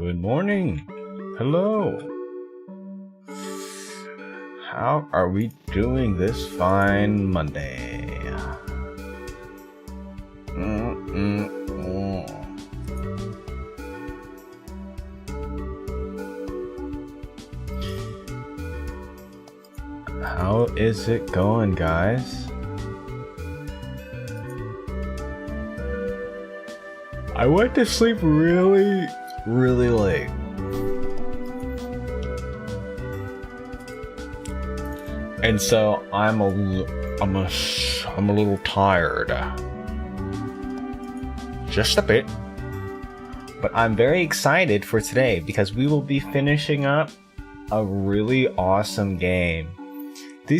Good morning. Hello. How are we doing this fine Monday? How is it going, guys? I went to sleep really late. And so I'm a little tired. Just a bit. But I'm very excited for today because we will be finishing up a really awesome game. I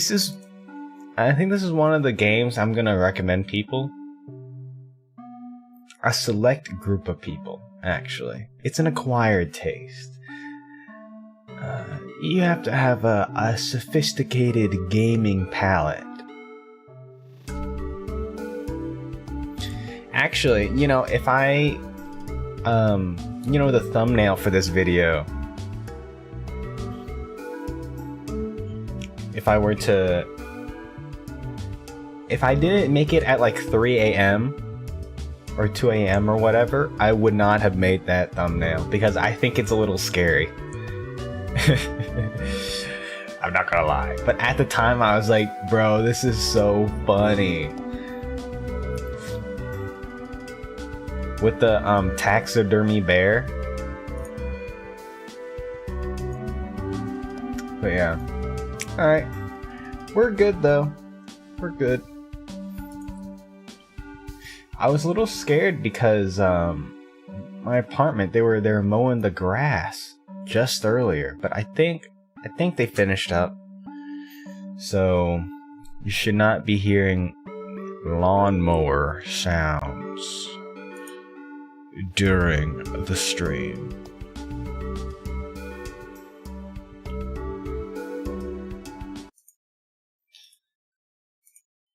think this is one of the games I'm gonna recommend people. A select group of people, actually. It's an acquired taste. You have to have a sophisticated gaming palette. Actually, if I, the thumbnail for this video, if I didn't make it at like 3 a.m. or 2 a.m. or whatever, I would not have made that thumbnail because I think it's a little scary. I'm not gonna lie. But at the time I was like, bro, this is so funny. With the taxidermy bear. But yeah. Alright. We're good though. We're good. I was a little scared because my apartment, they were mowing the grass just earlier, but I think they finished up. So you should not be hearing lawnmower sounds during the stream.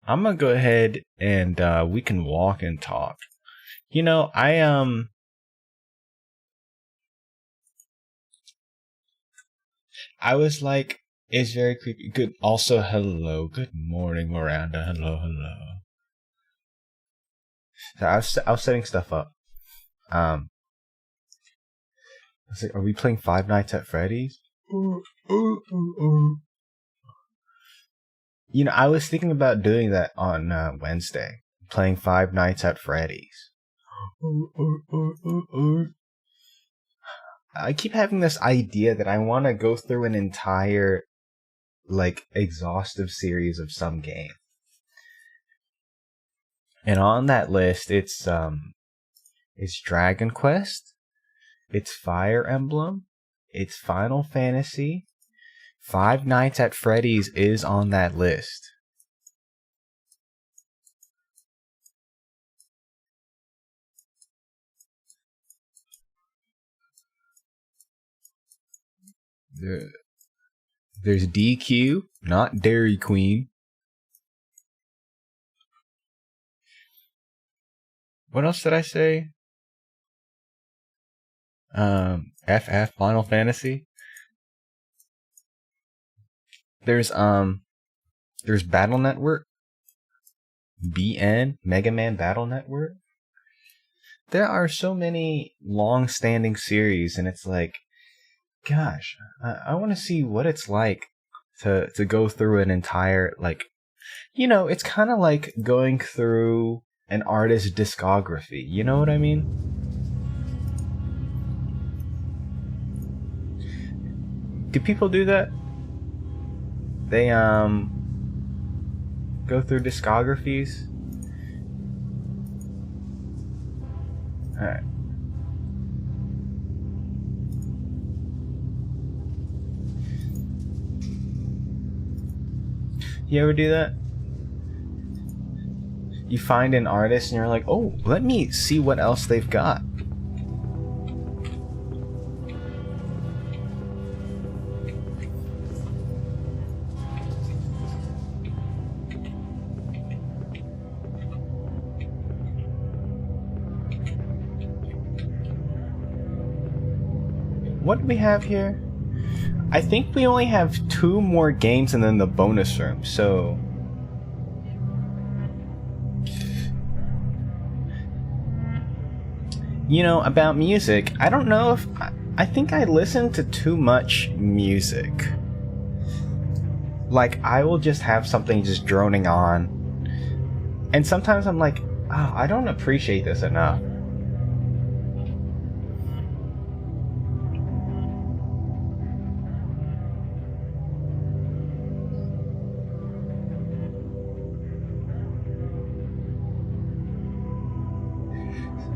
I'm gonna go ahead and we can walk and talk. I was like, it's very creepy. Good. Also, hello. Good morning, Miranda. Hello. So I was setting stuff up. I was like, are we playing Five Nights at Freddy's? I was thinking about doing that on Wednesday, playing Five Nights at Freddy's. I keep having this idea that I want to go through an entire, exhaustive series of some game. And on that list, it's Dragon Quest, it's Fire Emblem, it's Final Fantasy. Five Nights at Freddy's is on that list. There's DQ, not Dairy Queen. What else did I say? FF Final Fantasy. There's Battle Network. BN, Mega Man Battle Network. There are so many long-standing series, and it's like, gosh, I want to see what it's like to go through an entire, it's kind of like going through an artist's discography. You know what I mean? Do people do that? They go through discographies? Alright. You ever do that? You find an artist and you're like, oh, let me see what else they've got. what do we have here? I think we only have 2 more games and then the bonus room, so... You know, about music, I don't know if... I think I listen to too much music. Like, I will just have something just droning on. And sometimes I'm like, oh, I don't appreciate this enough.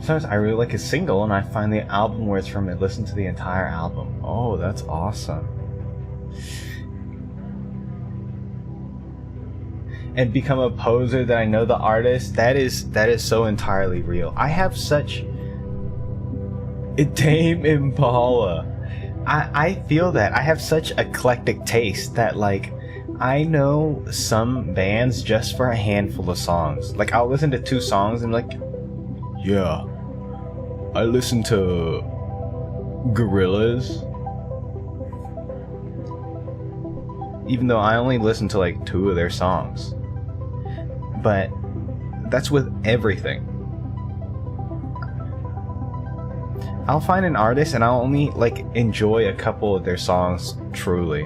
Sometimes I really like a single and I find the album where it's from and listen to the entire album. Oh, that's awesome. And become a poser that I know the artist. That is so entirely real. I have such Tame Impala. I feel that. I have such eclectic taste that, like, I know some bands just for a handful of songs. Like, I'll listen to 2 songs and like, yeah, I listen to Gorillaz. Even though I only listen to like 2 of their songs. But that's with everything. I'll find an artist and I'll only like enjoy a couple of their songs truly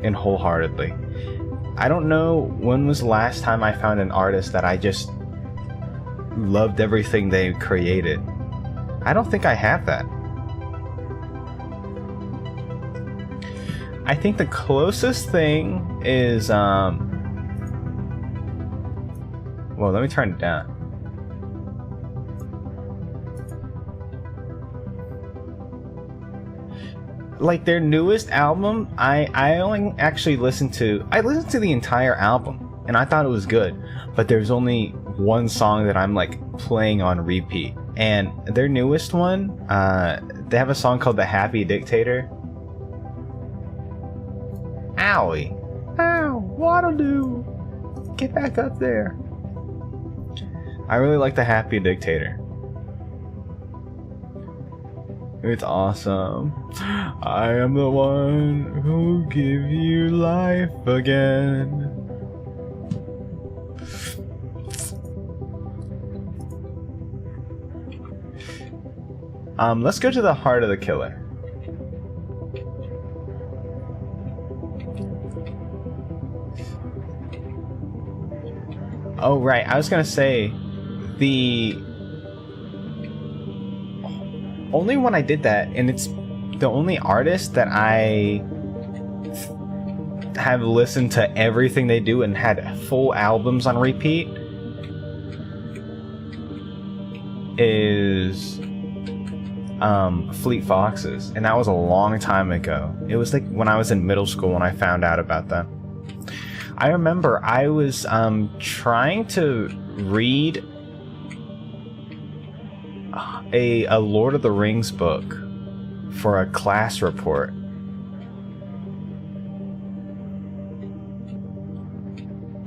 and wholeheartedly. I don't know when was the last time I found an artist that I just loved everything they created. I don't think I have that. I think the closest thing is well, let me turn it down. Like their newest album, I only actually listened to the entire album and I thought it was good, but there's only 1 song that I'm like playing on repeat. And their newest one, they have a song called The Happy Dictator. Owie. Ow, what'll do? Get back up there. I really like The Happy Dictator. It's awesome. I am the one who give you life again. Let's go to the heart of the killer. Oh, right. I was gonna say, the only one I did that, and it's the only artist that I have listened to everything they do and had full albums on repeat, is Fleet Foxes, and that was a long time ago. It was like when I was in middle school when I found out about them. I remember I was trying to read a Lord of the Rings book for a class report.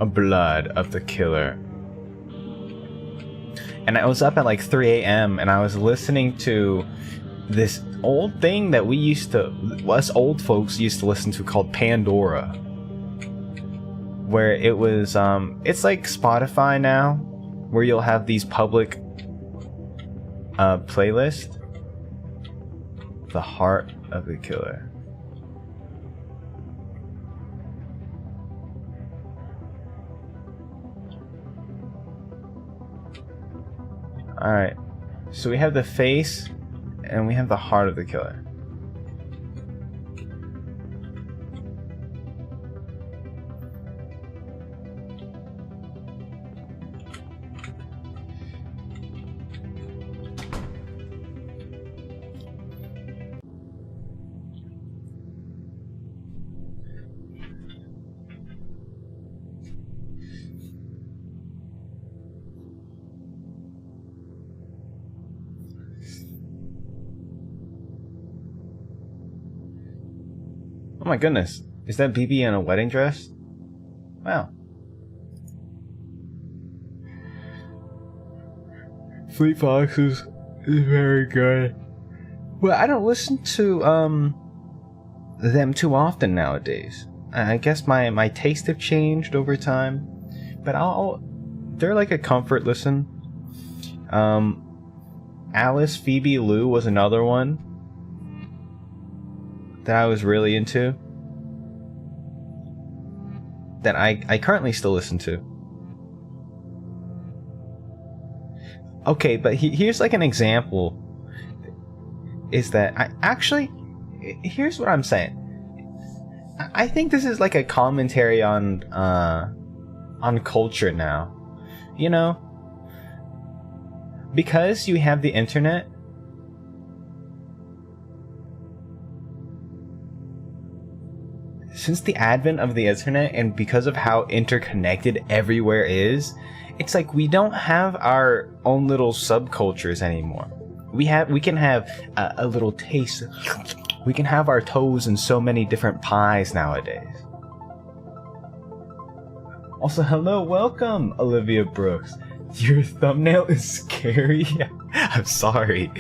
A Blood of the Killer. And I was up at like 3 a.m. and I was listening to this old thing that us old folks used to listen to called Pandora. Where it was, it's like Spotify now, where you'll have these public playlists. The Heart of the Killer. Alright, so we have the face, and we have the heart of the killer. Oh my goodness, is that BB in a wedding dress? Wow. Fleet Foxes is very good. Well, I don't listen to them too often nowadays. I guess my taste have changed over time, but they're like a comfort listen. Alice, Phoebe, Lou was another one that I was really into, that I currently still listen to. Okay, but here's like an example. Is that here's what I'm saying. I think this is like a commentary on culture now. You know? Because you have the internet, since the advent of the internet, and because of how interconnected everywhere is, it's like we don't have our own little subcultures anymore. We can have a little taste. We can have our toes in so many different pies nowadays. Also, hello, welcome, Olivia Brooks. Your thumbnail is scary. I'm sorry.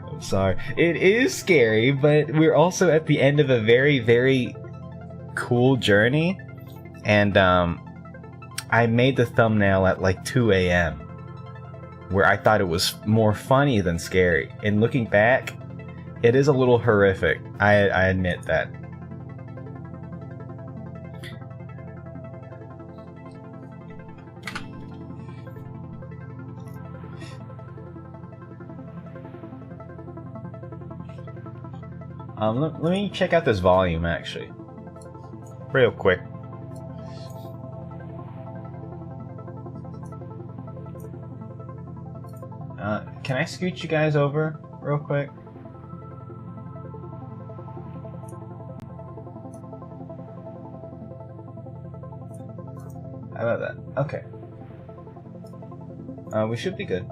I'm sorry. It is scary, but we're also at the end of a very, very cool journey. And I made the thumbnail at like 2 a.m. where I thought it was more funny than scary. And looking back, it is a little horrific. I admit that. Let me check out this volume actually, real quick. Can I scoot you guys over real quick? How about that? Okay. We should be good.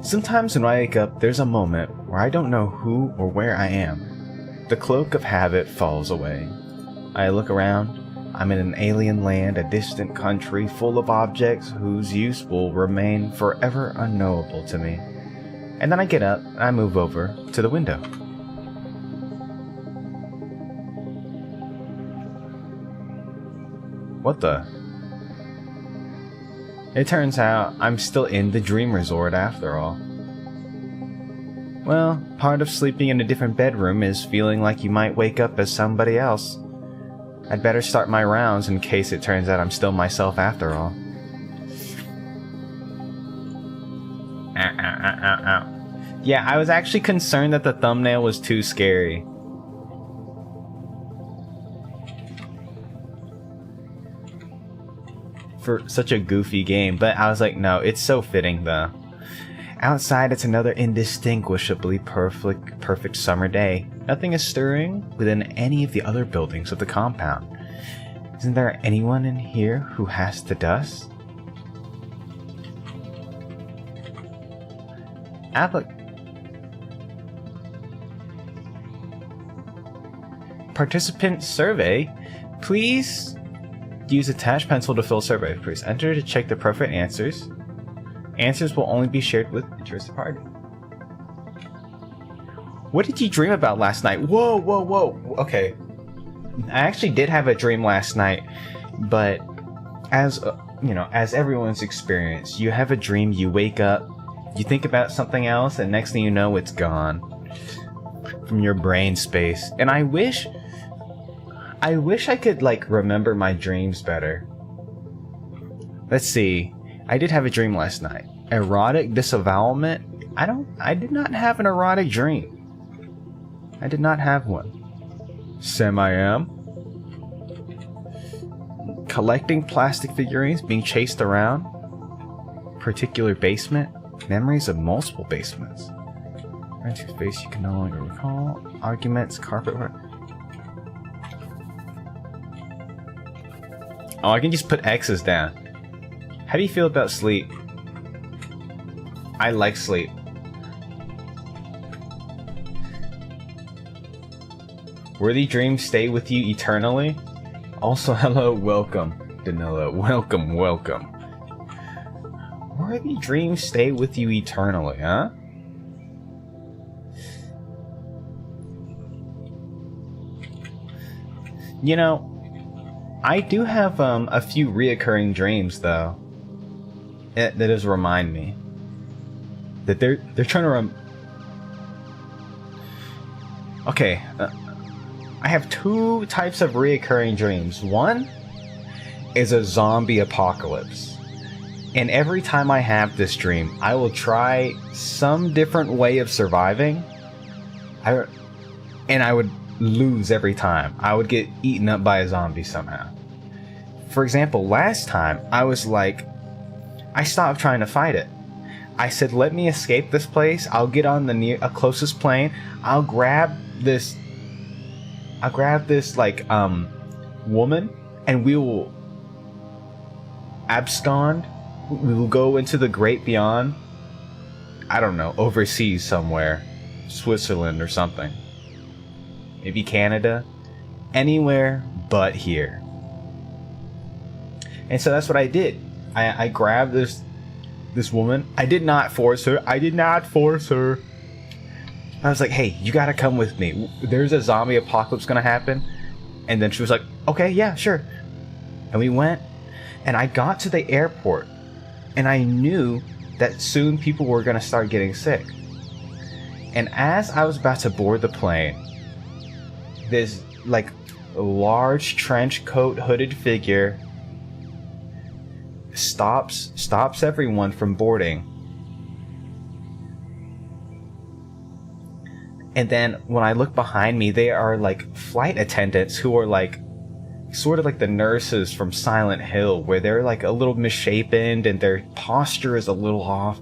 Sometimes when I wake up, there's a moment where I don't know who or where I am. The cloak of habit falls away. I look around. I'm in an alien land, a distant country full of objects whose use will remain forever unknowable to me. And then I get up and I move over to the window. What the? It turns out I'm still in the dream resort after all. Well, part of sleeping in a different bedroom is feeling like you might wake up as somebody else. I'd better start my rounds in case it turns out I'm still myself after all. Ow, ow, ow, ow, ow. Yeah, I was actually concerned that the thumbnail was too scary. For such a goofy game, but I was like, no, it's so fitting though. Outside, it's another indistinguishably perfect summer day. Nothing is stirring within any of the other buildings of the compound. Isn't there anyone in here who has to dust? Participant survey. Please use attached pencil to fill survey. Press enter to check the perfect answers. Answers will only be shared with interested party. What did you dream about last night? Whoa, whoa, whoa. Okay. I actually did have a dream last night, but as you know, as everyone's experience, you have a dream, you wake up, you think about something else, and next thing you know, it's gone from your brain space. And I wish I could like remember my dreams better. Let's see. I did have a dream last night. Erotic disavowalment? I did not have an erotic dream. I did not have one. Sam-I-am. Collecting plastic figurines, being chased around. Particular basement. Memories of multiple basements. Into space you can no longer recall. Arguments, carpet work. Oh, I can just put X's down. How do you feel about sleep? I like sleep. Worthy dreams stay with you eternally? Also, hello, welcome, Danilo. Welcome, welcome. Worthy dreams stay with you eternally, huh? You know, I do have a few reoccurring dreams though. That does remind me that they're trying to Okay, I have two types of reoccurring dreams. One is a zombie apocalypse. And every time I have this dream, I will try some different way of surviving. And I would lose every time. I would get eaten up by a zombie somehow. For example, last time, I stopped trying to fight it. I said, let me escape this place. I'll get on the closest plane. I'll grab this woman, and we will abscond. We will go into the great beyond. I don't know, overseas somewhere. Switzerland or something. Maybe Canada. Anywhere but here. And so that's what I did. I grabbed this woman. I did not force her. I was like, hey, you gotta come with me. There's a zombie apocalypse gonna happen. And then she was like, okay, yeah, sure. And we went, and I got to the airport, and I knew that soon people were gonna start getting sick. And as I was about to board the plane, this like large trench coat hooded figure stops everyone from boarding. And then when I look behind me, they are like flight attendants who are like sort of like the nurses from Silent Hill, where they're like a little misshapen and their posture is a little off.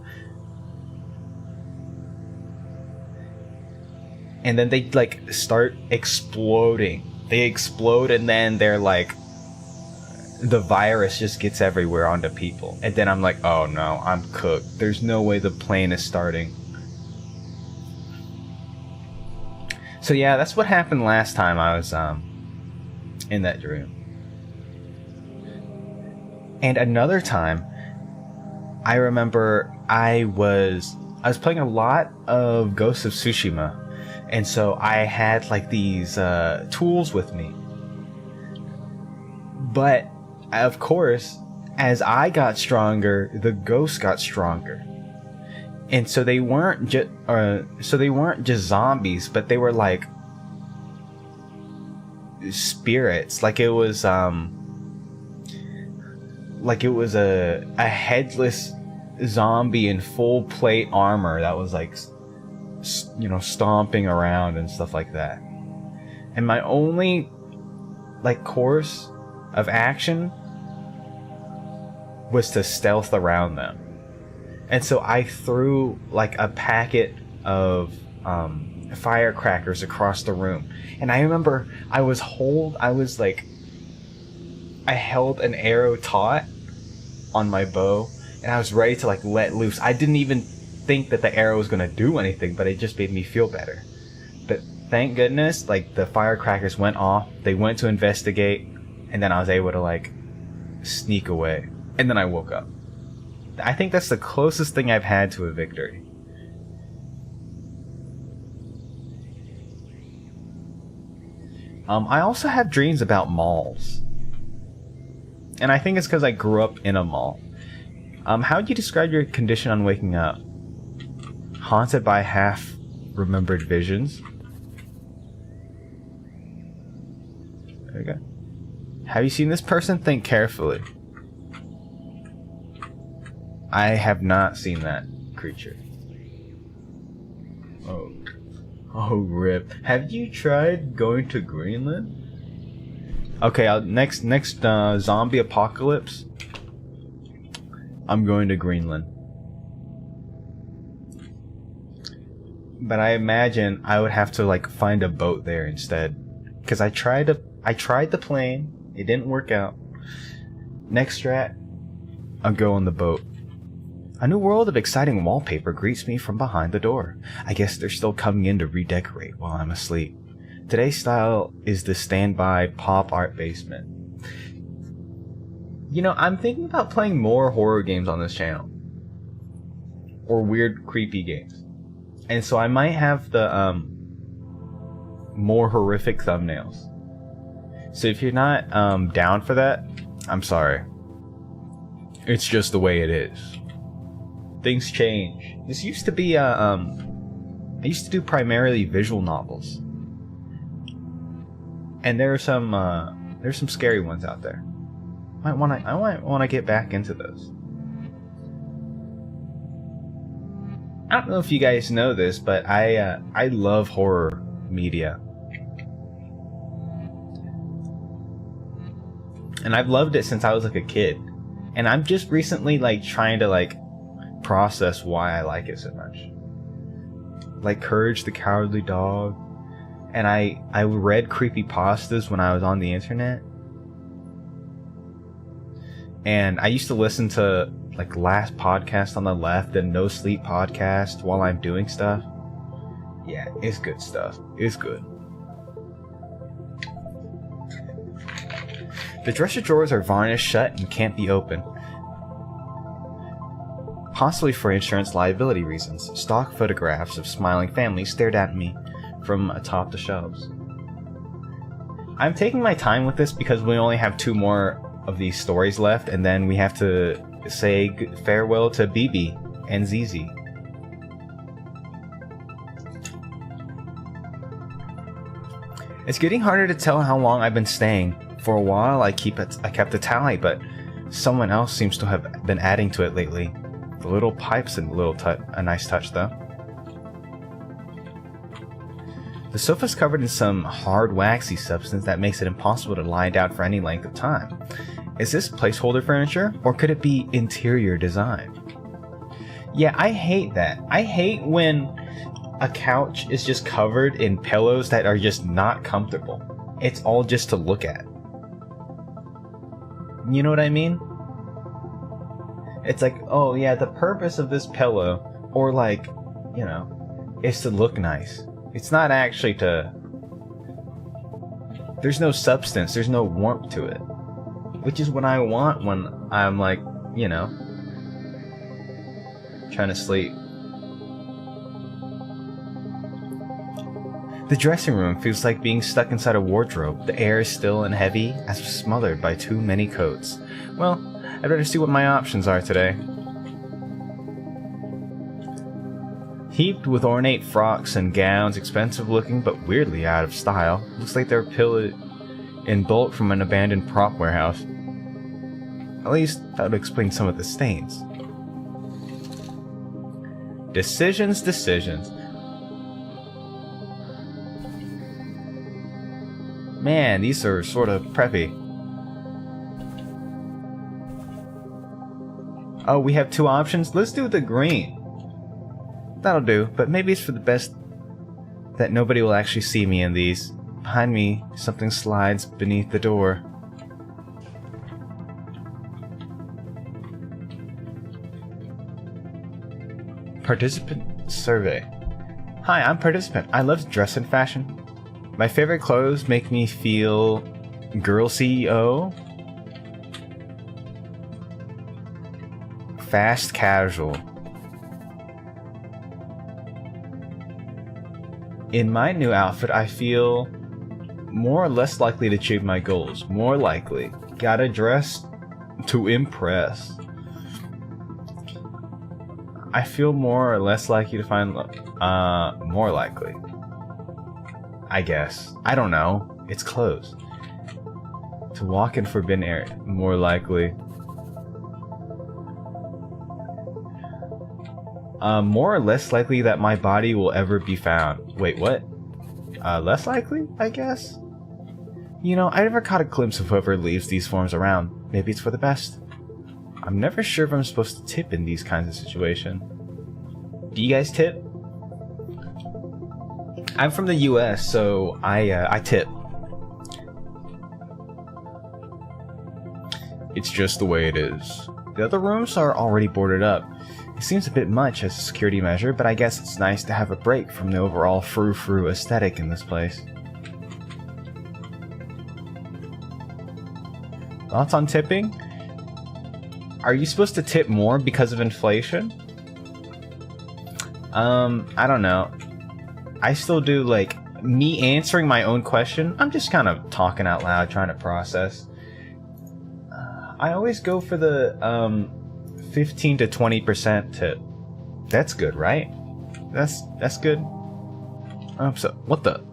And then they like start exploding. They explode, and then they're like, the virus just gets everywhere onto people. And then I'm like, oh no, I'm cooked. There's no way the plane is starting. So yeah, that's what happened last time I was in that dream. And another time, I remember I was playing a lot of Ghost of Tsushima. And so I had like these tools with me. But of course, as I got stronger, the ghosts got stronger. And so they weren't just zombies, but they were like spirits. Like it was a headless zombie in full plate armor that was like, you know, stomping around and stuff like that. And my only like course of action was to stealth around them. And so I threw like a packet of firecrackers across the room. And I remember I held an arrow taut on my bow, and I was ready to like let loose. I didn't even think that the arrow was going to do anything, but it just made me feel better. But thank goodness, like the firecrackers went off. They went to investigate, and then I was able to like sneak away. And then I woke up. I think that's the closest thing I've had to a victory. I also have dreams about malls. And I think it's because I grew up in a mall. How would you describe your condition on waking up? Haunted by half-remembered visions? There you go. Have you seen this person? Think carefully. I have not seen that creature. Oh, rip. Have you tried going to Greenland? Okay, next zombie apocalypse, I'm going to Greenland. But I imagine I would have to like find a boat there instead, because I tried the plane, it didn't work out. Next strat, I'll go on the boat. A new world of exciting wallpaper greets me from behind the door. I guess they're still coming in to redecorate while I'm asleep. Today's style is the standby pop art basement. You know, I'm thinking about playing more horror games on this channel. Or weird, creepy games. And so I might have the more horrific thumbnails. So if you're not down for that, I'm sorry. It's just the way it is. Things change. This used to be I used to do primarily visual novels, and there's some scary ones out there. I might wanna get back into those. I don't know if you guys know this, but I love horror media, and I've loved it since I was like a kid. And I'm just recently like trying to like process why I like it so much. Like Courage the Cowardly Dog, and I read creepypastas when I was on the internet, and I used to listen to like Last Podcast on the Left and No Sleep Podcast while I'm doing stuff. Yeah, it's good stuff. It's good. The dresser drawers are varnished shut and can't be opened. Possibly for insurance liability reasons. Stock photographs of smiling families stared at me from atop the shelves. I'm taking my time with this because we only have 2 more of these stories left, and then we have to say farewell to BB and ZZ. It's getting harder to tell how long I've been staying. For a while I kept a tally, but someone else seems to have been adding to it lately. The little pipe's a nice touch though. The sofa's covered in some hard waxy substance that makes it impossible to lie down for any length of time. Is this placeholder furniture, or could it be interior design? Yeah, I hate that. I hate when a couch is just covered in pillows that are just not comfortable. It's all just to look at. You know what I mean? It's like, oh yeah, the purpose of this pillow, or like, you know, is to look nice. It's not actually to... There's no substance, there's no warmth to it. Which is what I want when I'm like, you know, trying to sleep. The dressing room feels like being stuck inside a wardrobe. The air is still and heavy, as if smothered by too many coats. Well, I'd better see what my options are today. Heaped with ornate frocks and gowns, expensive looking but weirdly out of style. Looks like they're pillaged in bulk from an abandoned prop warehouse. At least, that would explain some of the stains. Decisions. Man, these are sort of preppy. Oh, we have 2 options? Let's do the green. That'll do, but maybe it's for the best that nobody will actually see me in these. Behind me, something slides beneath the door. Participant survey. Hi, I'm participant. I love to dress in fashion. My favorite clothes make me feel girl CEO. Fast casual. In my new outfit, I feel more or less likely to achieve my goals. More likely. Gotta dress to impress. I feel more or less likely to find love. More likely. I guess. I don't know. It's closed. To walk in forbidden area. More likely. More or less likely that my body will ever be found. Wait, what? Less likely, I guess? You know, I never caught a glimpse of whoever leaves these forms around. Maybe it's for the best. I'm never sure if I'm supposed to tip in these kinds of situations. Do you guys tip? I'm from the US, so I tip. It's just the way it is. The other rooms are already boarded up. It seems a bit much as a security measure, but I guess it's nice to have a break from the overall frou-frou aesthetic in this place. Thoughts on tipping? Are you supposed to tip more because of inflation? I don't know. I still do like me answering my own question, I'm just kind of talking out loud, trying to process. I always go for the 15 to 20% tip. That's good, right? That's good. So what the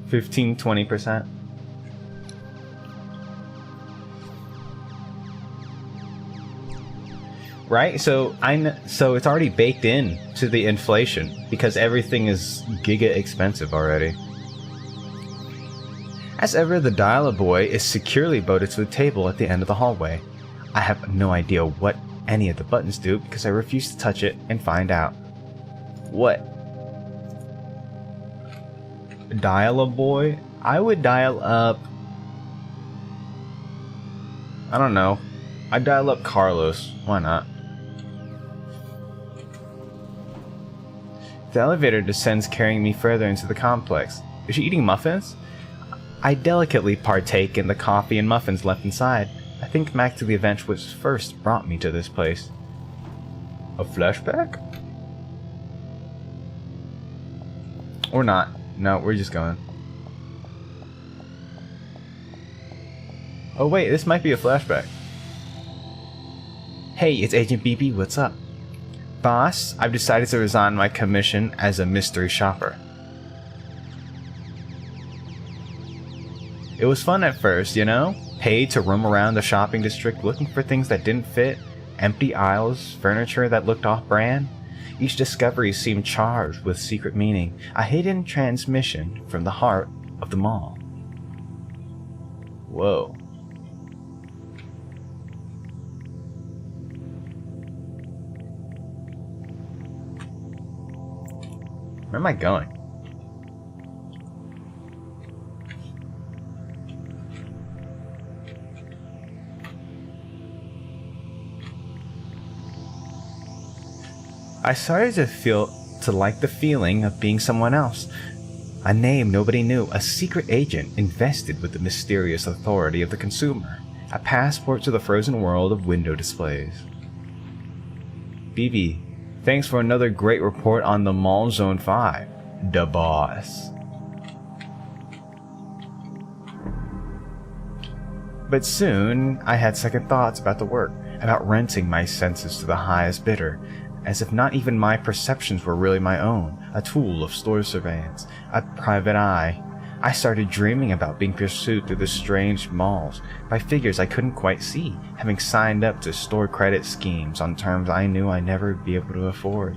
15-20%? Right? So so it's already baked in to the inflation because everything is giga expensive already. As ever, the dial-up boy is securely bolted to the table at the end of the hallway. I have no idea what any of the buttons do because I refuse to touch it and find out. What? Dial-up boy? I would dial up... I don't know. I'd dial up Carlos. Why not? The elevator descends, carrying me further into the complex. Is she eating muffins? I delicately partake in the coffee and muffins left inside. I think back to the event which first brought me to this place. A flashback? Or not. No, we're just going. Oh wait, this might be a flashback. Hey, it's Agent BB, what's up? Boss, I've decided to resign my commission as a mystery shopper. It was fun at first, you know? Paid to roam around the shopping district looking for things that didn't fit, empty aisles, furniture that looked off-brand. Each discovery seemed charged with secret meaning, a hidden transmission from the heart of the mall. Whoa. Where am I going? I started to like the feeling of being someone else. A name nobody knew, a secret agent invested with the mysterious authority of the consumer, a passport to the frozen world of window displays. BB, thanks for another great report on the Mall Zone 5. The boss. But soon, I had second thoughts about the work, about renting my senses to the highest bidder, as if not even my perceptions were really my own, a tool of store surveillance, a private eye. I started dreaming about being pursued through the strange malls by figures I couldn't quite see, having signed up to store credit schemes on terms I knew I'd never be able to afford.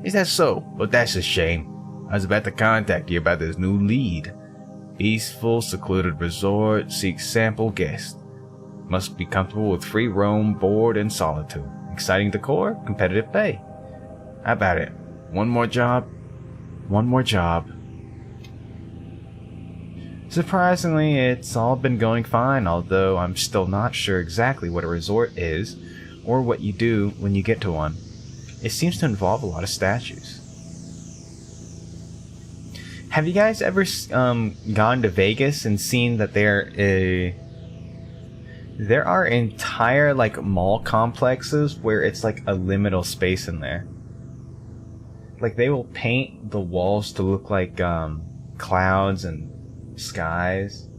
Is that so? Well, that's a shame. I was about to contact you about this new lead. Peaceful, secluded resort seeks sample guests. Must be comfortable with free roam, board, and solitude. Exciting decor, competitive pay. How about it? One more job. One more job. Surprisingly, it's all been going fine, although I'm still not sure exactly what a resort is, or what you do when you get to one. It seems to involve a lot of statues. Have you guys ever gone to Vegas and seen that there are entire like mall complexes where it's like a liminal space in there? Like they will paint the walls to look like clouds and skies.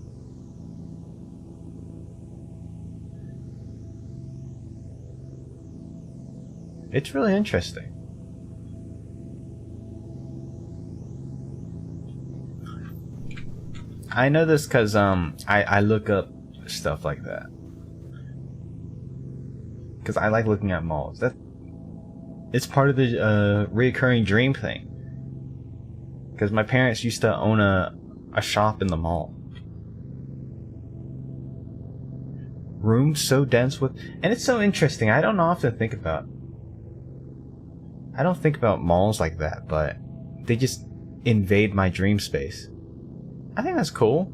It's really interesting. I know this because I look up stuff like that. Because I like looking at malls. It's part of the reoccurring dream thing. Because my parents used to own a shop in the mall. Rooms so dense with... And it's so interesting. I don't often think about... I don't think about malls like that, but they just invade my dream space. I think that's cool.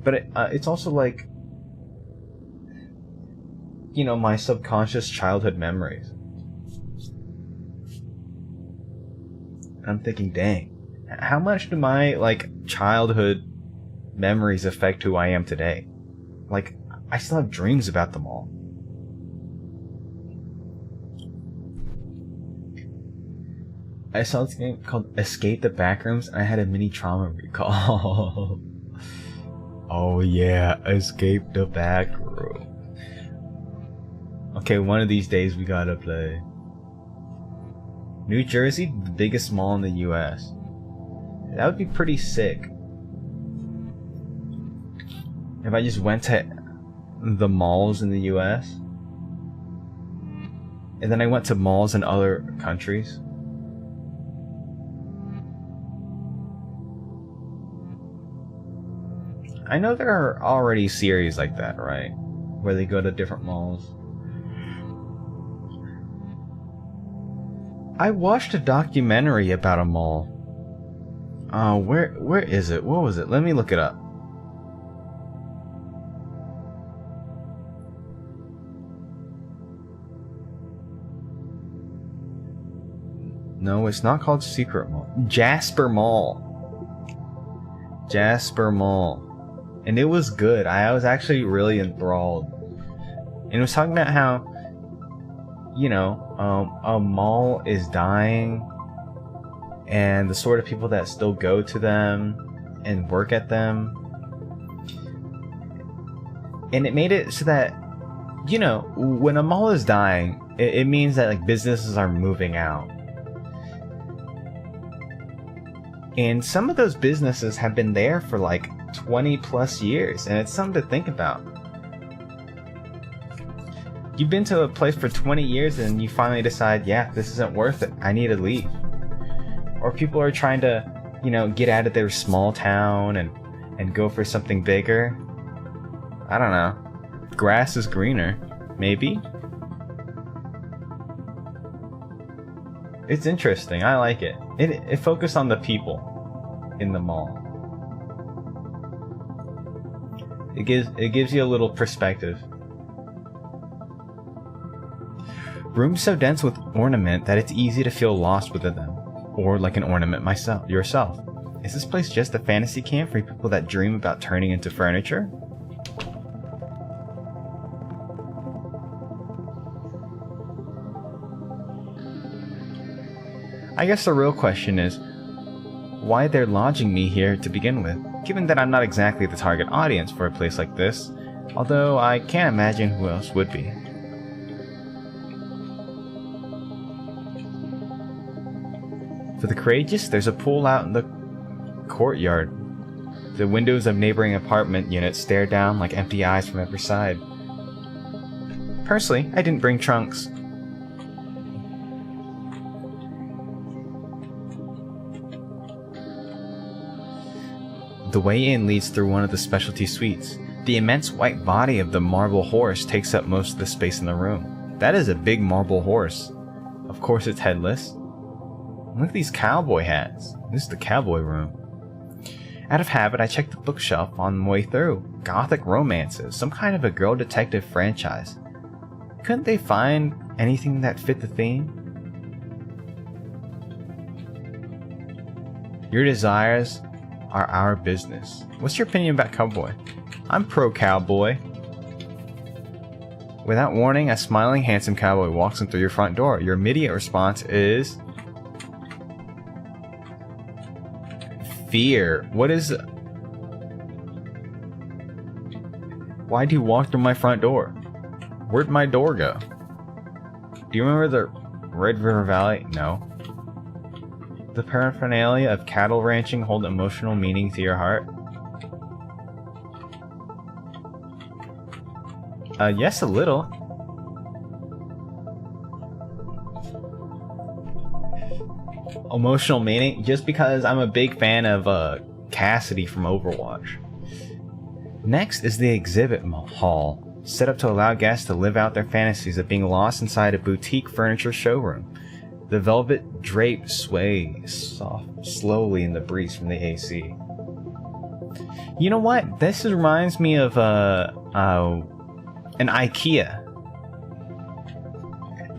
But it's also like... You know, my subconscious childhood memories. I'm thinking, dang, how much do my, like, childhood memories affect who I am today? Like, I still have dreams about them all. I saw this game called Escape the Backrooms, and I had a mini trauma recall. Oh yeah, Escape the Backroom. Okay, one of these days we gotta play. New Jersey, the biggest mall in the US. That would be pretty sick. If I just went to the malls in the US, and then I went to malls in other countries. I know there are already series like that, right? Where they go to different malls. I watched a documentary about a mall. Where is it? What was it? Let me look it up. No, it's not called Secret Mall. Jasper Mall. Jasper Mall. And it was good. I was actually really enthralled. And it was talking about how, you know, a mall is dying, and the sort of people that still go to them and work at them. And it made it so that, you know, when a mall is dying, it means that like businesses are moving out. And some of those businesses have been there for like 20 plus years, and it's something to think about. You've been to a place for 20 years and you finally decide, yeah, this isn't worth it, I need to leave. Or people are trying to, you know, get out of their small town and go for something bigger. I don't know. Grass is greener, maybe? It's interesting, I like it. It focused on the people in the mall. It gives you a little perspective. Rooms so dense with ornament that it's easy to feel lost within them, or like an ornament yourself. Is this place just a fantasy camp for people that dream about turning into furniture? I guess the real question is, why they're lodging me here to begin with, given that I'm not exactly the target audience for a place like this, although I can't imagine who else would be. For the courageous, there's a pool out in the courtyard. The windows of neighboring apartment units stare down like empty eyes from every side. Personally, I didn't bring trunks. The way in leads through one of the specialty suites. The immense white body of the marble horse takes up most of the space in the room. That is a big marble horse. Of course it's headless. Look at these cowboy hats. This is the cowboy room. Out of habit, I checked the bookshelf on my way through. Gothic romances, some kind of a girl detective franchise. Couldn't they find anything that fit the theme? Your desires are our business. What's your opinion about cowboy? I'm pro cowboy. Without warning, a smiling, handsome cowboy walks in through your front door. Your immediate response is fear. What is... Why'd you walk through my front door? Where'd my door go? Do you remember the Red River Valley? No. The paraphernalia of cattle ranching hold emotional meaning to your heart? Yes, a little. Emotional meaning? Just because I'm a big fan of Cassidy from Overwatch. Next is the exhibit hall, set up to allow guests to live out their fantasies of being lost inside a boutique furniture showroom. The velvet drape sways slowly in the breeze from the AC. You know what? This reminds me of an IKEA.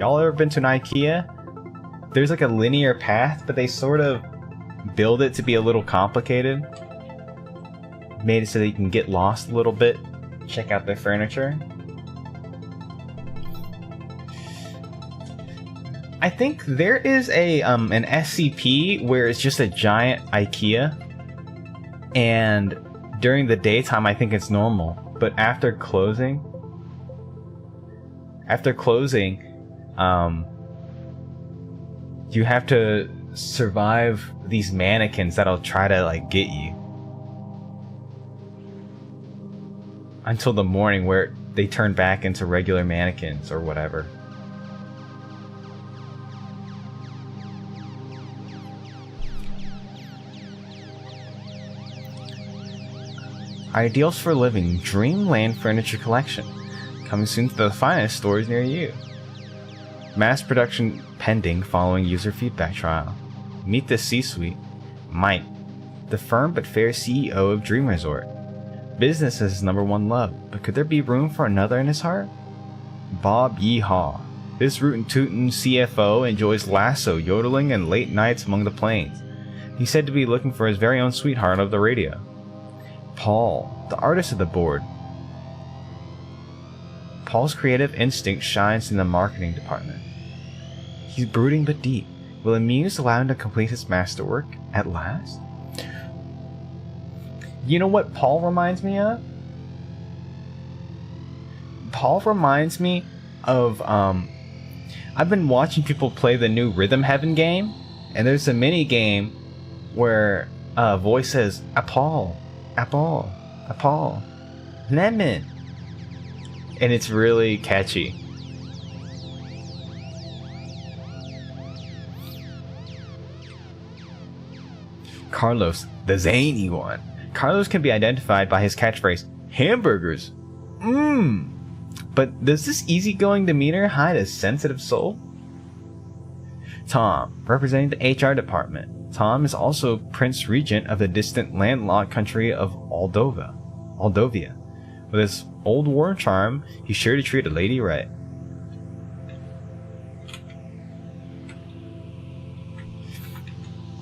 Y'all ever been to an IKEA? There's like a linear path, but they sort of build it to be a little complicated. Made it so that you can get lost a little bit. Check out their furniture. I think there is an SCP where it's just a giant IKEA, and during the daytime I think it's normal, but after closing, you have to survive these mannequins that'll try to like get you until the morning, where they turn back into regular mannequins or whatever. Ideals for living, Dreamland Furniture Collection. Coming soon to the finest stores near you. Mass production pending following user feedback trial. Meet the C-suite. Mike, the firm but fair CEO of Dream Resort. Business is his #1 love, but could there be room for another in his heart? Bob Yeehaw. This rootin' tootin' CFO enjoys lasso, yodeling, and late nights among the plains. He's said to be looking for his very own sweetheart of the radio. Paul, the artist of the board. Paul's creative instinct shines in the marketing department. He's brooding but deep. Will a muse allow him to complete his masterwork at last? You know what Paul reminds me of? Paul reminds me of, I've been watching people play the new Rhythm Heaven game, and there's a mini game where a voice says, Apple, apple, apple, lemon. And it's really catchy. Carlos, the zany one. Carlos can be identified by his catchphrase, hamburgers. Mmm. But does this easygoing demeanor hide a sensitive soul? Tom, representing the HR department. Tom is also Prince Regent of the distant landlocked country of Aldovia. With his old war charm, he's sure to treat a lady right.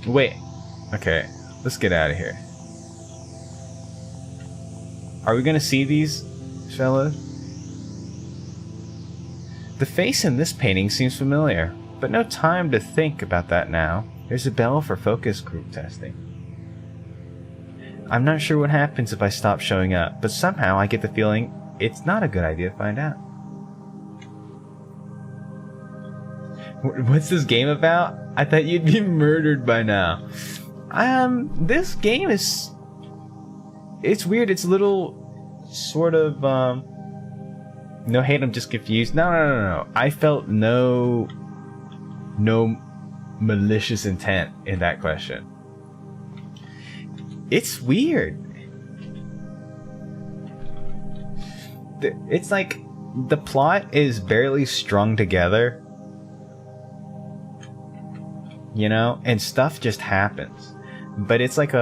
Wait. Okay, let's get out of here. Are we gonna see these fellas? The face in this painting seems familiar, but no time to think about that now. There's a bell for focus group testing. I'm not sure what happens if I stop showing up, but somehow I get the feeling it's not a good idea to find out. What's this game about? I thought you'd be murdered by now. This game is... It's weird. It's a little sort of, no hate, I'm just confused. No. I felt no malicious intent in that question. It's weird. It's like the plot is barely strung together, you know, and stuff just happens. But it's like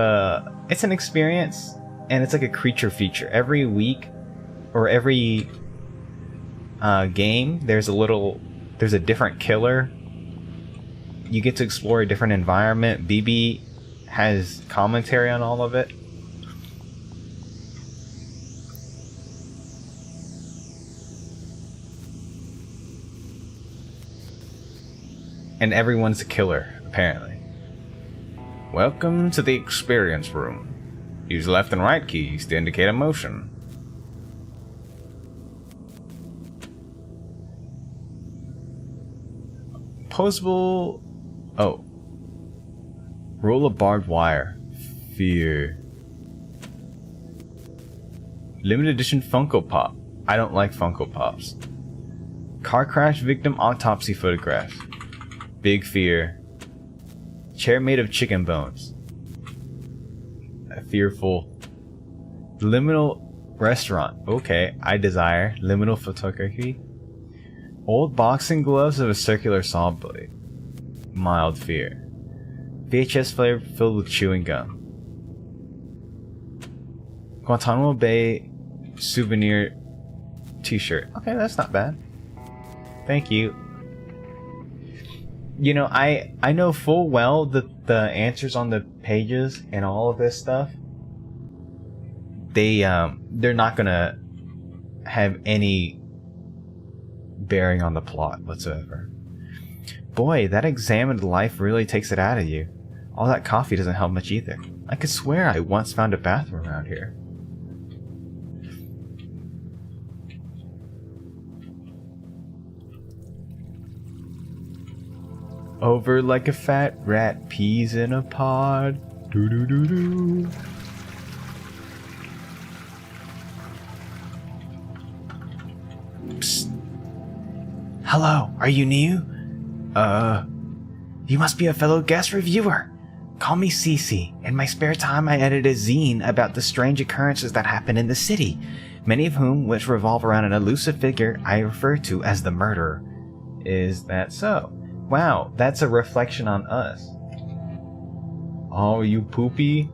it's an experience, and it's like a creature feature. Every week or every game, there's a different killer. You get to explore a different environment. BB has commentary on all of it. And everyone's a killer, apparently. Welcome to the experience room. Use left and right keys to indicate a motion. Posable... Oh. Roll of barbed wire. Fear. Limited edition Funko Pop. I don't like Funko Pops. Car crash victim autopsy photograph. Big fear. Chair made of chicken bones. Fearful. Liminal restaurant. Okay, I desire. Liminal photography. Old boxing gloves of a circular saw blade. Mild fear. VHS player filled with chewing gum. Guantanamo Bay souvenir t-shirt. Okay, that's not bad. Thank you. You know, I know full well that the answers on the pages and all of this stuff, they're not gonna have any bearing on the plot whatsoever. Boy, that examined life really takes it out of you. All that coffee doesn't help much either. I could swear I once found a bathroom around here. Over like a fat rat, peas in a pod. Doo doo doo doo. Psst. Hello, are you new? You must be a fellow guest reviewer. Call me Cece. In my spare time, I edit a zine about the strange occurrences that happen in the city, many of whom which revolve around an elusive figure I refer to as the murderer. Is that so? Wow, that's a reflection on us. Oh, you poopy?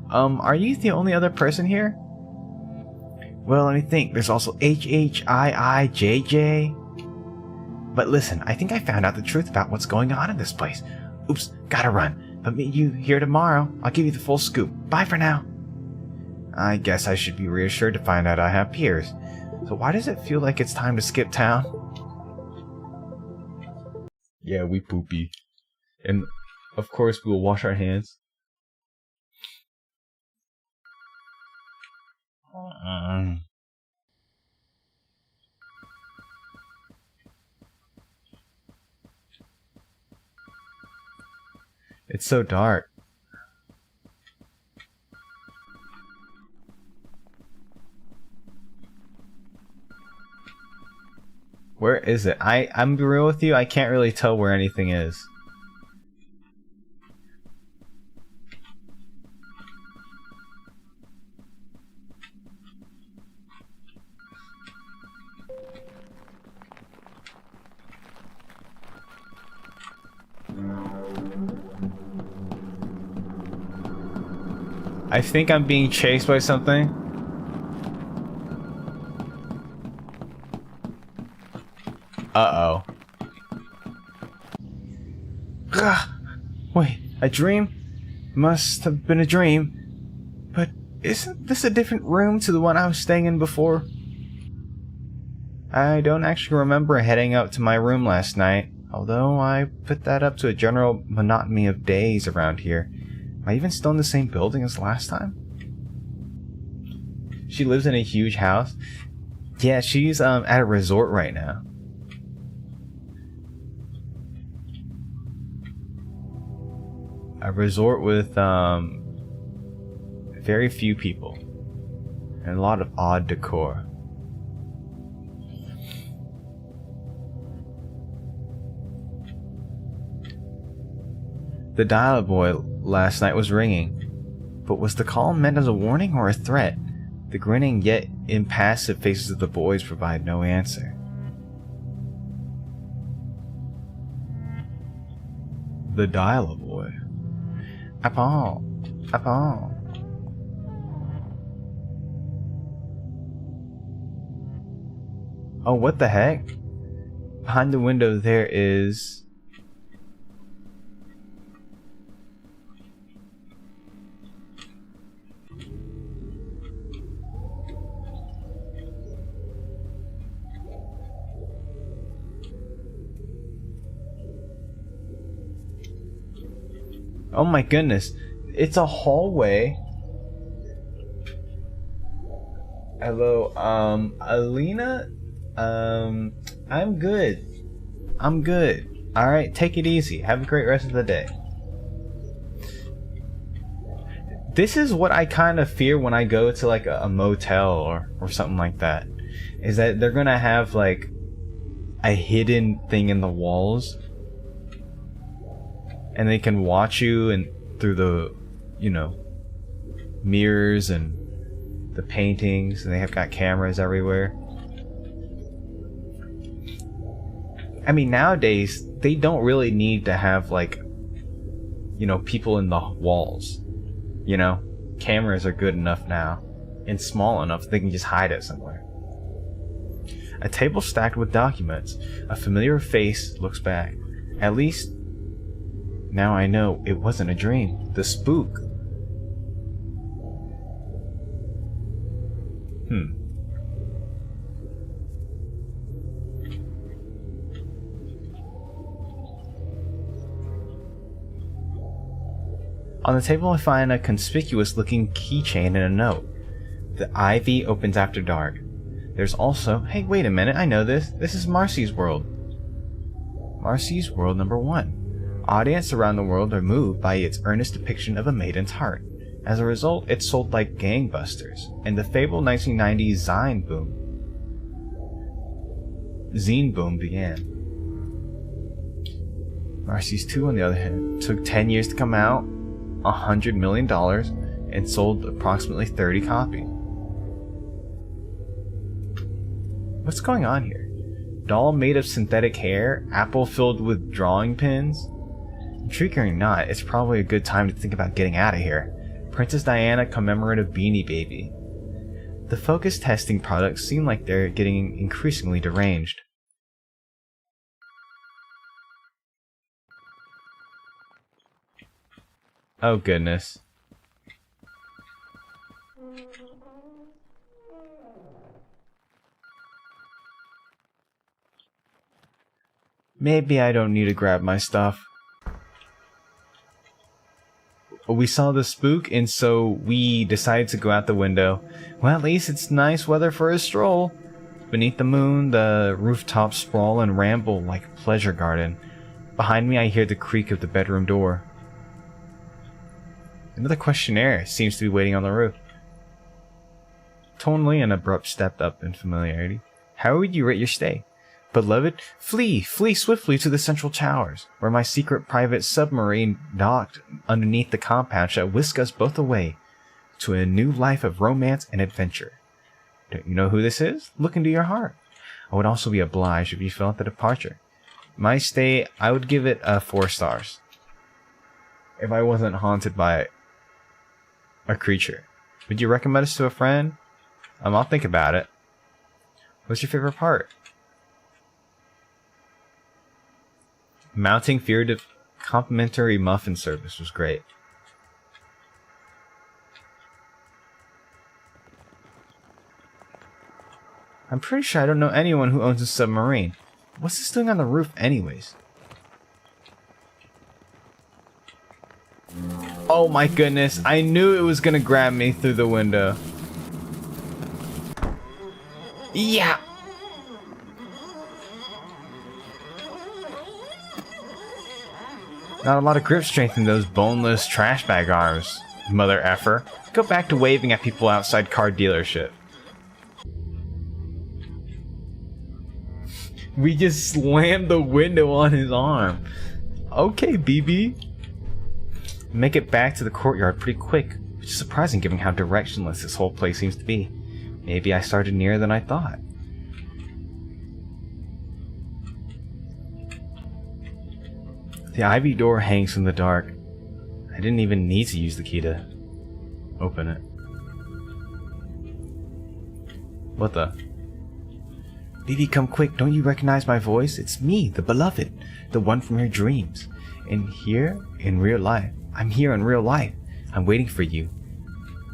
Are you the only other person here? Well, let me think. There's also HHIIJJ. But listen, I think I found out the truth about what's going on in this place. Oops, gotta run. But meet you here tomorrow. I'll give you the full scoop. Bye for now. I guess I should be reassured to find out I have peers. So why does it feel like it's time to skip town? Yeah, we poopy. And of course we will wash our hands. It's so dark. Where is it? I'm real with you, I can't really tell where anything is. I think I'm being chased by something. Uh-oh. Wait, a dream? Must have been a dream. But isn't this a different room to the one I was staying in before? I don't actually remember heading up to my room last night, although I put that up to a general monotony of days around here. Am I even still in the same building as last time? She lives in a huge house. Yeah, she's at a resort right now. A resort with very few people and a lot of odd decor. The dial boy last night was ringing, but was the call meant as a warning or a threat? The grinning yet impassive faces of the boys provide no answer. The dial boy. Apple. Apple. Oh, what the heck? Behind the window there is... Oh my goodness, it's a hallway. Hello, Alina? I'm good. I'm good. Alright, take it easy. Have a great rest of the day. This is what I kind of fear when I go to like a motel or something like that. Is that they're gonna have like a hidden thing in the walls. And they can watch you and through the, you know, mirrors and the paintings, and they have got cameras everywhere. I mean, nowadays they don't really need to have like, you know, people in the walls. You know, cameras are good enough now and small enough they can just hide it somewhere. A table stacked with documents. A familiar face looks back. At least now I know it wasn't a dream. The spook. On the table I find a conspicuous looking keychain and a note. The Ivy opens after dark. There's also, hey, wait a minute, I know this. This is Marcy's World. Marcy's World number 1. Audience around the world are moved by its earnest depiction of a maiden's heart. As a result, it sold like gangbusters, and the fabled 1990s zine boom began. Marcy's 2, on the other hand, took 10 years to come out, $100 million, and sold approximately 30 copies. What's going on here? Doll made of synthetic hair? Apple filled with drawing pins? Intriguing or not, it's probably a good time to think about getting out of here. Princess Diana commemorative Beanie Baby. The focus testing products seem like they're getting increasingly deranged. Oh goodness. Maybe I don't need to grab my stuff. We saw the spook, and so we decided to go out the window. Well, at least it's nice weather for a stroll. Beneath the moon, the rooftops sprawl and ramble like a pleasure garden. Behind me, I hear the creak of the bedroom door. Another questionnaire seems to be waiting on the roof. Tonally and abrupt stepped up in familiarity. How would you rate your stay? Beloved, flee swiftly to the central towers, where my secret private submarine docked underneath the compound shall whisk us both away to a new life of romance and adventure. Don't you know who this is? Look into your heart. I would also be obliged if you felt the departure. My stay, I would give it 4 stars. If I wasn't haunted by a creature. Would you recommend us to a friend? I'll think about it. What's your favorite part? Mounting fear to complimentary muffin service was great. I'm pretty sure I don't know anyone who owns a submarine. What's this doing on the roof anyways? Oh my goodness, I knew it was gonna grab me through the window. Yeah! Not a lot of grip strength in those boneless trash bag arms, mother effer. Go back to waving at people outside car dealership. We just slammed the window on his arm. Okay, BB. Make it back to the courtyard pretty quick, which is surprising given how directionless this whole place seems to be. Maybe I started nearer than I thought. The ivy door hangs in the dark. I didn't even need to use the key to open it. What the? Baby, come quick. Don't you recognize my voice? It's me, the beloved, the one from your dreams. And here, in real life. I'm here in real life. I'm waiting for you.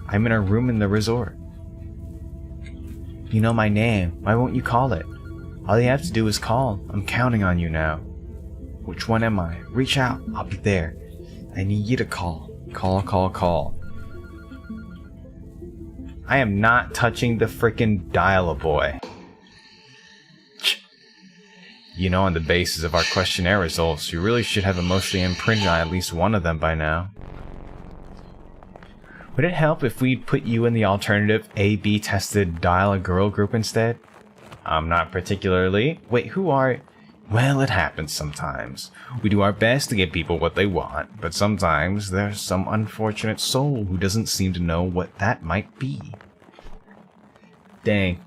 I'm in a room in the resort. You know my name. Why won't you call it? All you have to do is call. I'm counting on you now. Which one am I? Reach out. I'll be there. I need you to call. Call, call, call. I am not touching the frickin' dial-a-boy. You know, on the basis of our questionnaire results, you really should have emotionally imprinted on at least one of them by now. Would it help if we'd put you in the alternative A-B tested dial-a-girl group instead? Not particularly. Wait, who are... Well, it happens sometimes. We do our best to get people what they want, but sometimes there's some unfortunate soul who doesn't seem to know what that might be. Dang.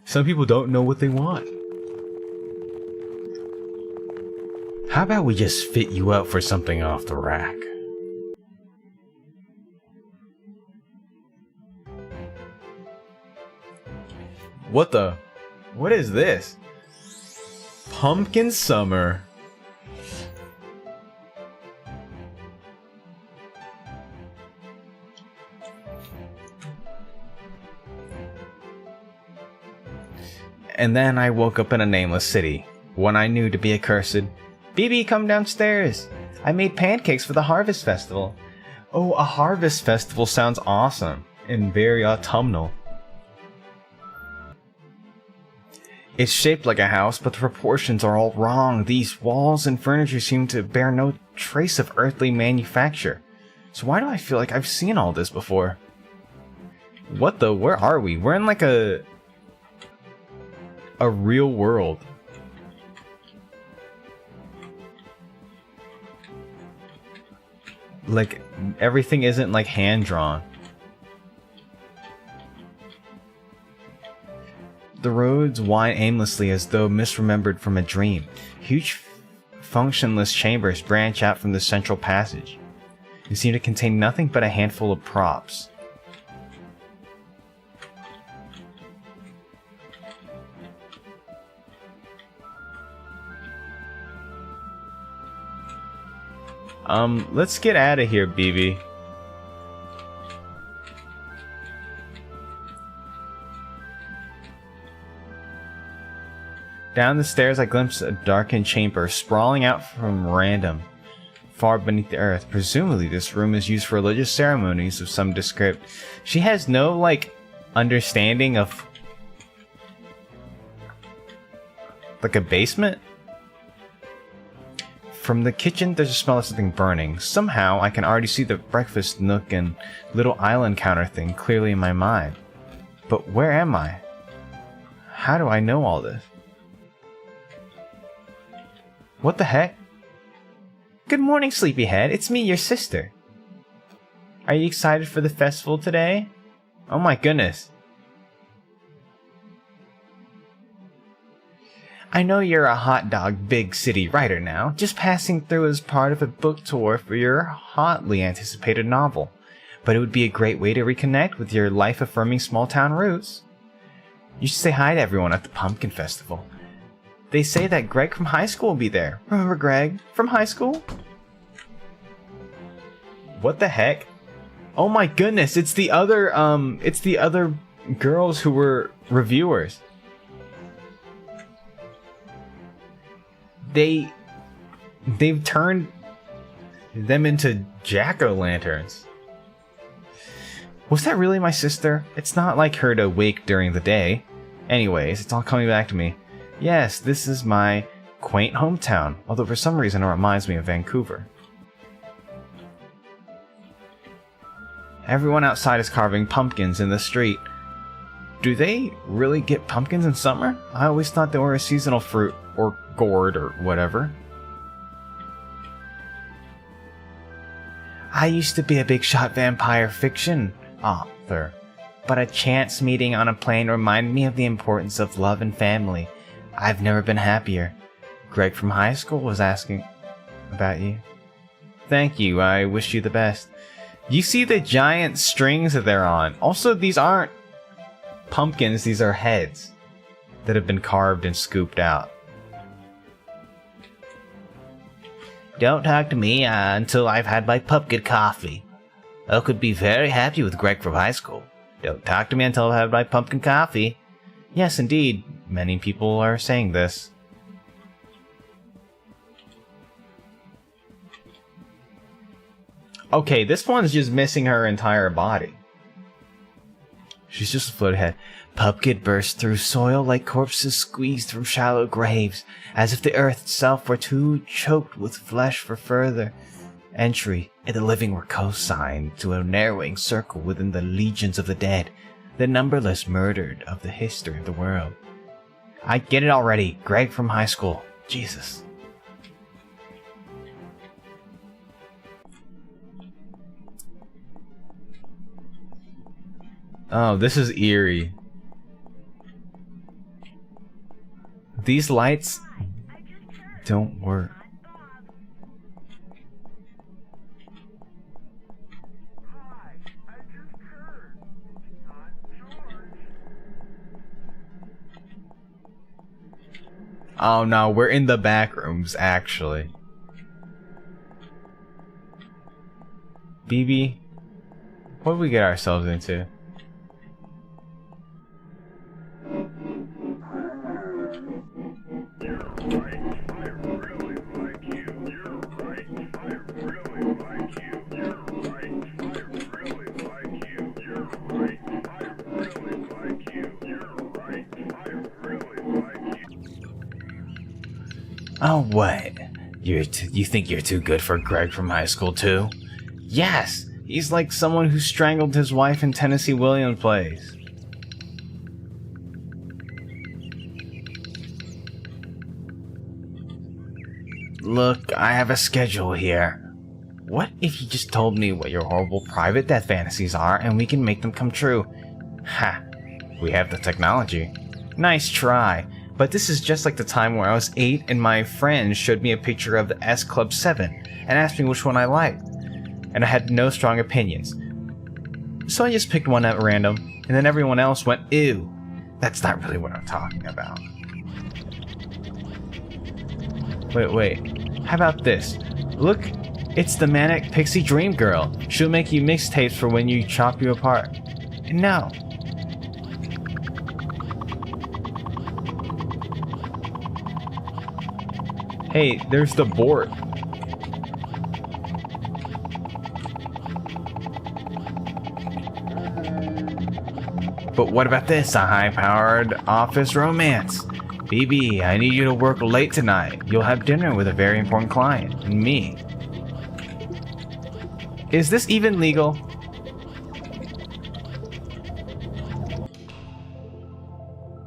Some people don't know what they want. How about we just fit you up for something off the rack? What the? What is this? Pumpkin Summer. And then I woke up in a nameless city, one I knew to be accursed. BB, come downstairs. I made pancakes for the Harvest Festival. Oh, a Harvest Festival sounds awesome and very autumnal. It's shaped like a house, but the proportions are all wrong. These walls and furniture seem to bear no trace of earthly manufacture. So why do I feel like I've seen all this before? What the? Where are we? We're in like a real world. Like, everything isn't like hand-drawn. The roads wind aimlessly as though misremembered from a dream. Huge, functionless chambers branch out from the central passage. They seem to contain nothing but a handful of props. Let's get out of here, BB. Down the stairs, I glimpse a darkened chamber sprawling out from random, far beneath the earth. Presumably, this room is used for religious ceremonies of some descript. She has no, like, understanding of, like, a basement? From the kitchen, there's a smell of something burning. Somehow, I can already see the breakfast nook and little island counter thing clearly in my mind. But where am I? How do I know all this? What the heck? Good morning, sleepyhead. It's me, your sister. Are you excited for the festival today? Oh my goodness. I know you're a hot dog big city writer now, just passing through as part of a book tour for your hotly anticipated novel. But it would be a great way to reconnect with your life-affirming small-town roots. You should say hi to everyone at the Pumpkin Festival. They say that Greg from high school will be there. Remember Greg from high school? What the heck? Oh my goodness, it's the other girls who were reviewers. They've turned them into jack-o'-lanterns. Was that really my sister? It's not like her to wake during the day. Anyways, it's all coming back to me. Yes, this is my quaint hometown, although for some reason it reminds me of Vancouver. Everyone outside is carving pumpkins in the street. Do they really get pumpkins in summer? I always thought they were a seasonal fruit, or gourd, or whatever. I used to be a big shot vampire fiction author, but a chance meeting on a plane reminded me of the importance of love and family. I've never been happier. Greg from high school was asking about you. Thank you, I wish you the best. You see the giant strings that they're on. Also, these aren't pumpkins, these are heads that have been carved and scooped out. Don't talk to me until I've had my pumpkin coffee. I could be very happy with Greg from high school. Don't talk to me until I've had my pumpkin coffee. Yes, indeed. Many people are saying this. Okay, this one's just missing her entire body. She's just a floated head. Pumpkin burst through soil like corpses squeezed from shallow graves, as if the earth itself were too choked with flesh for further entry, and the living were consigned to a narrowing circle within the legions of the dead, the numberless murdered of the history of the world. I get it already. Greg from high school. Jesus. Oh, this is eerie. These lights don't work. Oh no, we're in the back rooms, actually. BB, what did we get ourselves into? Oh, what? You think you're too good for Greg from high school, too? Yes! He's like someone who strangled his wife in Tennessee Williams plays. Look, I have a schedule here. What if you just told me what your horrible private death fantasies are and we can make them come true? Ha! We have the technology. Nice try. But this is just like the time where I was 8 and my friend showed me a picture of the S Club 7 and asked me which one I liked. And I had no strong opinions. So I just picked one at random, and then everyone else went, ew. That's not really what I'm talking about. Wait. How about this? Look, it's the Manic Pixie Dream Girl. She'll make you mixtapes for when you chop you apart. No. Hey, there's the board. But what about this? A high-powered office romance. BB, I need you to work late tonight. You'll have dinner with a very important client. And me. Is this even legal?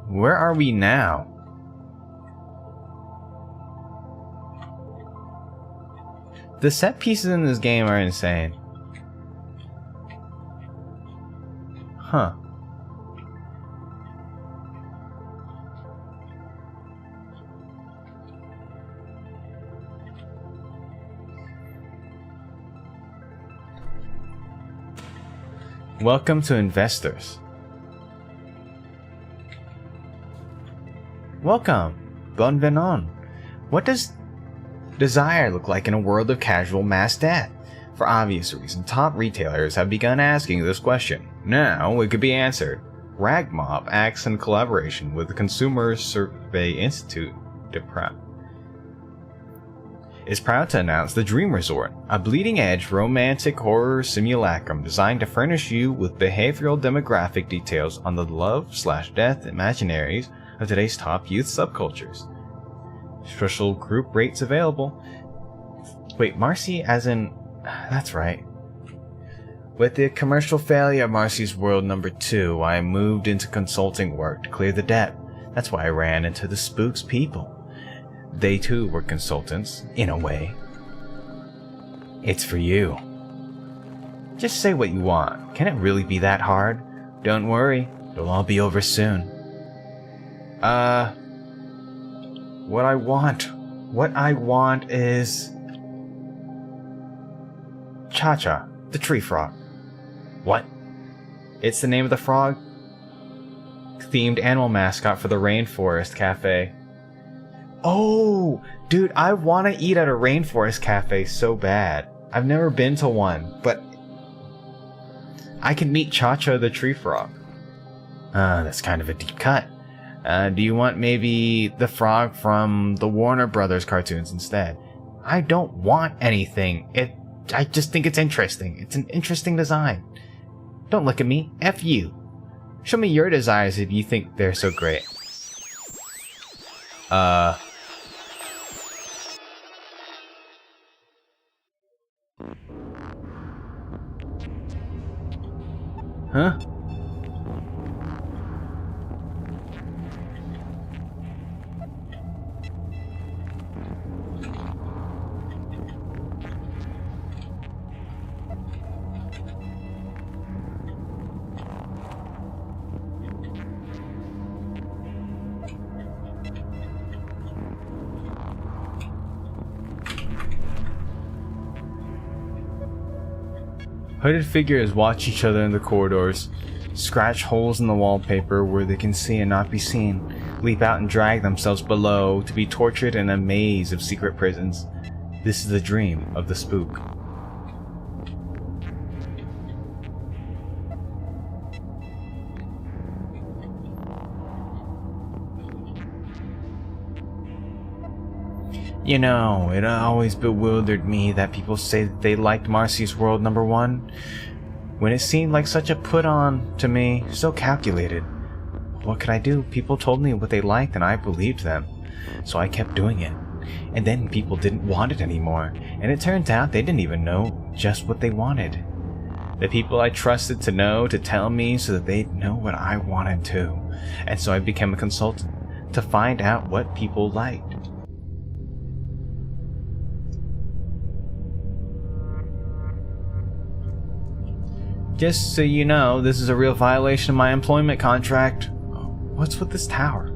Where are we now? The set pieces in this game are insane. Huh. Welcome to Investors. Welcome. Bienvenue. What does desire look like in a world of casual mass death? For obvious reasons, top retailers have begun asking this question. Now it could be answered. Ragmob acts in collaboration with the Consumer Survey Institute is proud to announce the Dream Resort, a bleeding-edge romantic horror simulacrum designed to furnish you with behavioral demographic details on the love/death imaginaries of today's top youth subcultures. Special group rates available. Wait, Marcy as in... That's right. With the commercial failure of Marcy's World number 2, I moved into consulting work to clear the debt. That's why I ran into the Spooks people. They too were consultants, in a way. It's for you. Just say what you want. Can it really be that hard? Don't worry, it'll all be over soon. What I want is... Cha-Cha, the tree frog. What? It's the name of the frog-themed animal mascot for the Rainforest Cafe. Oh, dude, I want to eat at a Rainforest Cafe so bad. I've never been to one, but I can meet Cha-Cha the tree frog. That's kind of a deep cut. Do you want maybe the frog from the Warner Brothers cartoons instead? I don't want anything. I just think it's interesting. It's an interesting design. Don't look at me. F you. Show me your desires if you think they're so great. Huh? Hooded figures watch each other in the corridors, scratch holes in the wallpaper where they can see and not be seen, leap out and drag themselves below to be tortured in a maze of secret prisons. This is the dream of the spook. You know, it always bewildered me that people say that they liked Marcy's World number 1, when it seemed like such a put-on to me, so calculated. What could I do? People told me what they liked and I believed them, so I kept doing it. and then people didn't want it anymore, and it turns out they didn't even know just what they wanted. The people I trusted to know to tell me so that they'd know what I wanted too, and so I became a consultant to find out what people liked. Just so you know, this is a real violation of my employment contract. What's with this tower?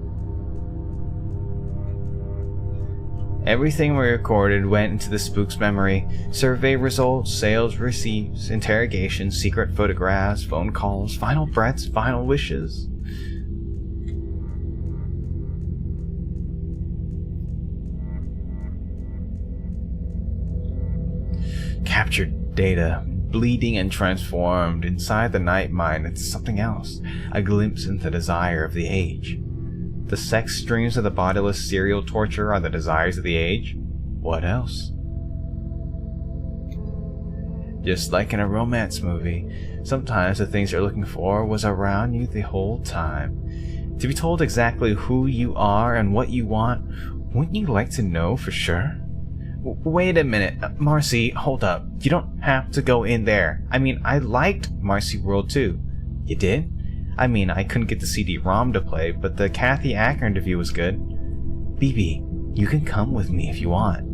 Everything we recorded went into the spook's memory. Survey results, sales receipts, interrogations, secret photographs, phone calls, final breaths, final wishes. Captured data, bleeding and transformed inside the night mind into something else, a glimpse into the desire of the age. The sex dreams of the bodiless serial torturer are the desires of the age? What else? Just like in a romance movie, sometimes the things you're looking for was around you the whole time. To be told exactly who you are and what you want, wouldn't you like to know for sure? Wait a minute, Marcy, hold up. You don't have to go in there. I mean, I liked Marcy World too. You did? I mean, I couldn't get the CD-ROM to play, but the Kathy Acker interview was good. BB, you can come with me if you want.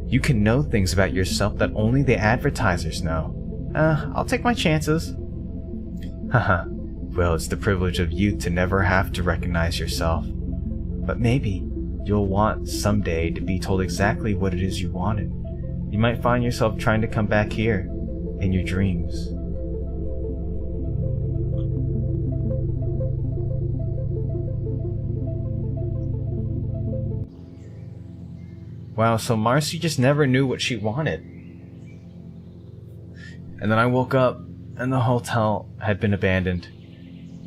You can know things about yourself that only the advertisers know. I'll take my chances. Haha, well, it's the privilege of youth to never have to recognize yourself. But maybe you'll want someday to be told exactly what it is you wanted. You might find yourself trying to come back here in your dreams. Wow, so Marcy just never knew what she wanted. And then I woke up, and the hotel had been abandoned,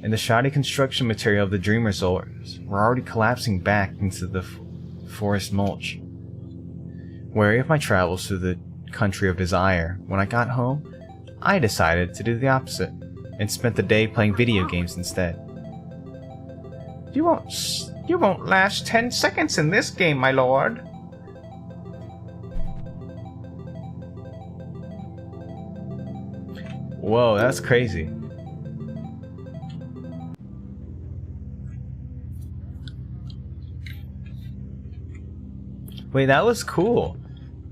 and the shoddy construction material of the dream resorts were already collapsing back into the forest mulch. Wary of my travels through the country of desire, when I got home, I decided to do the opposite, and spent the day playing video games instead. You won't last 10 seconds in this game, my lord. Whoa, that's crazy. Wait, that was cool.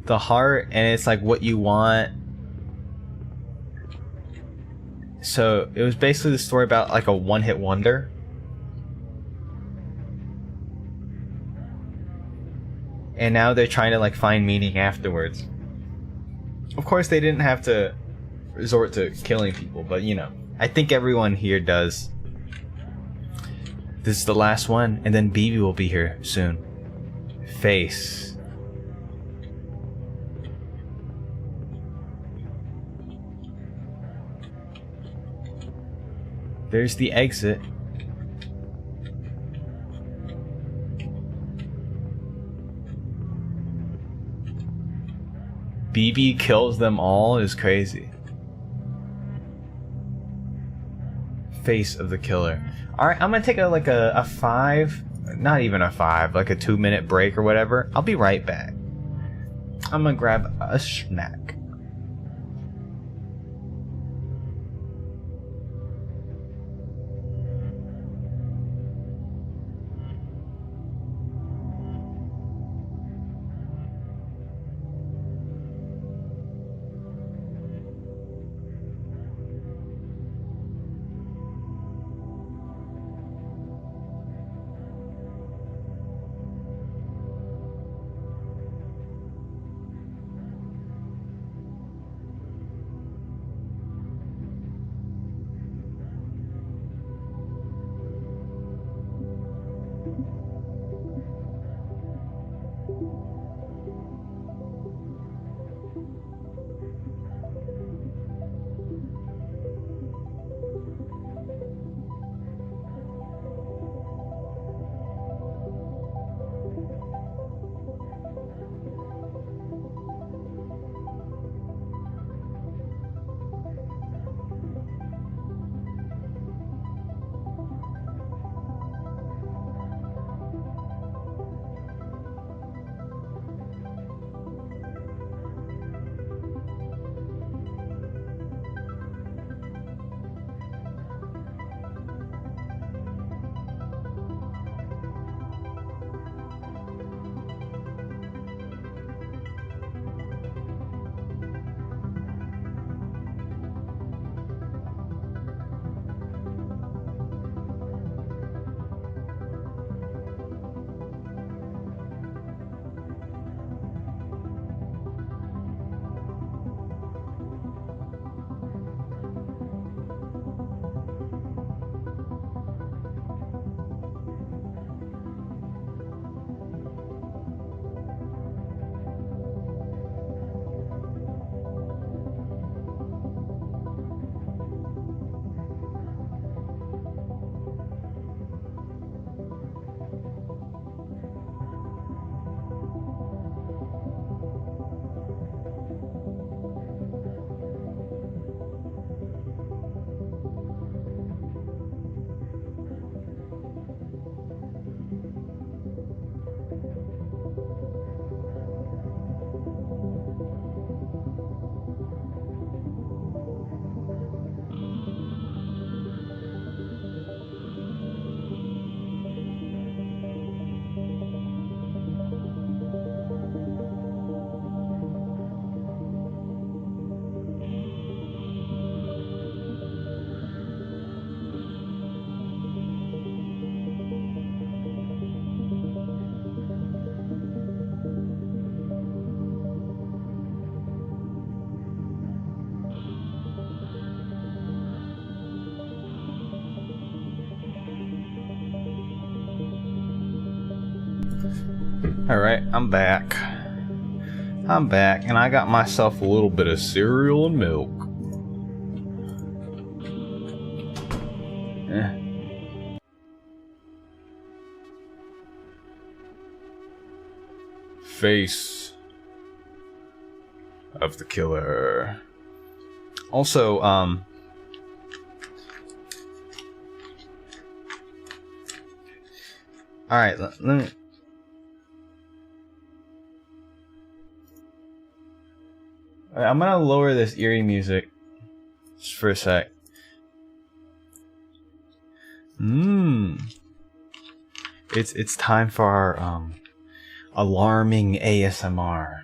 The heart, and it's like what you want. So it was basically the story about like a one-hit wonder. And now they're trying to like find meaning afterwards. Of course, they didn't have to resort to killing people, but you know, I think everyone here does. This is the last one, and then BB will be here soon. Face. There's the exit. BB kills them all is crazy. Face of the killer. Alright, I'm gonna take a 5, not even a 5, like a 2-minute break or whatever. I'll be right back. I'm gonna grab a snack. Alright, I'm back. I'm back, and I got myself a little bit of cereal and milk. Face of the killer. Also, alright, let me... I'm gonna lower this eerie music just for a sec. It's time for our alarming ASMR.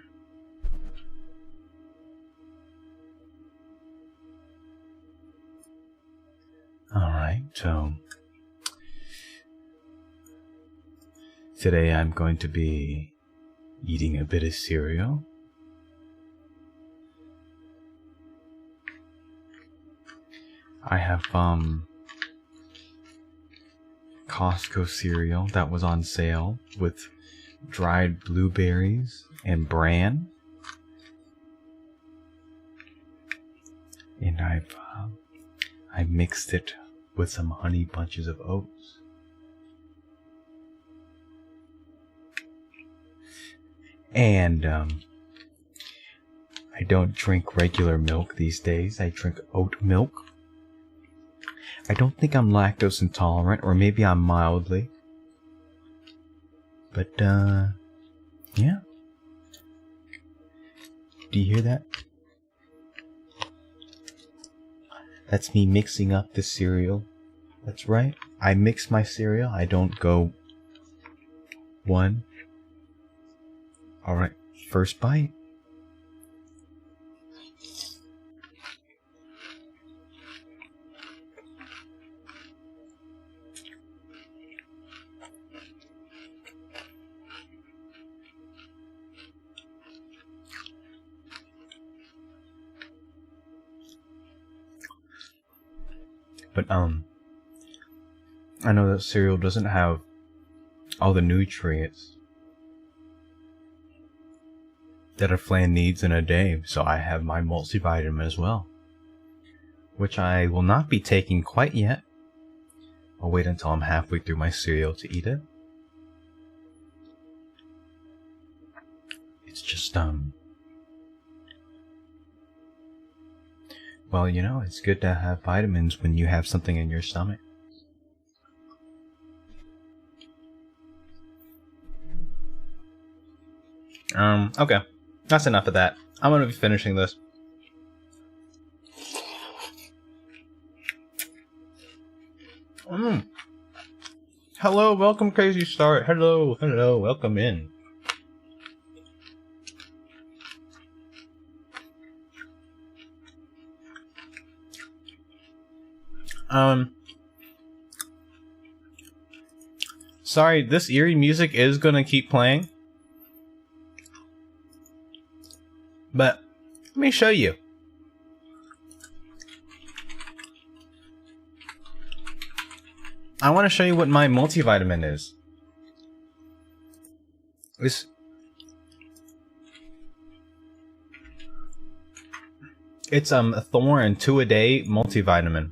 Alright, so today I'm going to be eating a bit of cereal. I have Costco cereal that was on sale with dried blueberries and bran, and I mixed it with some honey bunches of oats. And I don't drink regular milk these days. I drink oat milk. I don't think I'm lactose intolerant, or maybe I'm mildly. But, yeah. Do you hear that? That's me mixing up the cereal. That's right. I mix my cereal. I don't go one. Alright, first bite. But, I know that cereal doesn't have all the nutrients that a flan needs in a day, so I have my multivitamin as well, which I will not be taking quite yet. I'll wait until I'm halfway through my cereal to eat it. It's just, well, you know, it's good to have vitamins when you have something in your stomach. Okay. That's enough of that. I'm gonna be finishing this. Hello, welcome Crazy Start. Hello, welcome in. Sorry, this eerie music is gonna keep playing. But let me show you. I want to show you what my multivitamin is. It's a Thorn 2-a-day multivitamin.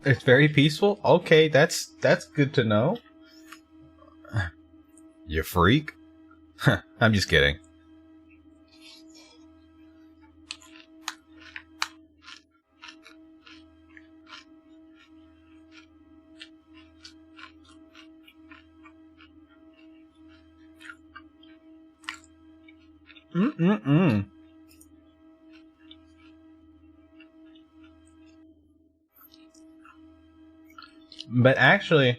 It's very peaceful. Okay, that's good to know. You freak. I'm just kidding. But actually,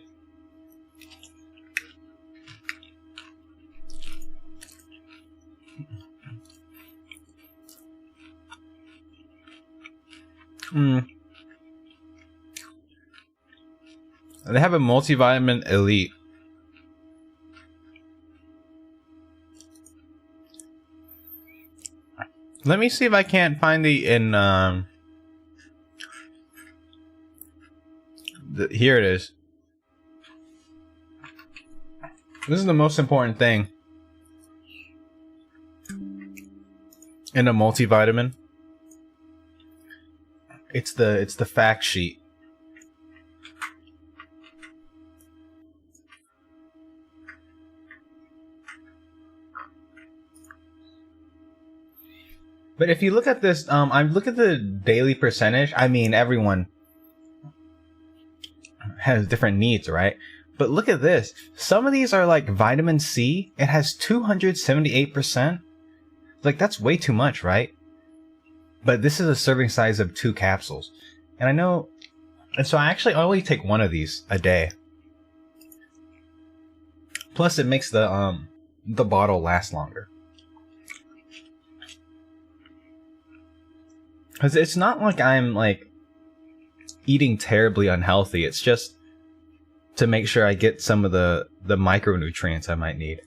they have a multivitamin elite. Let me see if I can't find the in. Here it is. This is the most important thing in a multivitamin. It's the fact sheet. But if you look at this, I look at the daily percentage. I mean, everyone has different needs, right? But look at this. Some of these are like vitamin C. It has 278%. Like, that's way too much, right? But this is a serving size of 2 capsules. And I know, and so I only take one of these a day. Plus it makes the bottle last longer. Cuz it's not like I'm like eating terribly unhealthy. It's just to make sure I get some of the micronutrients I might need.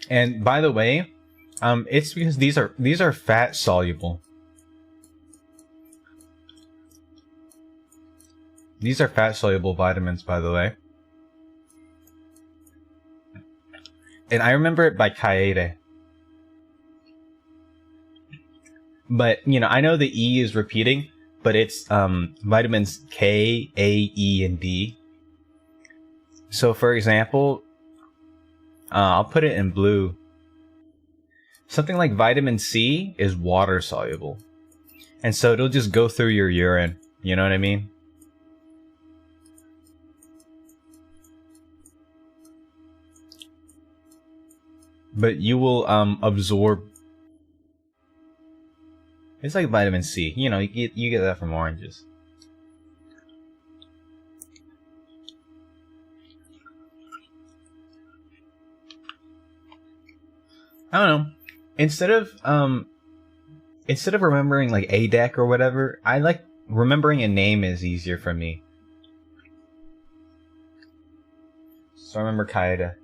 And by the way, it's because these are fat soluble. These are fat soluble vitamins, by the way. And I remember it by Kaede. But, you know, I know the E is repeating, but it's vitamins K, A, E, and D. So, for example, I'll put it in blue. Something like vitamin C is water soluble. And so it'll just go through your urine. You know what I mean? But you will absorb. It's like vitamin C. You know, you get that from oranges. I don't know. Instead of remembering like ADEC or whatever, I like remembering a name is easier for me. So I remember Kaede.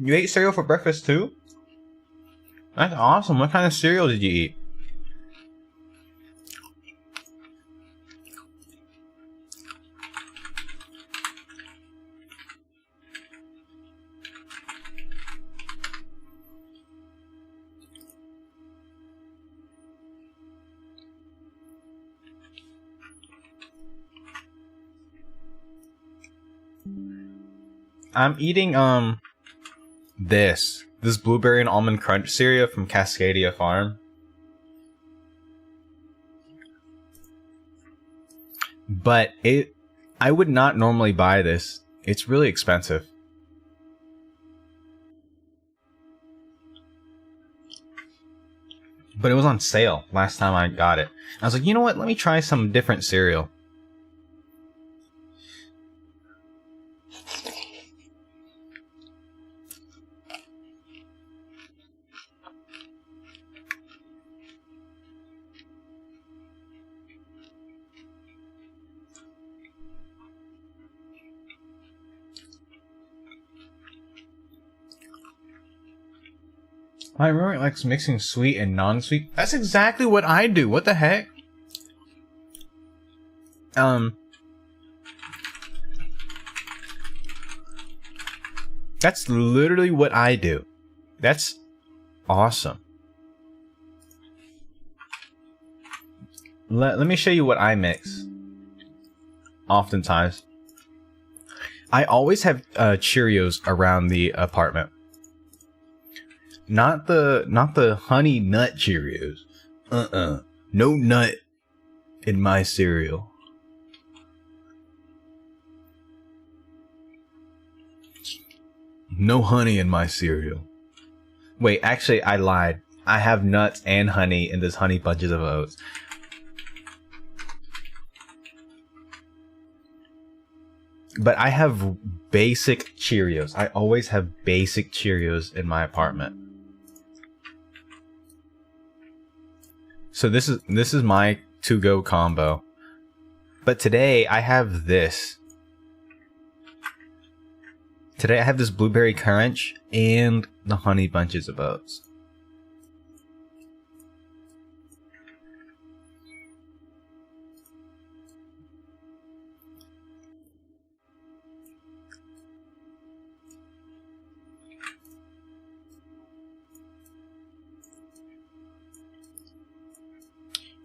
You ate cereal for breakfast too? That's awesome. What kind of cereal did you eat? I'm eating this blueberry and almond crunch cereal from Cascadia Farm. But I would not normally buy this. It's really expensive. But it was on sale last time I got it. I was like, you know what? Let me try some different cereal. I remember it likes mixing sweet and non-sweet. That's exactly what I do. What the heck? That's literally what I do. That's awesome. Let me show you what I mix. Oftentimes. I always have Cheerios around the apartment. not the honey nut Cheerios. No nut in my cereal. No honey in my cereal. Wait, actually, I lied. I have nuts and honey in this Honey Bunches of Oats. But I have basic Cheerios. I always have basic Cheerios in my apartment. So this is my to-go combo. But today I have this. Today I have this Blueberry Crunch and the Honey Bunches of Oats.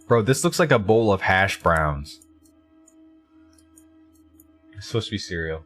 Bro, this looks like a bowl of hash browns. It's supposed to be cereal.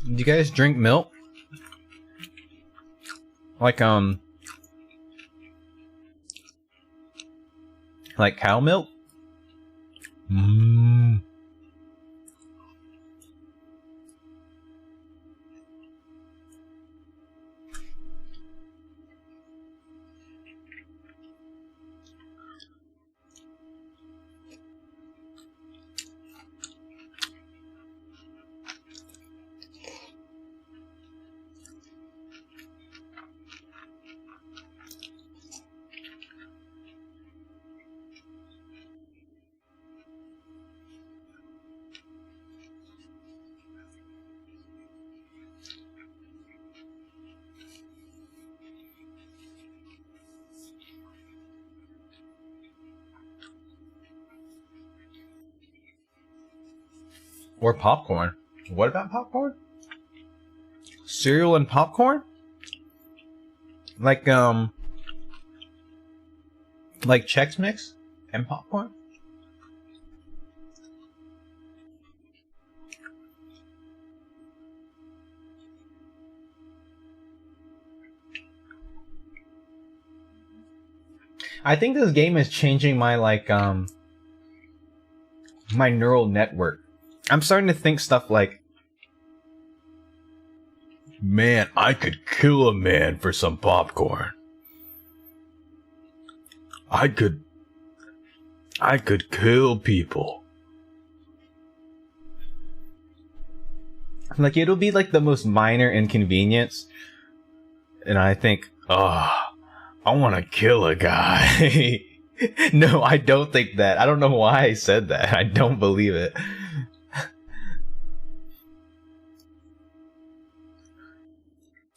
Do you guys drink milk? Like cow milk? Or popcorn. What about popcorn? Cereal and popcorn? Like Chex Mix and popcorn? I think this game is changing my my neural network. I'm starting to think stuff like, man, I could kill a man for some popcorn. I could kill people. Like, it'll be like the most minor inconvenience. And I think, I want to kill a guy. No, I don't think that. I don't know why I said that. I don't believe it.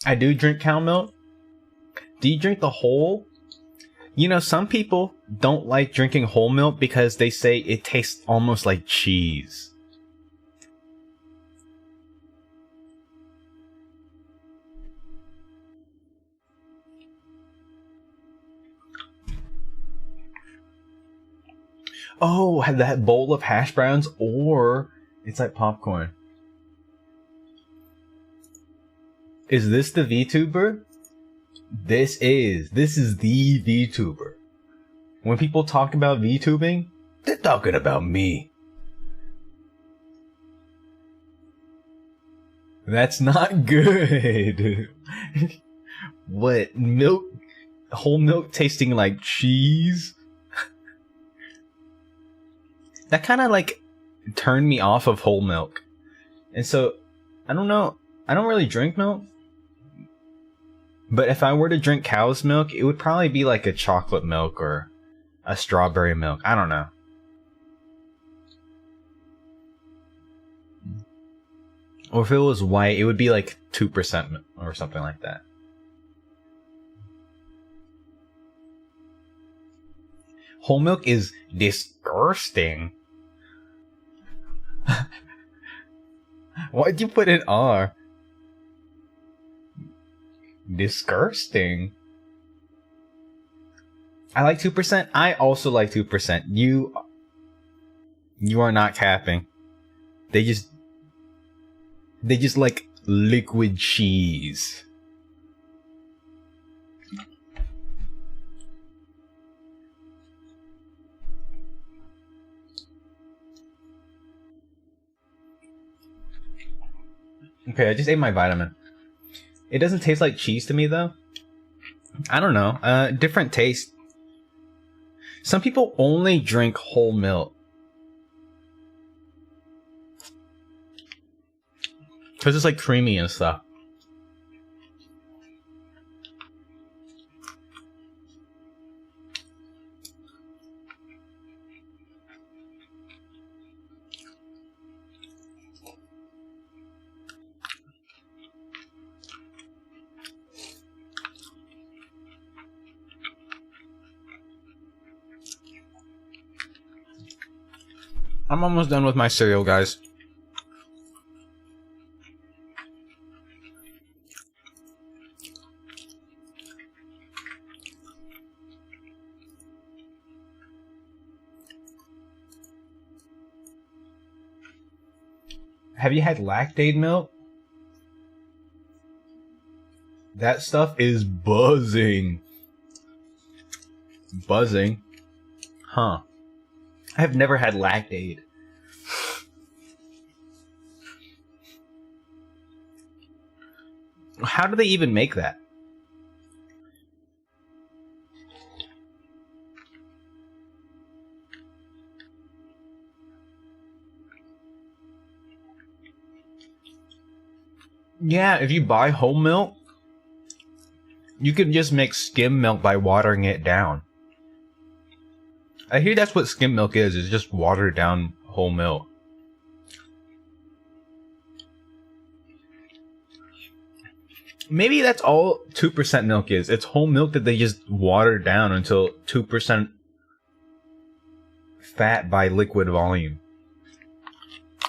I do drink cow milk. Do you drink the whole? You know, some people don't like drinking whole milk because they say it tastes almost like cheese. Oh, have that bowl of hash browns, or it's like popcorn. Is this the VTuber? This is the VTuber. When people talk about VTubing, they're talking about me. That's not good. What, milk? Whole milk tasting like cheese? That kind of like turned me off of whole milk. And so, I don't know. I don't really drink milk. But if I were to drink cow's milk, it would probably be like a chocolate milk or a strawberry milk. I don't know. Or if it was white, it would be like 2% or something like that. Whole milk is disgusting. Why'd you put an R? Disgusting. I like 2%. I also like 2%. You are not capping. They just like liquid cheese. Okay, I just ate my vitamin. It doesn't taste like cheese to me, though. I don't know. Different taste. Some people only drink whole milk. Because it's like creamy and stuff. I'm almost done with my cereal, guys. Have you had lactate milk? That stuff is buzzing. Buzzing? Huh. I have never had lactate. How do they even make that? Yeah, if you buy whole milk, you can just make skim milk by watering it down. I hear that's what skim milk is. It's just watered down whole milk. Maybe that's all 2% milk is. It's whole milk that they just water down until 2% fat by liquid volume.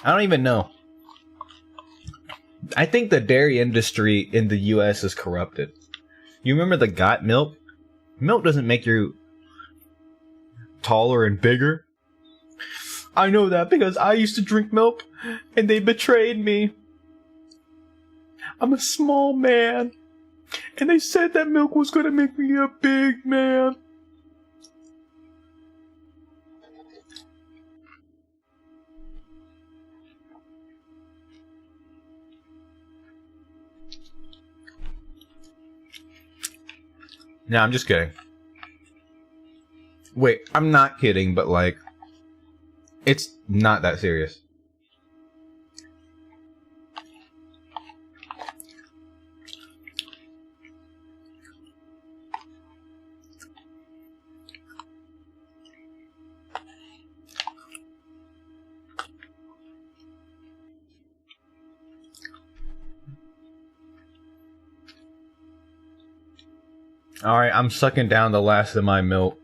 I don't even know. I think the dairy industry in the US is corrupted. You remember the got milk? Milk doesn't make you taller and bigger. I know that because I used to drink milk and they betrayed me. I'm a small man and they said that milk was going to make me a big man. No, I'm just kidding. Wait, I'm not kidding, but like, it's not that serious. Alright, I'm sucking down the last of my milk.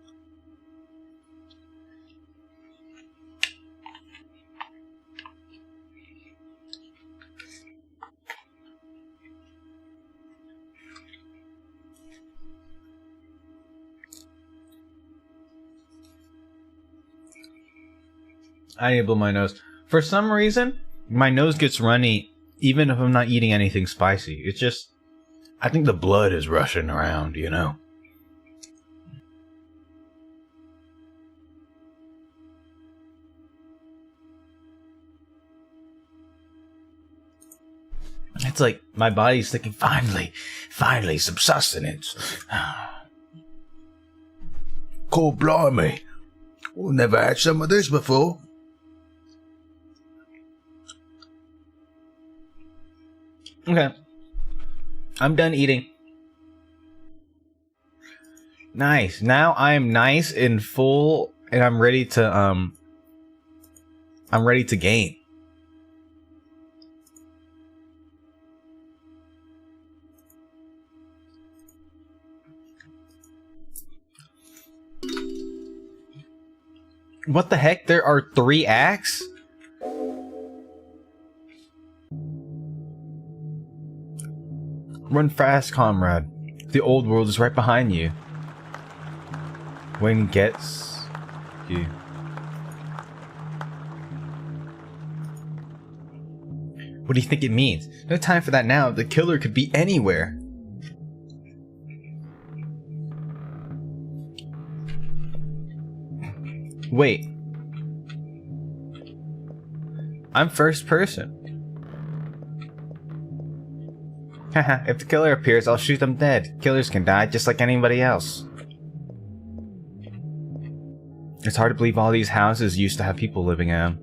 I need to blow my nose. For some reason, my nose gets runny even if I'm not eating anything spicy. It's just, I think the blood is rushing around, you know? It's like my body's thinking, finally, some sustenance. Cold blimey. We've never had some of this before. Okay. I'm done eating. Nice. Now I am nice and full and I'm ready to gain. What the heck? There are 3 acts? Run fast, comrade. The old world is right behind you. When gets you. What do you think it means? No time for that now. The killer could be anywhere. Wait. I'm first person. Haha, if the killer appears, I'll shoot them dead. Killers can die just like anybody else. It's hard to believe all these houses used to have people living in them.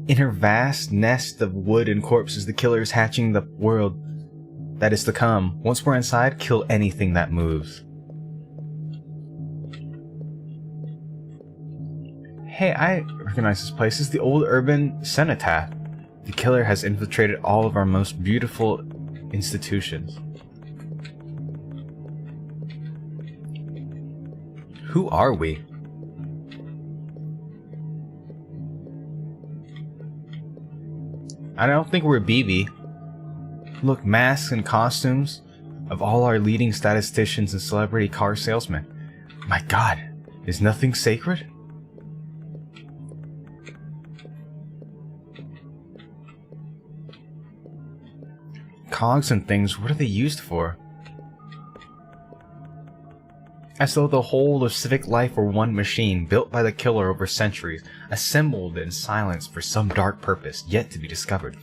In her vast nest of wood and corpses, the killer is hatching the world that is to come. Once we're inside, kill anything that moves. Hey, I recognize this place. It's the old urban cenotaph. The killer has infiltrated all of our most beautiful institutions. Who are we? I don't think we're BB. Look, masks and costumes of all our leading statisticians and celebrity car salesmen. My God, is nothing sacred? Cogs and things, what are they used for? As though the whole of civic life were one machine, built by the killer over centuries, assembled in silence for some dark purpose, yet to be discovered.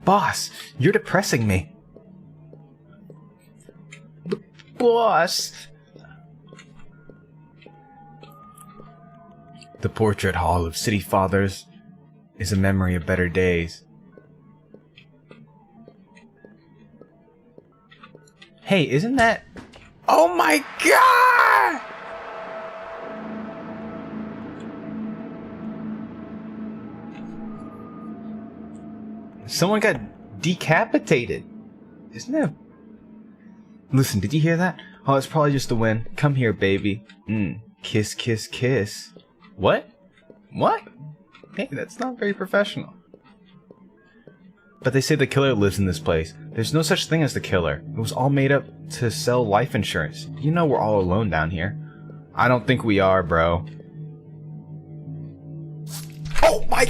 Boss, you're depressing me. Boss! The portrait hall of city fathers is a memory of better days. Hey, isn't that... Oh my God! Someone got decapitated. Isn't it? Listen, did you hear that? Oh, it's probably just the wind. Come here, baby. Kiss, kiss, kiss. What? What? Hey, that's not very professional. But they say the killer lives in this place. There's no such thing as the killer. It was all made up to sell life insurance. You know we're all alone down here. I don't think we are, bro. Oh my...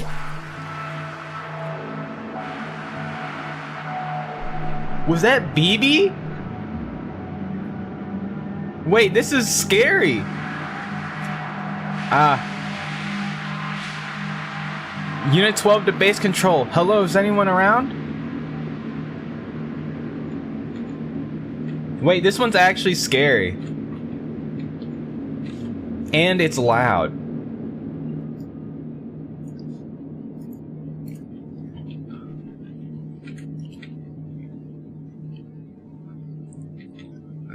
Was that BB? Wait, this is scary. Unit 12 to base control. Hello, is anyone around? Wait, this one's actually scary. And it's loud.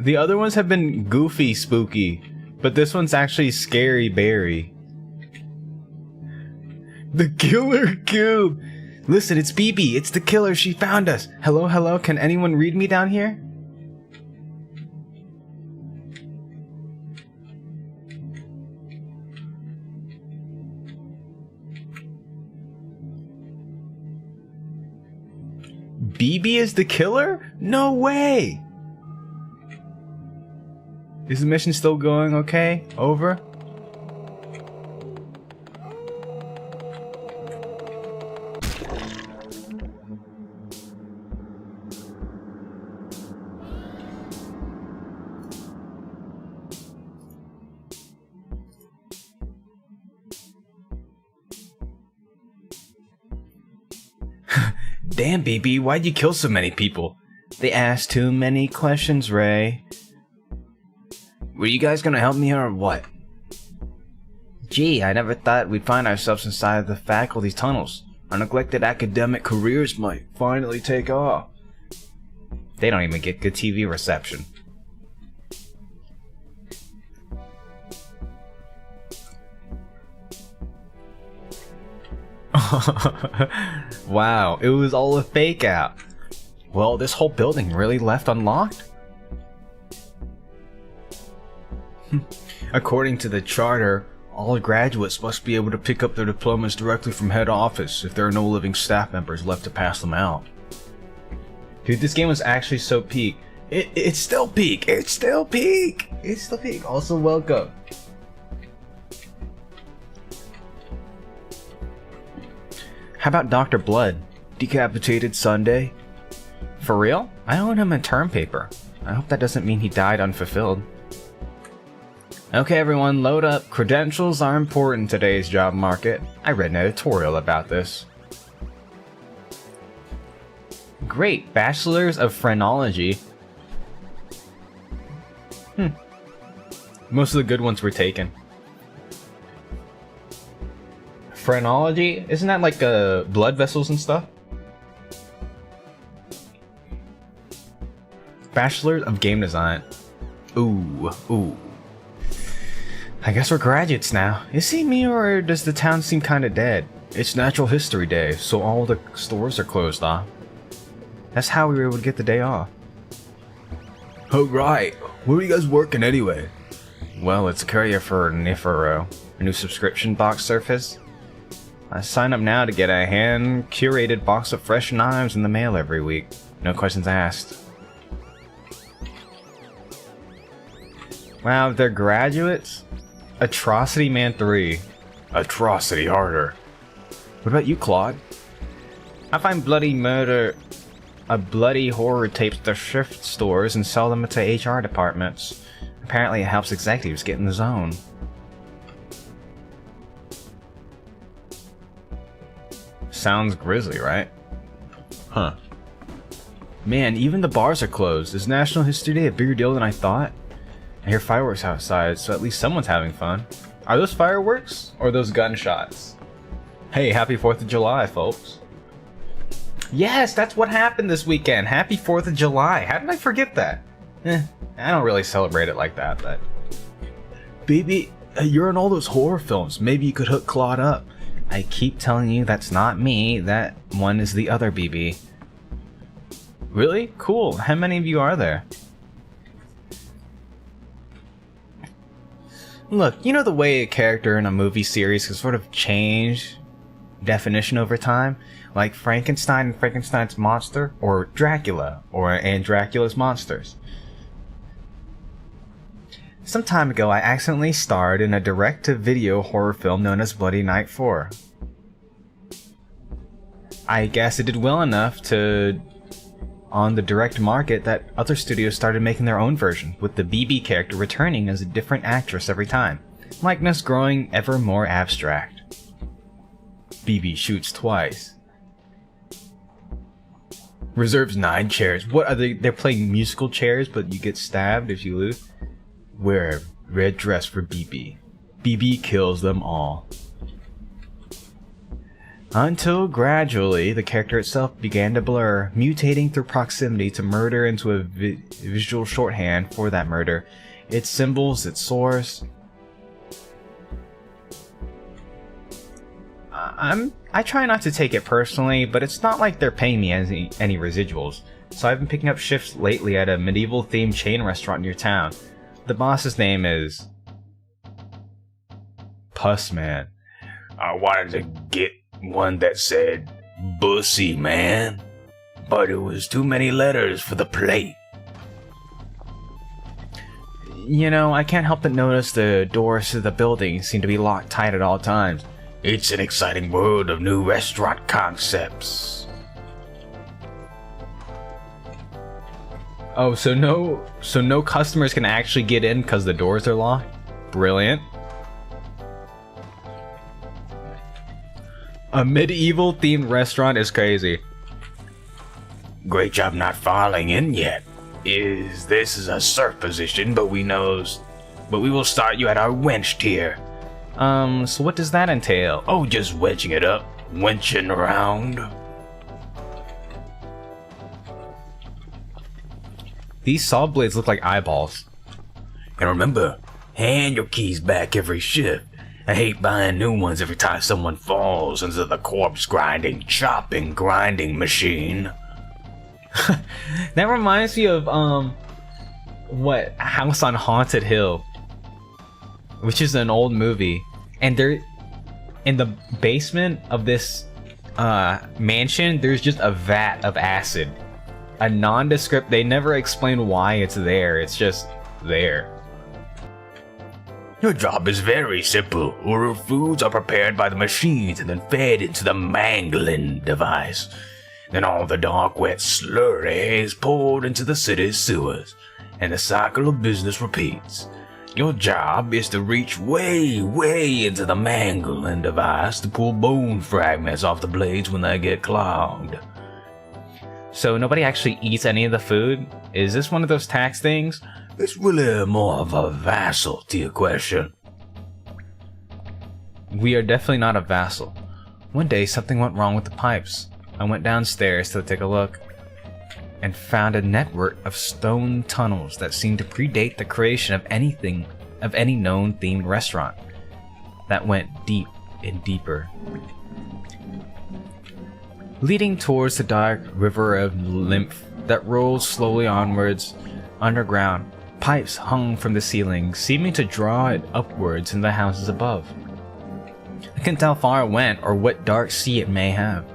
The other ones have been goofy, spooky, but this one's actually scary, Barry. The killer cube! Listen, it's BB. It's the killer. She found us. Hello, hello. Can anyone read me down here? BB is the killer? No way! Is the mission still going okay? Over? Damn, BB, why'd you kill so many people? They asked too many questions, Ray. Were you guys gonna help me or what? Gee, I never thought we'd find ourselves inside the faculty tunnels. Our neglected academic careers might finally take off. They don't even get good TV reception. Wow, it was all a fake out. Well, this whole building really left unlocked? According to the charter, all graduates must be able to pick up their diplomas directly from head office if there are no living staff members left to pass them out. Dude, this game was actually so peak. It's still peak. It's still peak. It's still peak. Also, welcome. How about Dr. Blood? Decapitated Sunday? For real? I owe him a term paper. I hope that doesn't mean he died unfulfilled. Okay everyone, load up. Credentials are important in today's job market. I read an editorial about this. Great, Bachelors of Phrenology. Most of the good ones were taken. Phrenology? Isn't that like blood vessels and stuff? Bachelor of Game Design. Ooh. I guess we're graduates now. Is he me or does the town seem kinda dead? It's Natural History Day, so all the stores are closed off. That's how we were able to get the day off. Oh, right. Where are you guys working anyway? Well, it's a courier for Nifero, a new subscription box service. I sign up now to get a hand-curated box of fresh knives in the mail every week. No questions asked. Wow, they're graduates? Atrocity Man 3. Atrocity harder. What about you, Claude? I find bloody horror tapes at the thrift stores and sell them to HR departments. Apparently it helps executives get in the zone. Sounds grisly, right? Huh. Man, even the bars are closed. Is National History Day a bigger deal than I thought? I hear fireworks outside, so at least someone's having fun. Are those fireworks? Or those gunshots? Hey, happy 4th of July, folks. Yes, that's what happened this weekend. Happy 4th of July. How did I forget that? I don't really celebrate it like that, but... Baby, you're in all those horror films. Maybe you could hook Claude up. I keep telling you that's not me. That one is the other BB. Really? Cool. How many of you are there? Look, you know the way a character in a movie series can sort of change definition over time? Like Frankenstein and Frankenstein's monster, or Dracula, and Dracula's monsters. Some time ago, I accidentally starred in a direct-to-video horror film known as Bloody Night 4. I guess it did well enough on the direct market that other studios started making their own version, with the BB character returning as a different actress every time, likeness growing ever more abstract. BB shoots twice. Reserves 9 chairs. What are they? They're playing musical chairs, but you get stabbed if you lose. Wear a red dress for BB. BB kills them all. Until gradually, the character itself began to blur, mutating through proximity to murder into a visual shorthand for that murder. Its symbols, its source. I try not to take it personally, but it's not like they're paying me any residuals. So I've been picking up shifts lately at a medieval-themed chain restaurant near town. The boss's name is... Pussman. I wanted to get one that said Bussy Man, but it was too many letters for the plate. You know, I can't help but notice the doors to the building seem to be locked tight at all times. It's an exciting world of new restaurant concepts. Oh, so no customers can actually get in because the doors are locked? Brilliant. A medieval themed restaurant is crazy. Great job not falling in yet. This is a surf position, but we will start you at our wench tier. So what does that entail? Oh, just wedging it up, wenching around. These saw blades look like eyeballs. And remember, hand your keys back every shift. I hate buying new ones every time someone falls into the corpse grinding, chopping, grinding machine. That reminds me of, House on Haunted Hill. which is an old movie, and they're in the basement of this mansion. There's just a vat of acid, a nondescript. They never explain why it's there. It's just there. Your job is very simple. Order foods are prepared by the machines and then fed into the mangling device. Then all the dark, wet slurry is poured into the city's sewers, and the cycle of business repeats. Your job is to reach way, way into the mangling device to pull bone fragments off the blades when they get clogged. So nobody actually eats any of the food? Is this one of those tax things? It's really more of a vassal to your question. We are definitely not a vassal. One day something went wrong with the pipes. I went downstairs to take a look and found a network of stone tunnels that seemed to predate the creation of any known themed restaurant. That went deep and deeper, leading towards the dark river of lymph that rolls slowly onwards. Underground, pipes hung from the ceiling, seeming to draw it upwards in the houses above. I couldn't tell how far it went or what dark sea it may have.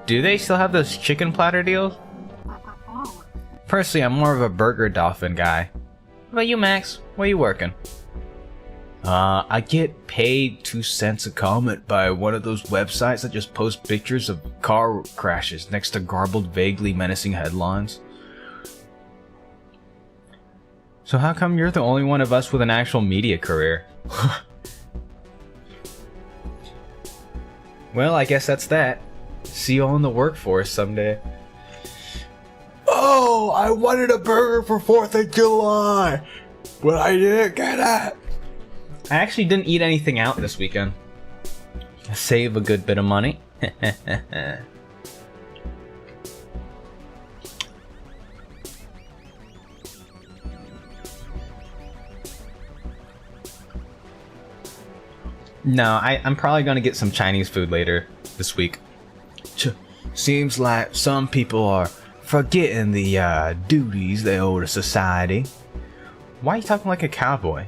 Do they still have those chicken platter deals? Personally, I'm more of a burger dolphin guy. What about you, Max? Where you working? I get paid 2 cents a comment by one of those websites that just post pictures of car crashes next to garbled, vaguely menacing headlines. So how come you're the only one of us with an actual media career? Well, I guess that's that. See you all in the workforce someday. Oh, I wanted a burger for 4th of July, but I didn't get it. I actually didn't eat anything out this weekend. Save a good bit of money. No, I'm probably going to get some Chinese food later this week. Seems like some people are forgetting the duties they owe to society. Why are you talking like a cowboy?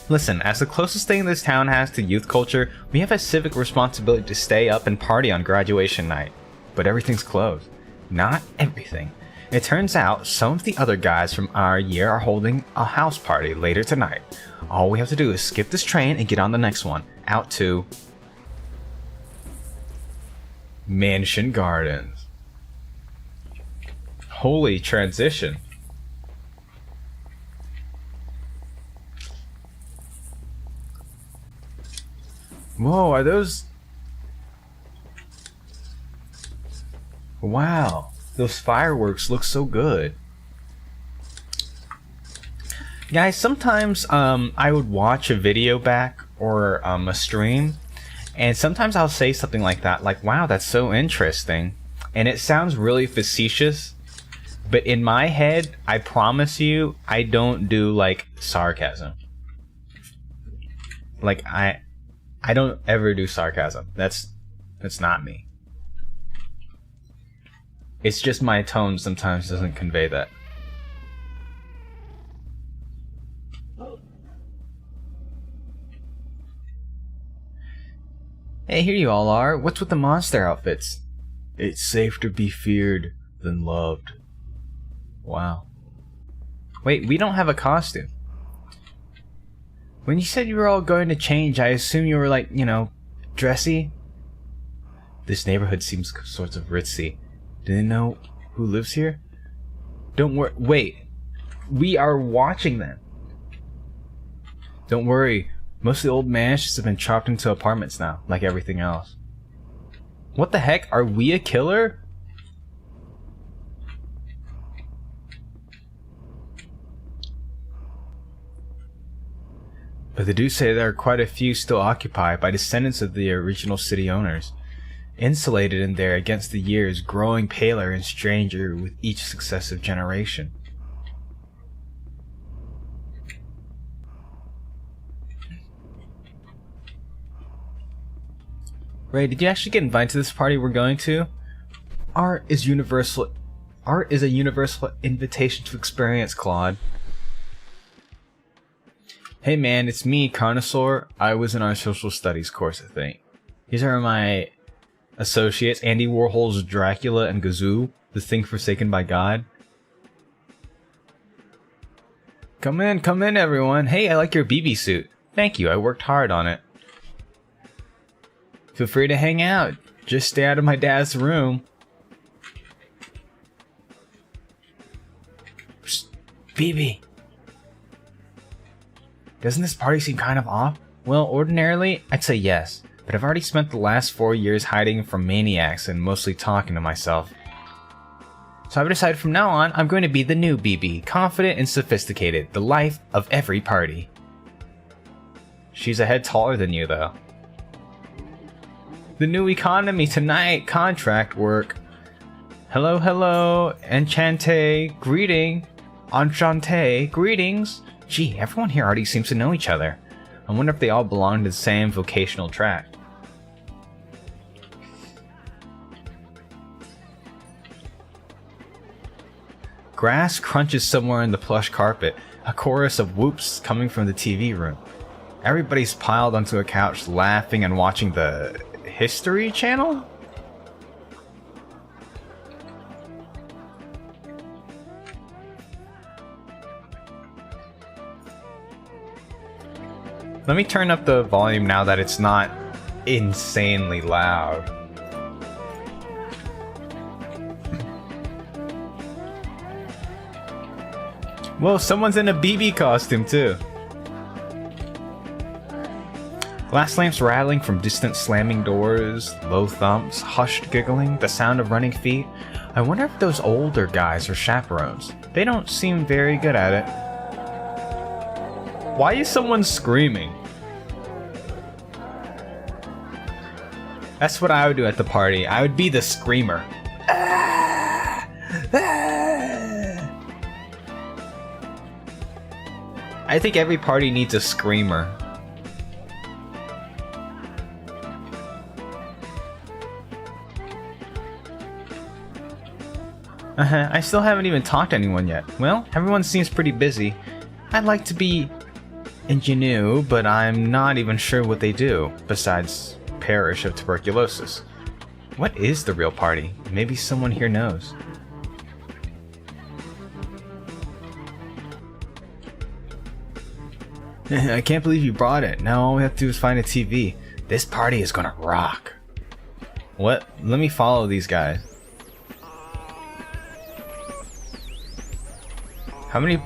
Listen, as the closest thing this town has to youth culture, we have a civic responsibility to stay up and party on graduation night. But everything's closed. Not everything. It turns out some of the other guys from our year are holding a house party later tonight. All we have to do is skip this train and get on the next one. Out to Mansion Gardens. Holy transition. Whoa, are those... Wow, those fireworks look so good. Guys, sometimes I would watch a video back or a stream, and sometimes I'll say something like that, like, wow, that's so interesting. And it sounds really facetious, but in my head, I promise you, I don't do, like, sarcasm. Like, I don't ever do sarcasm. That's not me. It's just my tone sometimes doesn't convey that. Hey, here you all are. What's with the monster outfits? It's safer to be feared than loved. Wow. Wait, we don't have a costume. When you said you were all going to change, I assume you were like, you know, dressy? This neighborhood seems sorts of ritzy. Do they know who lives here? Don't worry. Wait. We are watching them. Don't worry. Most of the old mansions have been chopped into apartments now, like everything else. What the heck? Are we a killer? But they do say there are quite a few still occupied by descendants of the original city owners, insulated in there against the years, growing paler and stranger with each successive generation. Ray, did you actually get invited to this party we're going to? Art is a universal invitation to experience, Claude. Hey man, it's me, Connoisseur. I was in our social studies course, I think. These are my associates, Andy Warhol's Dracula and Gazoo, the thing forsaken by God. Come in everyone. Hey, I like your BB suit. Thank you, I worked hard on it. Feel free to hang out. Just stay out of my dad's room. Psst, BB. Doesn't this party seem kind of off? Well, ordinarily, I'd say yes, but I've already spent the last 4 years hiding from maniacs and mostly talking to myself. So I've decided from now on, I'm going to be the new BB, confident and sophisticated, the life of every party. She's a head taller than you, though. The new economy tonight, contract work. Hello, hello, enchante, greeting, enchante, greetings. Gee, everyone here already seems to know each other. I wonder if they all belong to the same vocational track. Grass crunches somewhere in the plush carpet, a chorus of whoops coming from the TV room. Everybody's piled onto a couch laughing and watching the History Channel? Let me turn up the volume now that it's not insanely loud. Whoa, someone's in a BB costume too. Glass lamps rattling from distant slamming doors, low thumps, hushed giggling, the sound of running feet. I wonder if those older guys are chaperones. They don't seem very good at it. Why is someone screaming? That's what I would do at the party. I would be the screamer. I think every party needs a screamer. I still haven't even talked to anyone yet. Well, everyone seems pretty busy. I'd like to be ingenue, but I'm not even sure what they do, besides perish of tuberculosis. What is the real party? Maybe someone here knows. I can't believe you brought it. Now all we have to do is find a TV. This party is gonna rock. What? Let me follow these guys. How many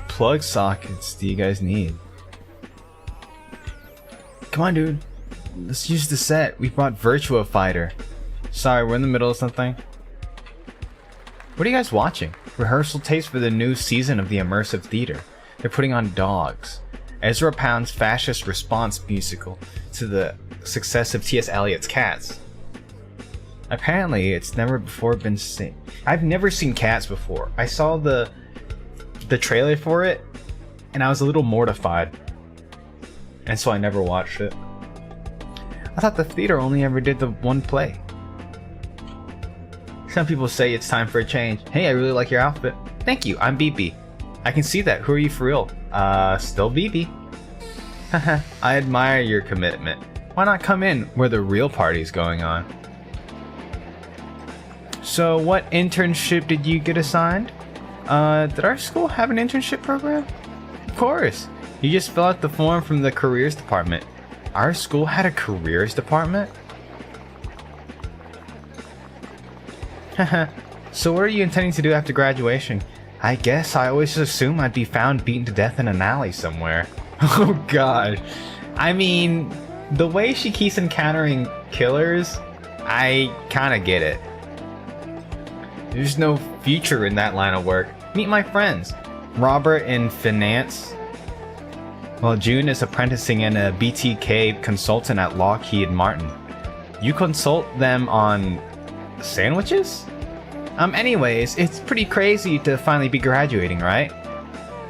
plug sockets do you guys need? Come on, dude. Let's use the set. We brought Virtua Fighter. Sorry, we're in the middle of something. What are you guys watching? Rehearsal tapes for the new season of the immersive theater. They're putting on Dogs, Ezra Pound's fascist response musical to the success of T.S. Eliot's Cats. Apparently, it's never before been seen. I've never seen Cats before. I saw the trailer for it, and I was a little mortified. And so I never watched it. I thought the theater only ever did the one play. Some people say it's time for a change. Hey, I really like your outfit. Thank you, I'm BB. I can see that. Who are you for real? Still BB. Haha, I admire your commitment. Why not come in where the real party's going on? So, what internship did you get assigned? Did our school have an internship program? Of course. You just fill out the form from the careers department. Our school had a careers department? Haha. So what are you intending to do after graduation? I guess I always assume I'd be found beaten to death in an alley somewhere. Oh god. I mean, the way she keeps encountering killers, I kinda get it. There's no future in that line of work. Meet my friends. Robert in finance, while June is apprenticing in a BTK consultant at Lockheed Martin. You consult them on sandwiches? Anyways, it's pretty crazy to finally be graduating, right?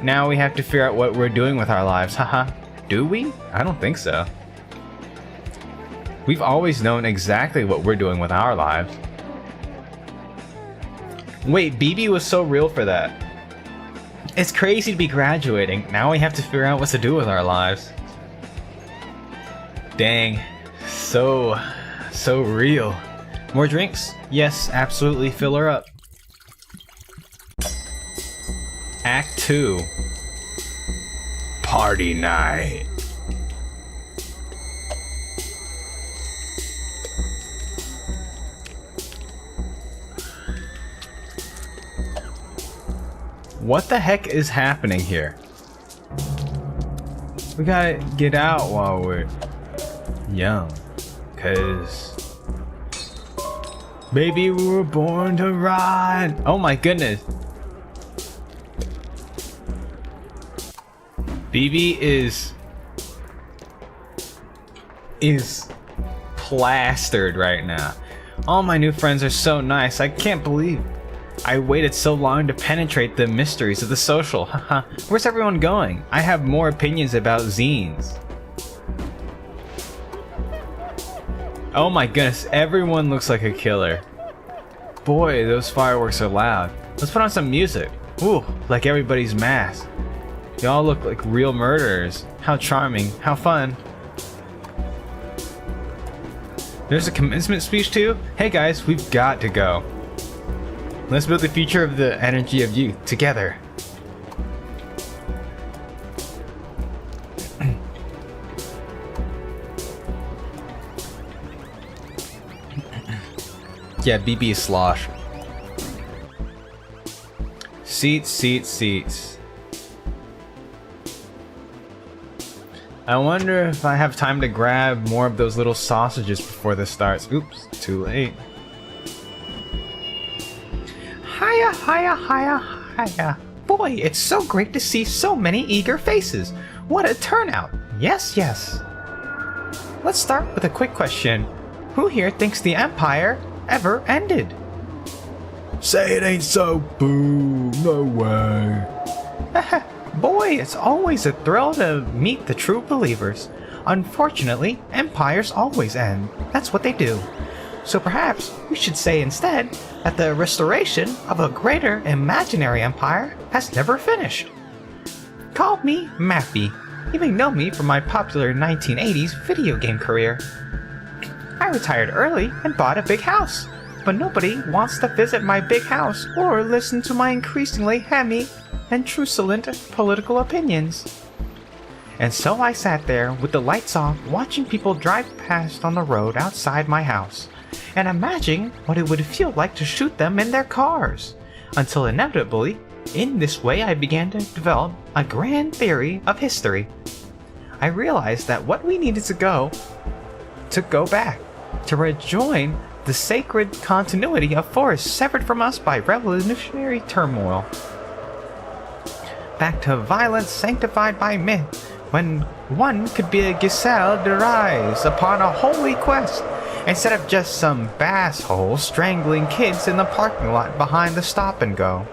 Now we have to figure out what we're doing with our lives, haha. Do we? I don't think so. We've always known exactly what we're doing with our lives. Wait, BB was so real for that. It's crazy to be graduating. Now we have to figure out what to do with our lives. Dang. So real. More drinks? Yes, absolutely. Fill her up. Act 2. Party night. What the heck is happening here? We gotta get out while we're young. 'Cause baby, we were born to ride. Oh my goodness. BB is plastered right now. All my new friends are so nice. I can't believe I waited so long to penetrate the mysteries of the social. Haha. Where's everyone going? I have more opinions about zines. Oh my goodness, everyone looks like a killer. Boy, those fireworks are loud. Let's put on some music. Ooh, like everybody's mask. Y'all look like real murderers. How charming. How fun. There's a commencement speech too? Hey guys, we've got to go. Let's build the future of the energy of youth together. Yeah, BB is slosh. Seats, seats, seats. I wonder if I have time to grab more of those little sausages before this starts. Oops, too late. Hiya, hiya, hiya, hiya. Boy, it's so great to see so many eager faces. What a turnout. Yes, yes. Let's start with a quick question. Who here thinks the Empire ever ended? Say it ain't so. Boo. No way. Boy, it's always a thrill to meet the true believers. Unfortunately, empires always end. That's what they do. So perhaps we should say instead that the restoration of a greater imaginary empire has never finished. Call me Mappy. You may know me from my popular 1980s video game career. I retired early and bought a big house, but nobody wants to visit my big house or listen to my increasingly hammy and truculent political opinions. And so I sat there with the lights off, watching people drive past on the road outside my house, and imagining what it would feel like to shoot them in their cars, until inevitably, in this way I began to develop a grand theory of history. I realized that what we needed to go back, to rejoin the sacred continuity of forests severed from us by revolutionary turmoil. Back to violence sanctified by myth, when one could be a gazelle de rise upon a holy quest, instead of just some basshole strangling kids in the parking lot behind the stop and go.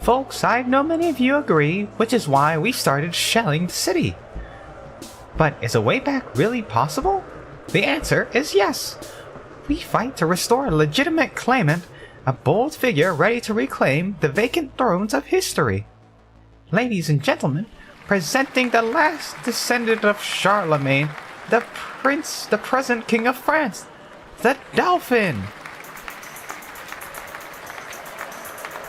Folks, I know many of you agree, which is why we started shelling the city. But is a way back really possible? The answer is yes. We fight to restore a legitimate claimant, a bold figure ready to reclaim the vacant thrones of history. Ladies and gentlemen, presenting the last descendant of Charlemagne, the prince, the present king of France, the Dauphin.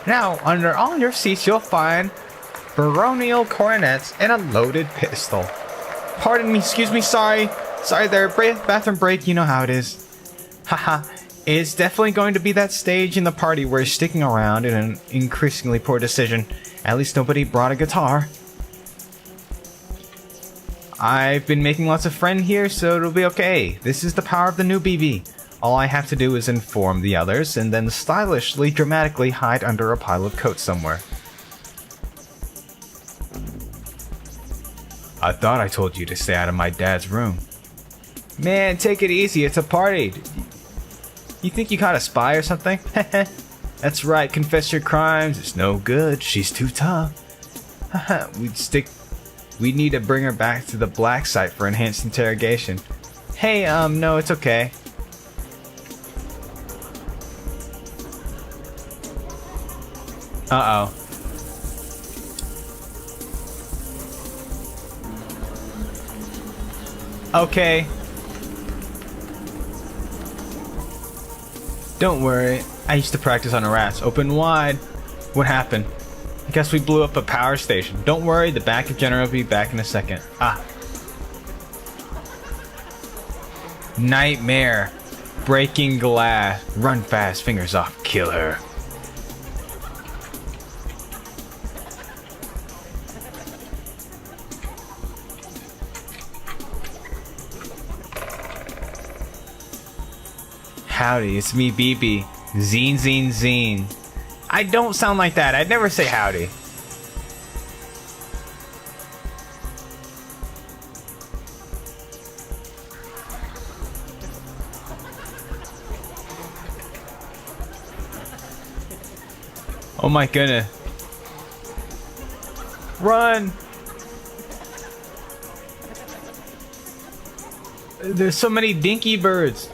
Now, under all your seats you'll find baronial coronets and a loaded pistol. Pardon me, excuse me, sorry there, bathroom break, you know how it is. Haha, it's definitely going to be that stage in the party where sticking around in an increasingly poor decision. At least nobody brought a guitar. I've been making lots of friends here, so it'll be okay. This is the power of the new BB. All I have to do is inform the others, and then stylishly, dramatically hide under a pile of coats somewhere. I thought I told you to stay out of my dad's room. Man, take it easy, it's a party. You think you caught a spy or something? That's right, confess your crimes. It's no good, she's too tough. We need to bring her back to the black site for enhanced interrogation. Hey, no, it's okay. Uh-oh. Okay. Don't worry. I used to practice on the rats. Open wide. What happened? I guess we blew up a power station. Don't worry, the backup generator will be back in a second. Ah. Nightmare. Breaking glass. Run fast, fingers off. Kill her. Howdy, it's me, BB. Zine, zine, zine. I don't sound like that. I'd never say howdy. Oh my goodness. Run! There's so many dinky birds.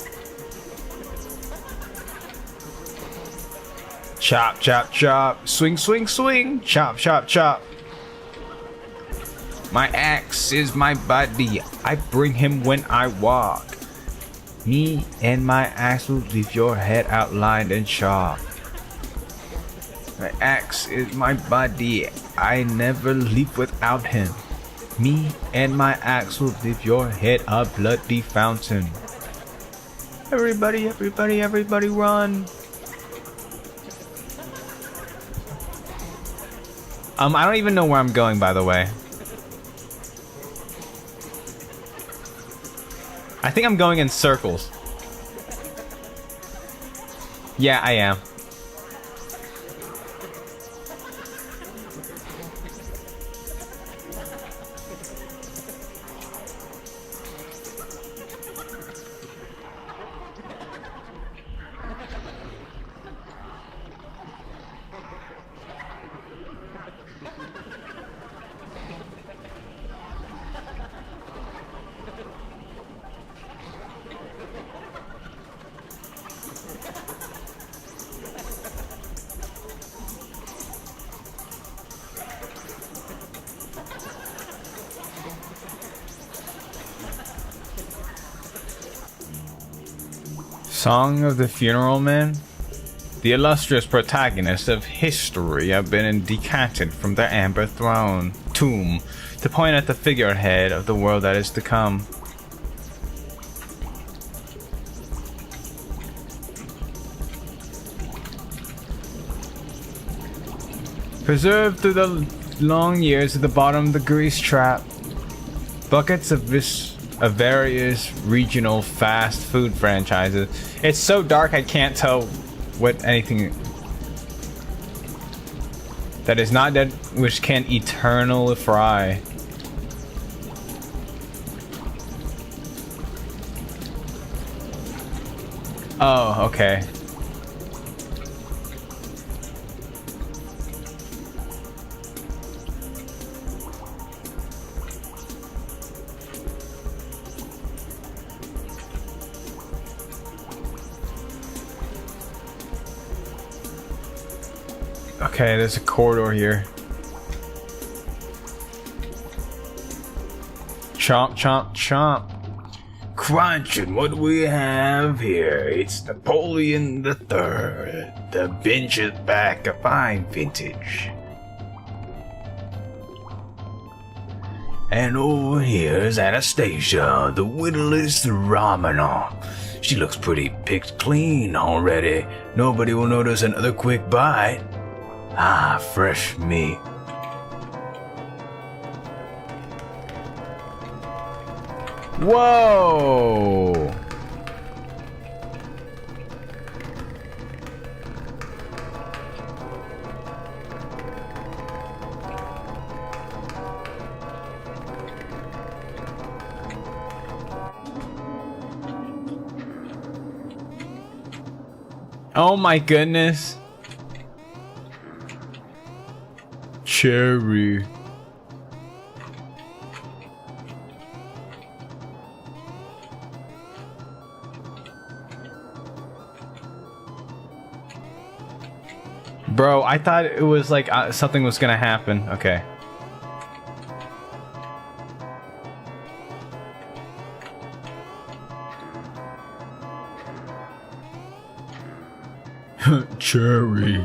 Chop, chop, chop. Swing, swing, swing. Chop, chop, chop. My axe is my buddy. I bring him when I walk. Me and my axe will leave your head outlined and sharp. My axe is my buddy. I never leave without him. Me and my axe will leave your head a bloody fountain. Everybody, everybody, everybody run. I don't even know where I'm going, by the way. I think I'm going in circles. Yeah, I am. Song of the Funeral Men? The illustrious protagonists of history have been decanted from their amber tomb to point at the figurehead of the world that is to come. Preserved through the long years at the bottom of the grease trap, buckets of various regional fast food franchises. It's so dark I can't tell what anything that is not dead which can eternally fry. Oh, okay. Okay, there's a corridor here. Chomp, chomp, chomp. Crunch, and what we have here, it's Napoleon the Third. The bench is back, a fine vintage. And over here is Anastasia, the witless Romanov. She looks pretty picked clean already. Nobody will notice another quick bite. Ah, fresh meat. Whoa! Oh my goodness. Cherry. Bro, I thought it was like something was gonna happen. Okay. Cherry.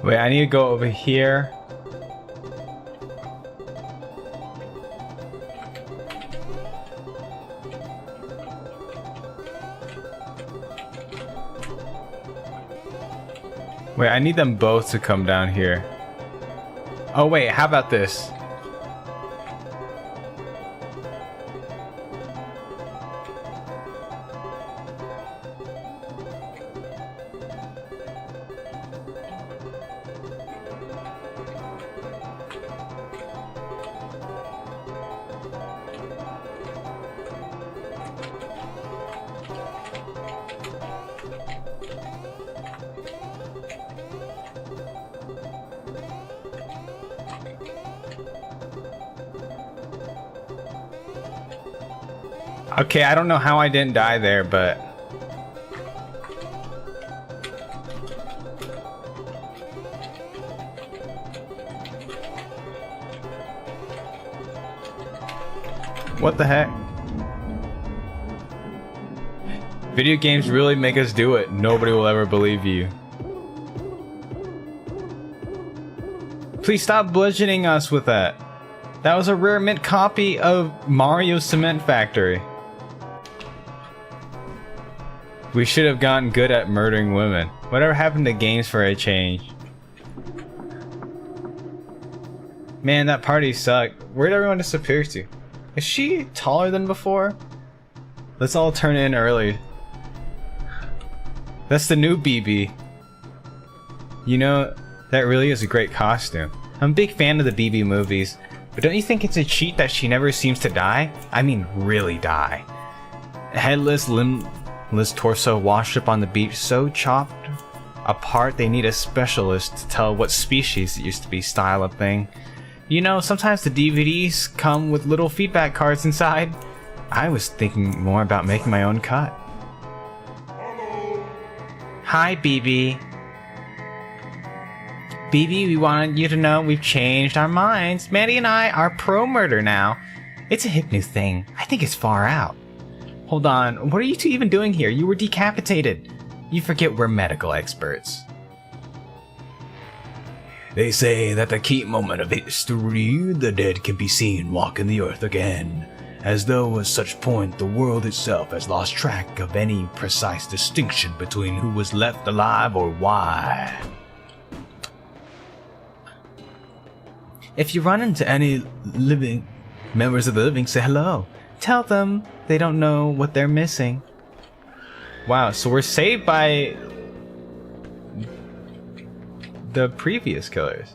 Wait, I need to go over here. Wait, I need them both to come down here. Oh wait, how about this? Okay, I don't know how I didn't die there, but... What the heck? Video games really make us do it. Nobody will ever believe you. Please stop bludgeoning us with that. That was a rare mint copy of Mario Cement Factory. We should have gotten good at murdering women. Whatever happened to games for a change? Man, that party sucked. Where'd everyone disappear to? Is she taller than before? Let's all turn in early. That's the new BB. You know, that really is a great costume. I'm a big fan of the BB movies, but don't you think it's a cheat that she never seems to die? I mean, really die. Headless, limbless torso washed up on the beach, so chopped apart they need a specialist to tell what species it used to be style of thing. You know, sometimes the DVDs come with little feedback cards inside. I was thinking more about making my own cut. Hi, BB. BB, we wanted you to know we've changed our minds. Mandy and I are pro-murder now. It's a hip new thing. I think it's far out. Hold on, what are you two even doing here? You were decapitated. You forget we're medical experts. They say that the key moment of history, the dead can be seen walking the earth again, as though at such point the world itself has lost track of any precise distinction between who was left alive or why. If you run into any living members of the living, say hello. Tell them they don't know what they're missing. Wow, so we're saved by the previous killers.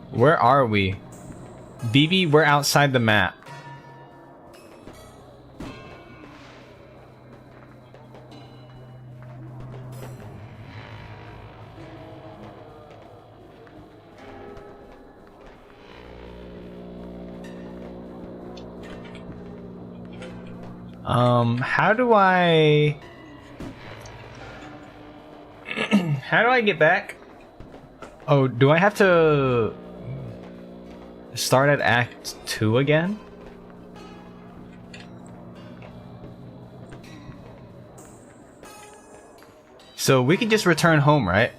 Where are we? BB, we're outside the map. How do I... How do I get back? Oh, do I have to start at Act 2 again? So we can just return home, right?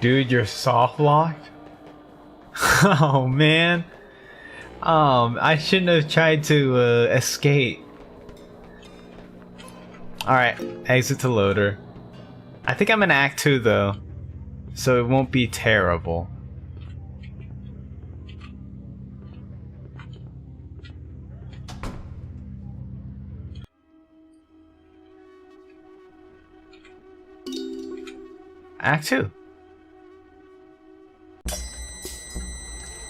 Dude, you're soft locked? Oh man. I shouldn't have tried to escape. Alright, exit to loader. I think I'm in Act 2 though, so it won't be terrible. Act 2.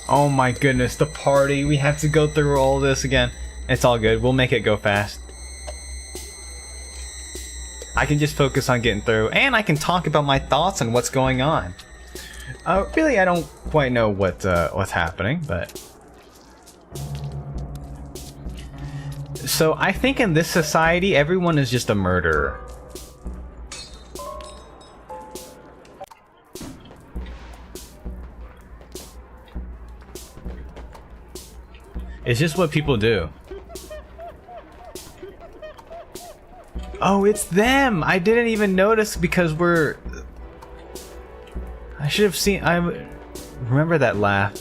Oh my goodness, the party. We have to go through all this again. It's all good. We'll make it go fast. I can just focus on getting through, and I can talk about my thoughts on what's going on. Really, I don't quite know what's happening, but... So, I think in this society, everyone is just a murderer. It's just what people do. Oh, it's them! I didn't even notice because we're... I should have seen... I remember that laugh.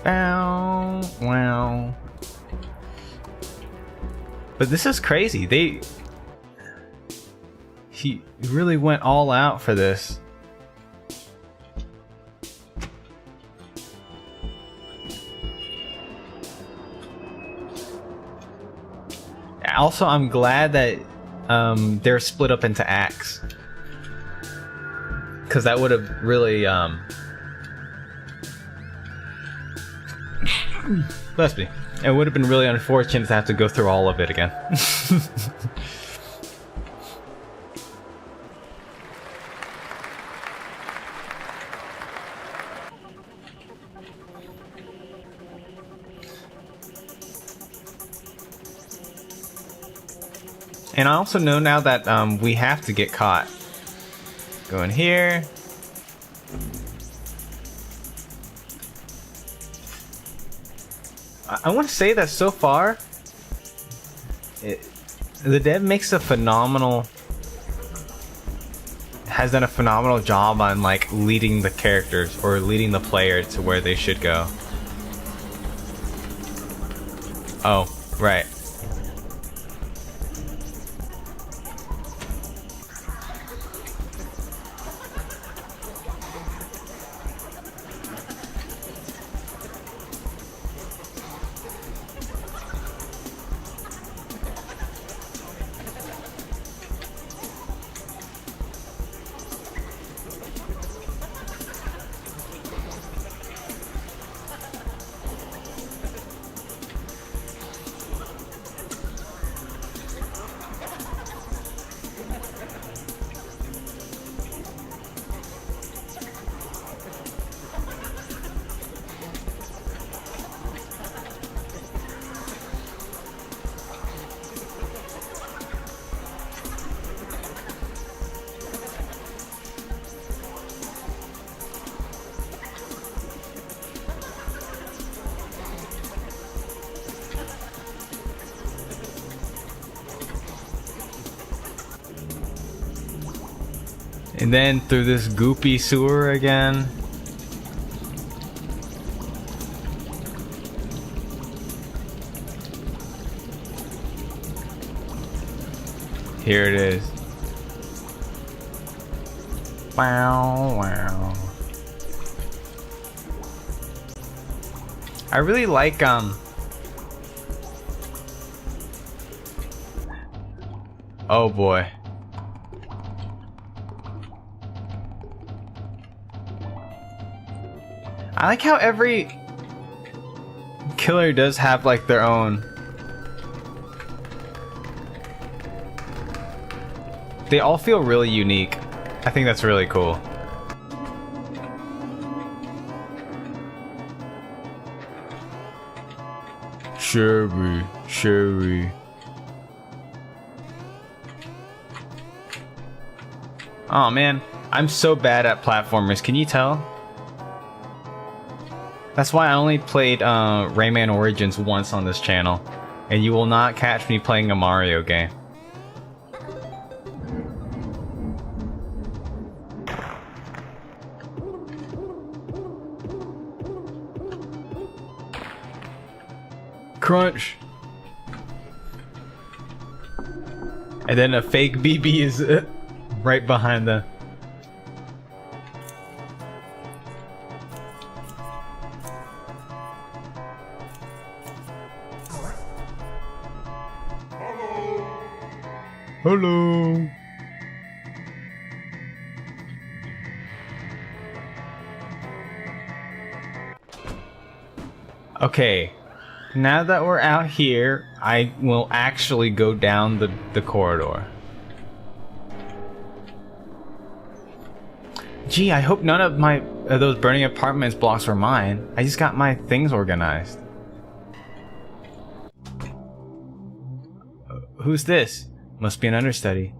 Bow, wow. But this is crazy. He really went all out for this. Also, I'm glad that they're split up into acts, because that would have really bless me. It would have been really unfortunate to have to go through all of it again. And I also know now that we have to get caught. Go in here. I want to say that so far, the dev makes a phenomenal, has done a phenomenal job on like leading the characters or leading the player to where they should go. Oh, right. And then through this goopy sewer again. Here it is. Wow, wow. I really like oh boy. I like how every killer does have like their own. They all feel really unique. I think that's really cool. Sherry, Sherry. Oh man, I'm so bad at platformers. Can you tell? That's why I only played Rayman Origins once on this channel, and you will not catch me playing a Mario game. Crunch. And then a fake BB is right behind the... Hello. Okay, now that we're out here, I will actually go down the corridor. Gee, I hope none of those burning apartments blocks were mine. I just got my things organized. Who's this? Must be an understudy.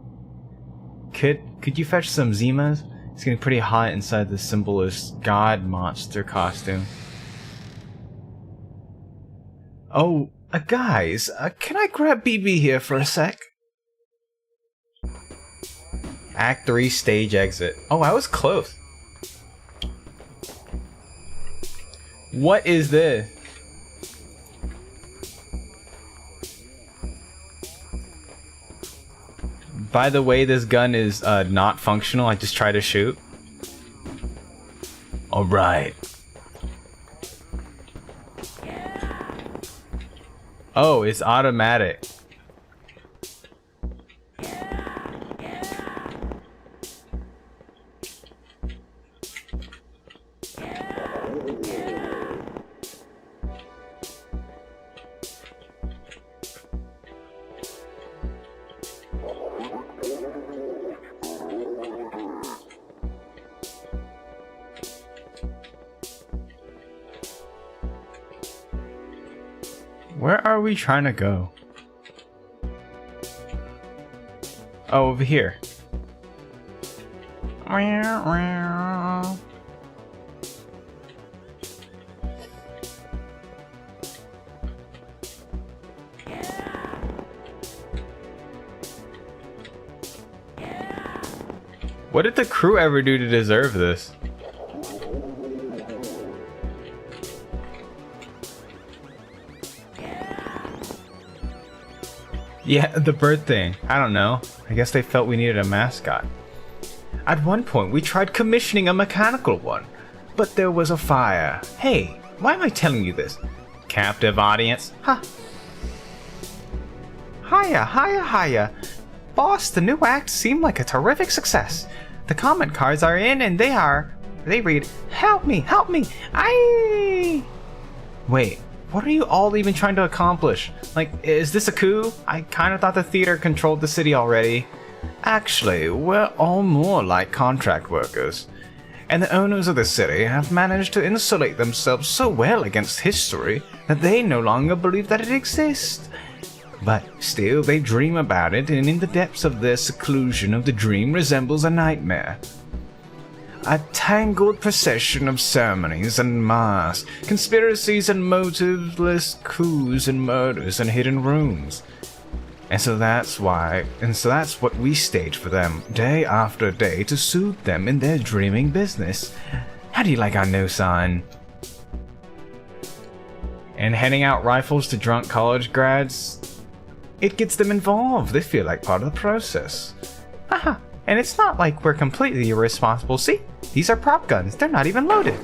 Could you fetch some Zimas? It's getting pretty hot inside the symbolist god monster costume. Oh, guys, can I grab BB here for a sec? Act 3 stage exit. Oh, I was close. What is this? By the way, this gun is not functional. I just try to shoot. Alright. Oh, it's automatic. Where are we trying to go? Oh, over here. What did the crew ever do to deserve this? Yeah, the bird thing. I don't know. I guess they felt we needed a mascot. At one point, we tried commissioning a mechanical one, but there was a fire. Hey, why am I telling you this? Captive audience? Huh. Hiya. Boss, the new act seemed like a terrific success. The comment cards are in and they read, help me, I... Wait. What are you all even trying to accomplish? Like, is this a coup? I kind of thought the theater controlled the city already. Actually, we're all more like contract workers. And the owners of the city have managed to insulate themselves so well against history that they no longer believe that it exists. But still, they dream about it, and in the depths of their seclusion of the dream resembles a nightmare. A tangled procession of ceremonies and masks, conspiracies and motiveless coups and murders and hidden rooms. And so that's what we stage for them, day after day, to soothe them in their dreaming business. How do you like our new sign? And handing out rifles to drunk college grads, it gets them involved. They feel like part of the process. Haha. And it's not like we're completely irresponsible. See? These are prop guns. They're not even loaded.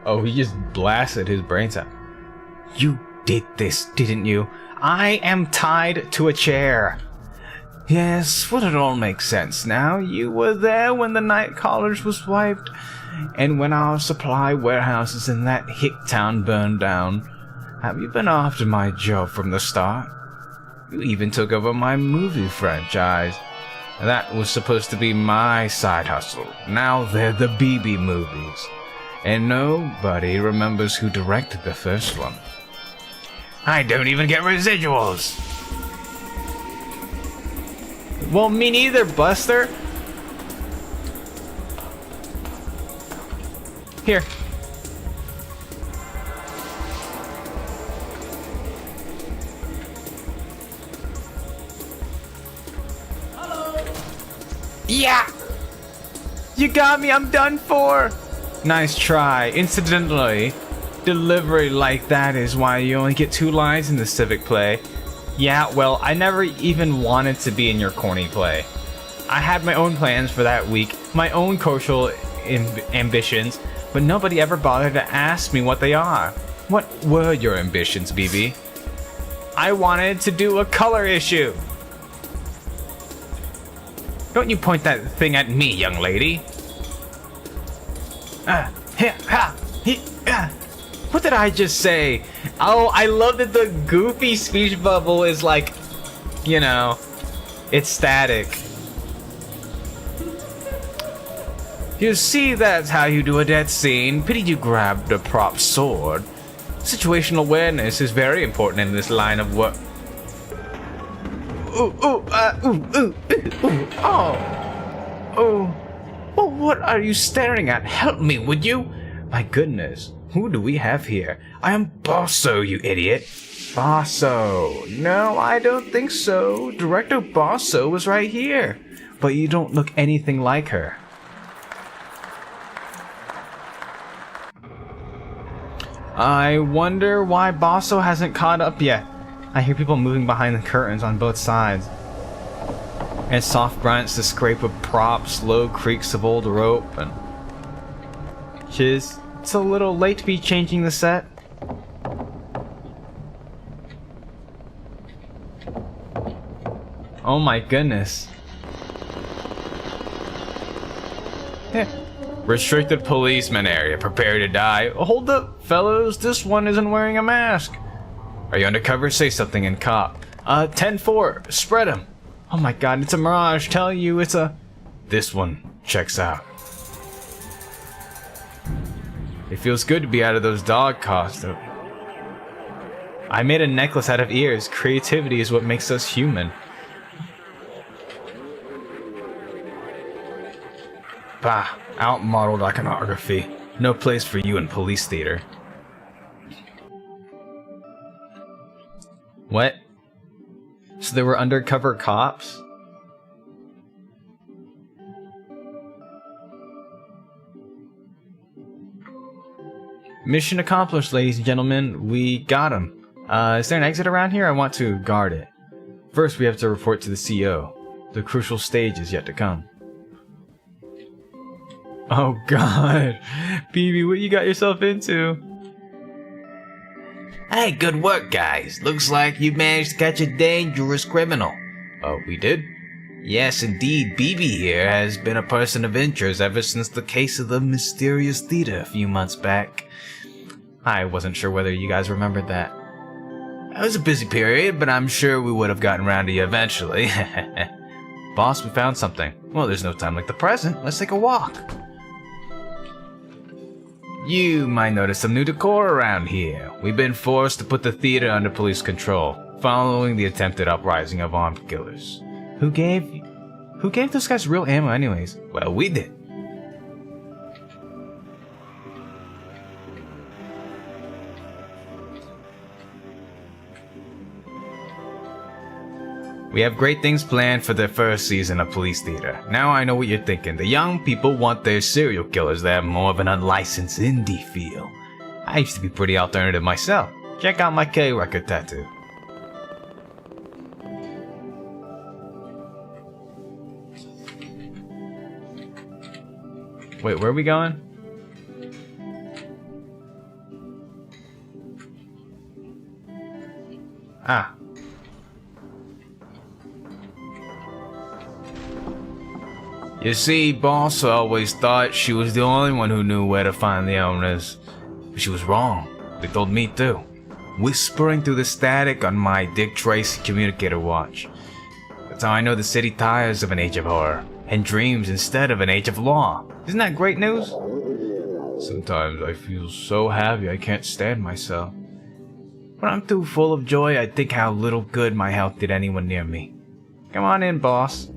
Oh, he just blasted his brains out. You did this, didn't you? I am tied to a chair. Yes, well, it all makes sense now. You were there when the night college was wiped, and when our supply warehouses in that hick town burned down. Have you been after my job from the start? You even took over my movie franchise. That was supposed to be my side hustle. Now they're the BB movies. And nobody remembers who directed the first one. I don't even get residuals. Well, me neither, Buster. Here. Yeah! You got me, I'm done for! Nice try. Incidentally, delivery like that is why you only get 2 lines in the civic play. Yeah, well, I never even wanted to be in your corny play. I had my own plans for that week, my own social ambitions, but nobody ever bothered to ask me what they are. What were your ambitions, BB? I wanted to do a color issue. Don't you point that thing at me, young lady. What did I just say? Oh, I love that the goofy speech bubble is like, you know, it's static. You see, that's how you do a death scene. Pity you grabbed a prop sword. Situational awareness is very important in this line of work. Oh, what are you staring at? Help me, would you? My goodness, who do we have here? I am Bosso, you idiot. Bosso. No, I don't think so. Director Bosso was right here. But you don't look anything like her. I wonder why Bosso hasn't caught up yet. I hear people moving behind the curtains on both sides. And soft grunts, the scrape of props, low creaks of old rope, and... It's a little late to be changing the set. Oh my goodness. Restricted policeman area. Prepare to die. Hold up, fellows. This one isn't wearing a mask. Are you undercover? Say something in cop. 10-4. Spread him. Oh my god, it's a mirage. Tell you it's a... This one checks out. It feels good to be out of those dog costumes. I made a necklace out of ears. Creativity is what makes us human. Bah, outmodeled iconography. No place for you in police theater. What? So they were undercover cops? Mission accomplished, ladies and gentlemen. We got him. Is there an exit around here? I want to guard it. First, we have to report to the CO. The crucial stage is yet to come. Oh god. BB, what you got yourself into? Hey, good work, guys. Looks like you managed to catch a dangerous criminal. Oh, we did? Yes, indeed. BB here has been a person of interest ever since the case of the mysterious theater a few months back. I wasn't sure whether you guys remembered that. It was a busy period, but I'm sure we would have gotten around to you eventually. Boss, we found something. Well, there's no time like the present. Let's take a walk. You might notice some new decor around here. We've been forced to put the theater under police control, following the attempted uprising of armed killers. Who gave those guys real ammo anyways? Well, we did. We have great things planned for the first season of Police Theater. Now I know what you're thinking. The young people want their serial killers that have more of an unlicensed indie feel. I used to be pretty alternative myself. Check out my K record tattoo. Wait, where are we going? Ah. You see, Boss always thought she was the only one who knew where to find the owners. But she was wrong. They told me too. Whispering through the static on my Dick Tracy communicator watch. That's how I know the city tires of an age of horror, and dreams instead of an age of law. Isn't that great news? Sometimes I feel so happy I can't stand myself. When I'm too full of joy, I think how little good my health did anyone near me. Come on in, boss.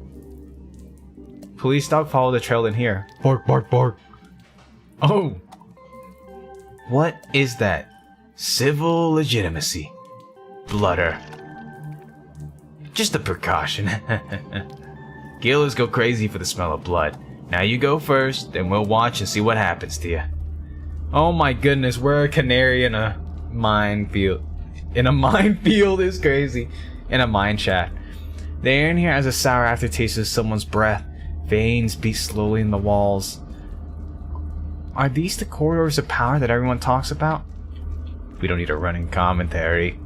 Police dog follow the trail in here. Bark, bark, bark. Oh! What is that? Civil legitimacy. Blooder. Just a precaution. Killers go crazy for the smell of blood. Now you go first, then we'll watch and see what happens to you. Oh my goodness, we're a canary in a minefield. In a minefield is crazy. In a mine shaft. The air in here has a sour aftertaste of someone's breath. Veins beat slowly in the walls. Are these the corridors of power that everyone talks about? We don't need a running commentary.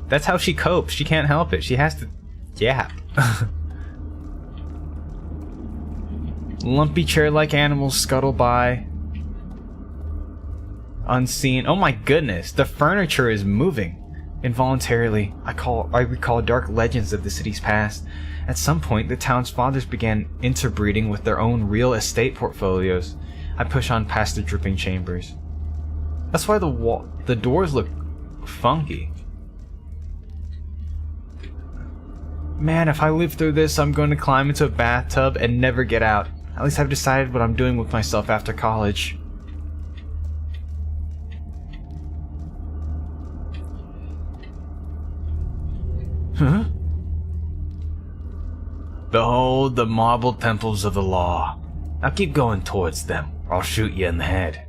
That's how she copes. She can't help it. She has to yap. Lumpy chair-like animals scuttle by. Unseen. Oh my goodness, the furniture is moving. Involuntarily, I recall dark legends of the city's past. At some point, the town's fathers began interbreeding with their own real estate portfolios. I push on past the dripping chambers. That's why the doors look funky. Man, if I live through this, I'm going to climb into a bathtub and never get out. At least I've decided what I'm doing with myself after college. Huh? Behold the marble temples of the law. Now keep going towards them, or I'll shoot you in the head.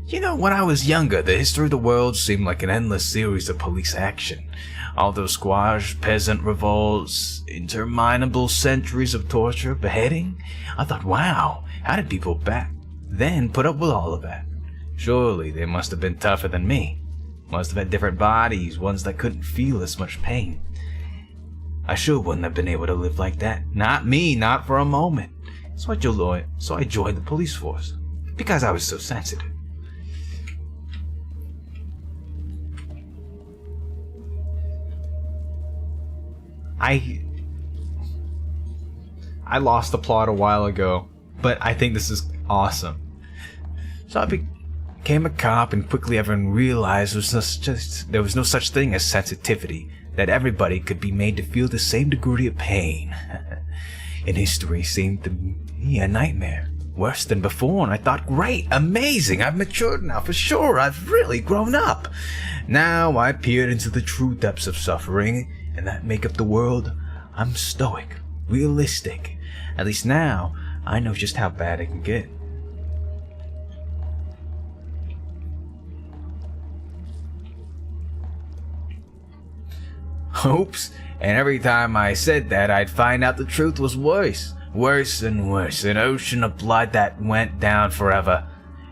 You know, when I was younger, the history of the world seemed like an endless series of police action. All those squash, peasant revolts, interminable centuries of torture, beheading. I thought, wow, how did people back then put up with all of that? Surely they must have been tougher than me. Must have had different bodies, ones that couldn't feel as much pain. I sure wouldn't have been able to live like that. Not me, not for a moment. So I joined the police force. Because I was so sensitive. I lost the plot a while ago, but I think this is awesome. So I became a cop, and quickly everyone realized there was no such thing as sensitivity, that everybody could be made to feel the same degree of pain. And history seemed to me a nightmare, worse than before, and I thought, great, amazing, I've matured now for sure, I've really grown up. Now I peered into the true depths of suffering, and that make up the world. I'm stoic, realistic. At least now, I know just how bad it can get. Oops, and every time I said that, I'd find out the truth was worse. Worse and worse, an ocean of blood that went down forever.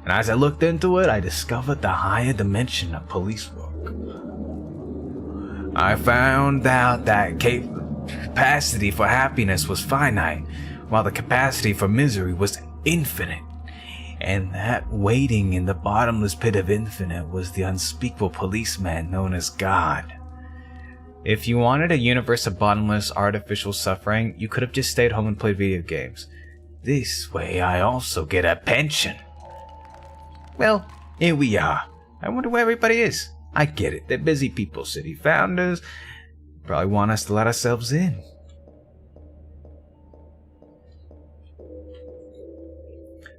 And as I looked into it, I discovered the higher dimension of police work. I found out that capacity for happiness was finite, while the capacity for misery was infinite. And that waiting in the bottomless pit of infinite was the unspeakable policeman known as God. If you wanted a universe of bottomless artificial suffering, you could have just stayed home and played video games. This way I also get a pension. Well, here we are. I wonder where everybody is. I get it, they're busy people, city founders. Probably want us to let ourselves in.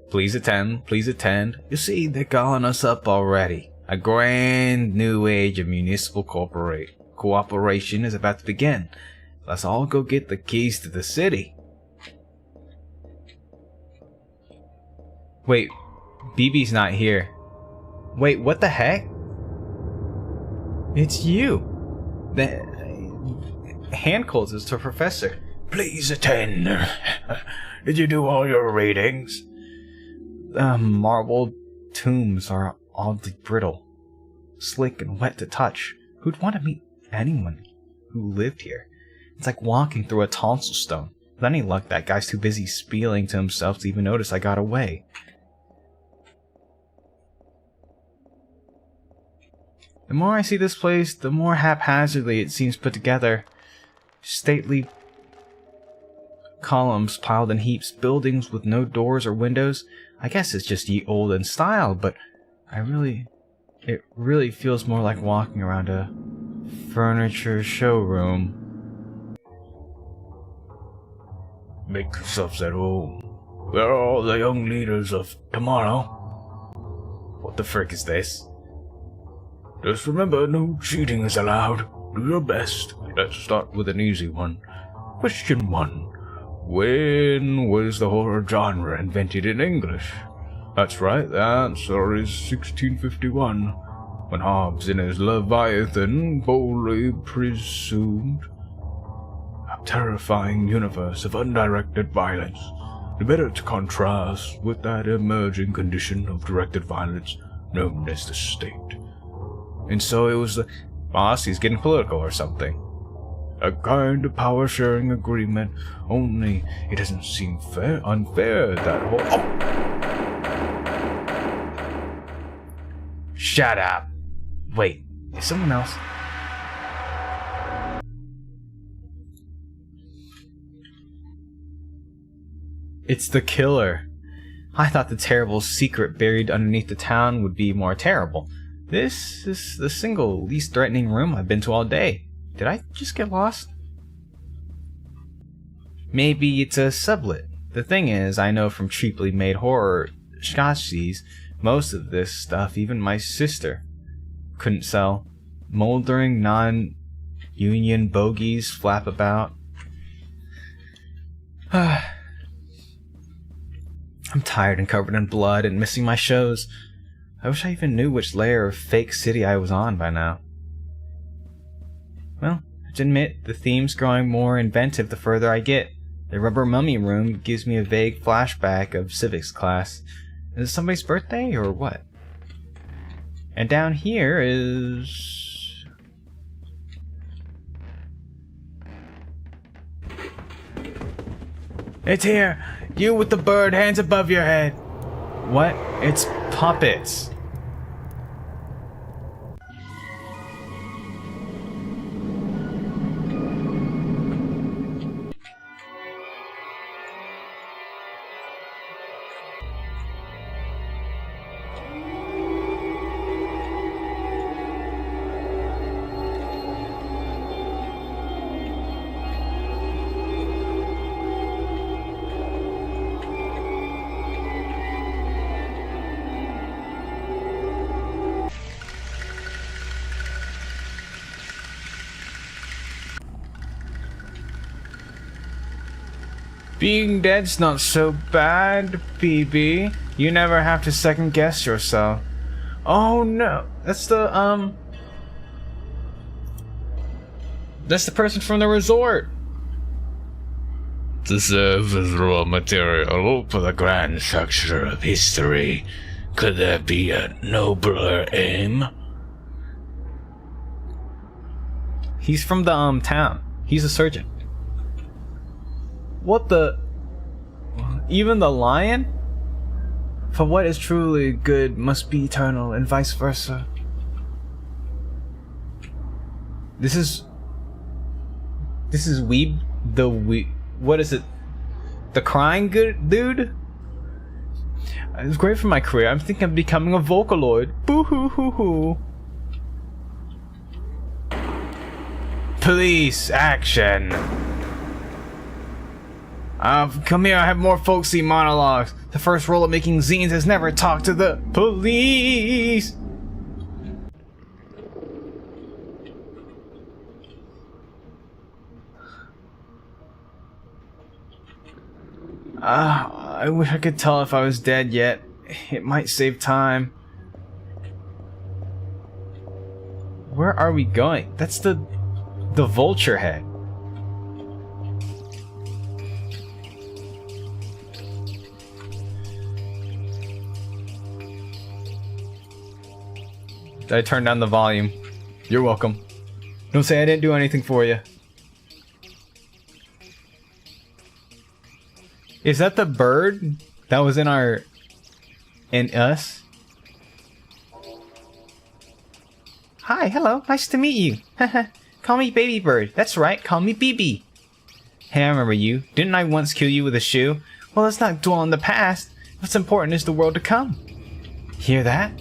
Please attend, please attend. You see, they're calling us up already. A grand new age of municipal cooperation is about to begin. Let's all go get the keys to the city. Wait, BB's not here. Wait, what the heck? It's you. The hand calls us to Professor. Please attend. Did you do all your readings? Marble tombs are oddly brittle, slick and wet to touch. Who'd want to meet anyone who lived here? It's like walking through a tonsil stone. With any luck, that guy's too busy spieling to himself to even notice I got away. The more I see this place, the more haphazardly it seems put together. Stately columns piled in heaps, buildings with no doors or windows. I guess it's just ye old in style, but it really feels more like walking around a furniture showroom. Make yourselves at home. We're all the young leaders of tomorrow. What the frick is this? Just remember, no cheating is allowed. Do your best. Let's start with an easy one. Question 1. When was the horror genre invented in English? That's right, the answer is 1651, when Hobbes in his Leviathan boldly presumed a terrifying universe of undirected violence, the better to contrast with that emerging condition of directed violence known as the state. And so it was the boss, he's getting political or something. A kind of power-sharing agreement, only it doesn't seem unfair that whole... Oh! Shut up. Wait, is someone else? It's the killer. I thought the terrible secret buried underneath the town would be more terrible. This is the single least threatening room I've been to all day. Did I just get lost? Maybe it's a sublet. The thing is, I know from cheaply made horror schotchies, most of this stuff even my sister couldn't sell. Moldering non-union bogies flap about. I'm tired and covered in blood and missing my shows. I wish I even knew which layer of fake city I was on by now. Well, I have to admit, the theme's growing more inventive the further I get. The rubber mummy room gives me a vague flashback of civics class. Is it somebody's birthday or what? And down here is... It's here! You with the bird, hands above your head! What? It's puppets! Being dead's not so bad, BB. You never have to second guess yourself. Oh no, that's the person from the resort. To serve as raw material for the grand structure of history. Could there be a nobler aim? He's from the town. He's a surgeon. What the... Even the lion? For what is truly good must be eternal, and vice versa. This is Weeb, what is it? The crying good dude? It's great for my career. I'm thinking of becoming a Vocaloid. Boo hoo hoo hoo. Police action. Come here, I have more folksy monologues. The first rule of making zines is never talk to the police. I wish I could tell if I was dead yet. It might save time. Where are we going? That's the vulture head. Did I turn down the volume? You're welcome. Don't say I didn't do anything for you. Is that the bird that was in us? Hi, hello, nice to meet you. Call me Baby Bird. That's right, call me BB. Hey, I remember you. Didn't I once kill you with a shoe? Well, let's not dwell on the past. What's important is the world to come. Hear that?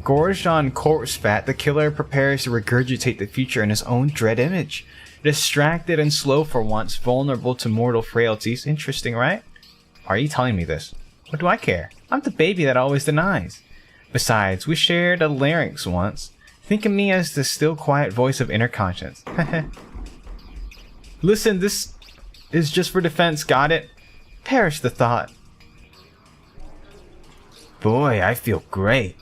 Gorged on corpse fat, the killer prepares to regurgitate the future in his own dread image. Distracted and slow for once, vulnerable to mortal frailties. Interesting, right? Why are you telling me this? What do I care? I'm the baby that always denies. Besides, we shared a larynx once. Think of me as the still quiet voice of inner conscience. Listen, this is just for defense, got it? Perish the thought. Boy, I feel great.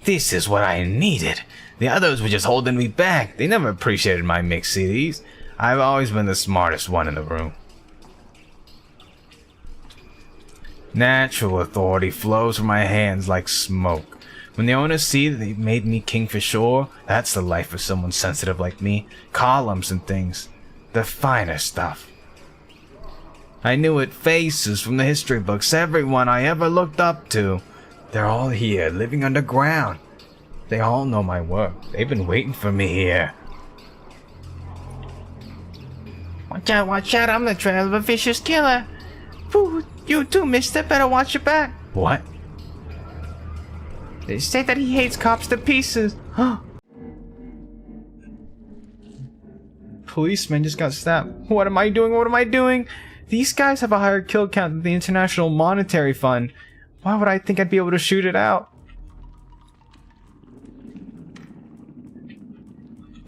This is what I needed. The others were just holding me back. They never appreciated my mixed CDs. I've always been the smartest one in the room. Natural authority flows from my hands like smoke. When the owners see that they've made me king for sure, that's the life of someone sensitive like me. Columns and things. The finer stuff. I knew it. Faces from the history books. Everyone I ever looked up to. They're all here, living underground. They all know my work. They've been waiting for me here. Watch out, I'm the trail of a vicious killer. Whew, you too, mister, better watch your back. What? They say that he hates cops to pieces. Policeman just got stabbed. What am I doing? What am I doing? These guys have a higher kill count than the International Monetary Fund. Why would I think I'd be able to shoot it out?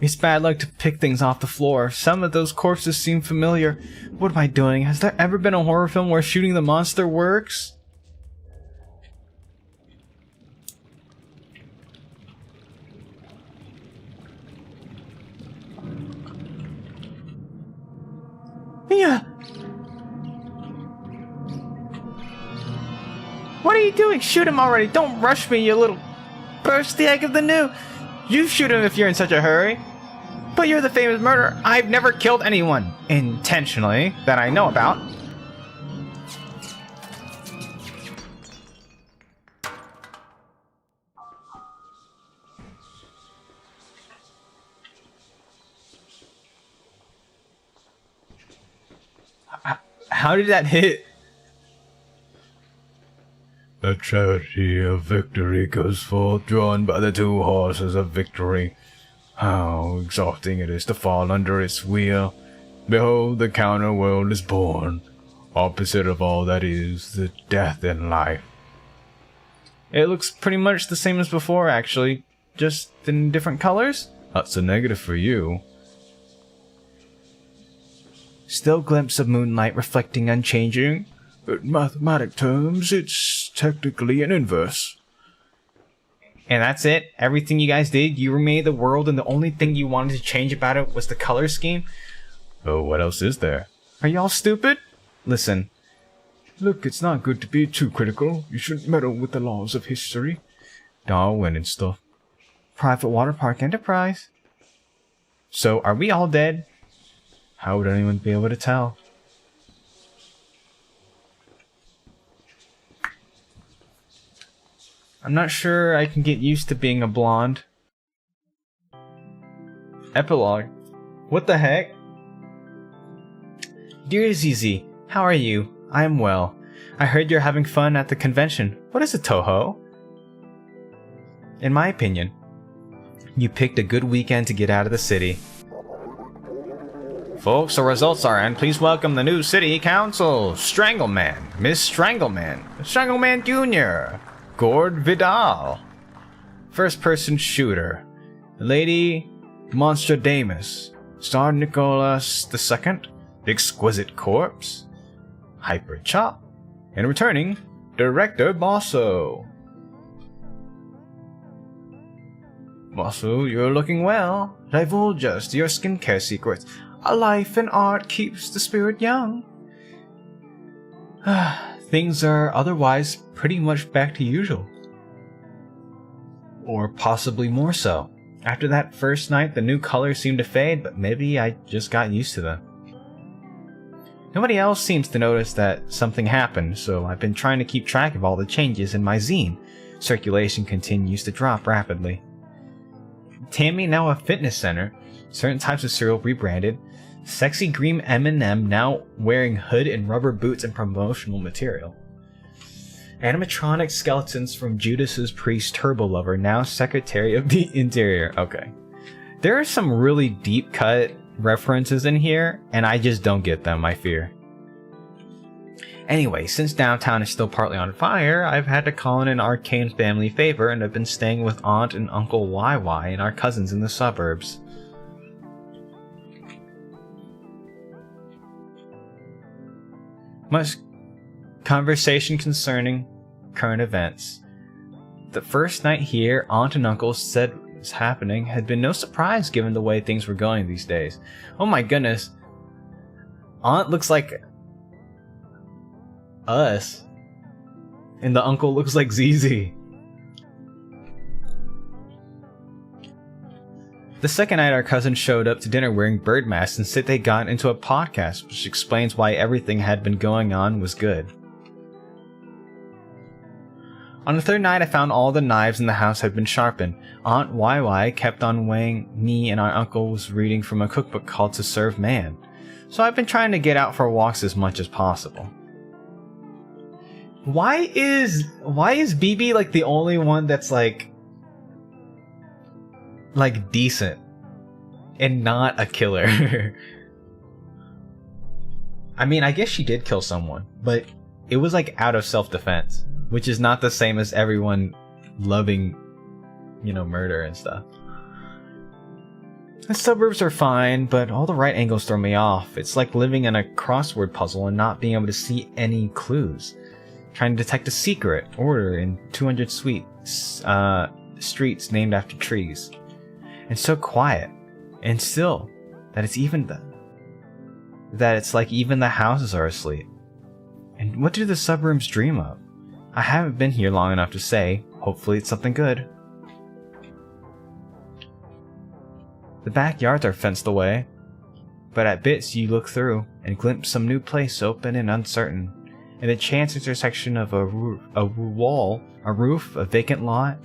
It's bad luck to pick things off the floor. Some of those corpses seem familiar. What am I doing? Has there ever been a horror film where shooting the monster works? Mia! What are you doing? Shoot him already. Don't rush me, you little... Burst the egg of the new. You shoot him if you're in such a hurry. But you're the famous murderer. I've never killed anyone intentionally that I know about. How did that hit? The charity of victory goes forth, drawn by the two horses of victory. How exhausting it is to fall under its wheel. Behold, the counter world is born. Opposite of all that is, the death in life. It looks pretty much the same as before, actually. Just in different colors? That's a negative for you. Still glimpse of moonlight reflecting unchanging. In mathematic terms, it's technically an inverse. And that's it? Everything you guys did? You remade the world and the only thing you wanted to change about it was the color scheme? Oh, what else is there? Are y'all stupid? Listen. Look, it's not good to be too critical. You shouldn't meddle with the laws of history. Darwin and stuff. Private water park enterprise. So, are we all dead? How would anyone be able to tell? I'm not sure I can get used to being a blonde. Epilogue. What the heck? Dear Zizi, how are you? I am well. I heard you're having fun at the convention. What is a Toho? In my opinion, you picked a good weekend to get out of the city. Folks, the results are in. Please welcome the new city council. Strangleman, Miss Strangleman, Strangleman Jr., Gord Vidal, first-person shooter, Lady Monstradamus, Star Nicholas II, The Exquisite Corpse, Hyper Chop, and returning, Director Bosso. Bosso, you're looking well. Divulge us to your skincare secrets. A life in art keeps the spirit young. Things are otherwise pretty much back to usual. Or possibly more so. After that first night, the new colors seemed to fade, but maybe I just got used to them. Nobody else seems to notice that something happened, so I've been trying to keep track of all the changes in my zine. Circulation continues to drop rapidly. Tammy now a fitness center, certain types of cereal rebranded, sexy green M&M now wearing hood and rubber boots and promotional material. Animatronic skeletons from Judas's priest Turbo Lover, now Secretary of the Interior. Okay. There are some really deep cut references in here, and I just don't get them, I fear. Anyway, since downtown is still partly on fire, I've had to call in an arcane family favor and have been staying with Aunt and Uncle YY and our cousins in the suburbs. Much conversation concerning current events. The first night here, Aunt and Uncle said was happening had been no surprise given the way things were going these days. Oh my goodness. Aunt looks like us. And the uncle looks like ZZ. The second night our cousin showed up to dinner wearing bird masks and said they got into a podcast, which explains why everything had been going on was good. On the third night I found all the knives in the house had been sharpened. Aunt YY kept on weighing me and our uncle was reading from a cookbook called To Serve Man. So I've been trying to get out for walks as much as possible. Why is BB like the only one that's like decent and not a killer? I mean, I guess she did kill someone, but it was like out of self-defense, which is not the same as everyone loving, murder and stuff. The suburbs are fine, but all the right angles throw me off. It's like living in a crossword puzzle and not being able to see any clues. Trying to detect a secret order in 200 streets named after trees. And so quiet and still that it's like even the houses are asleep. And what do the suburbs dream of? I haven't been here long enough to say. Hopefully it's something good. The backyards are fenced away, but at bits you look through and glimpse some new place open and uncertain. In the chance intersection of a roof, a vacant lot,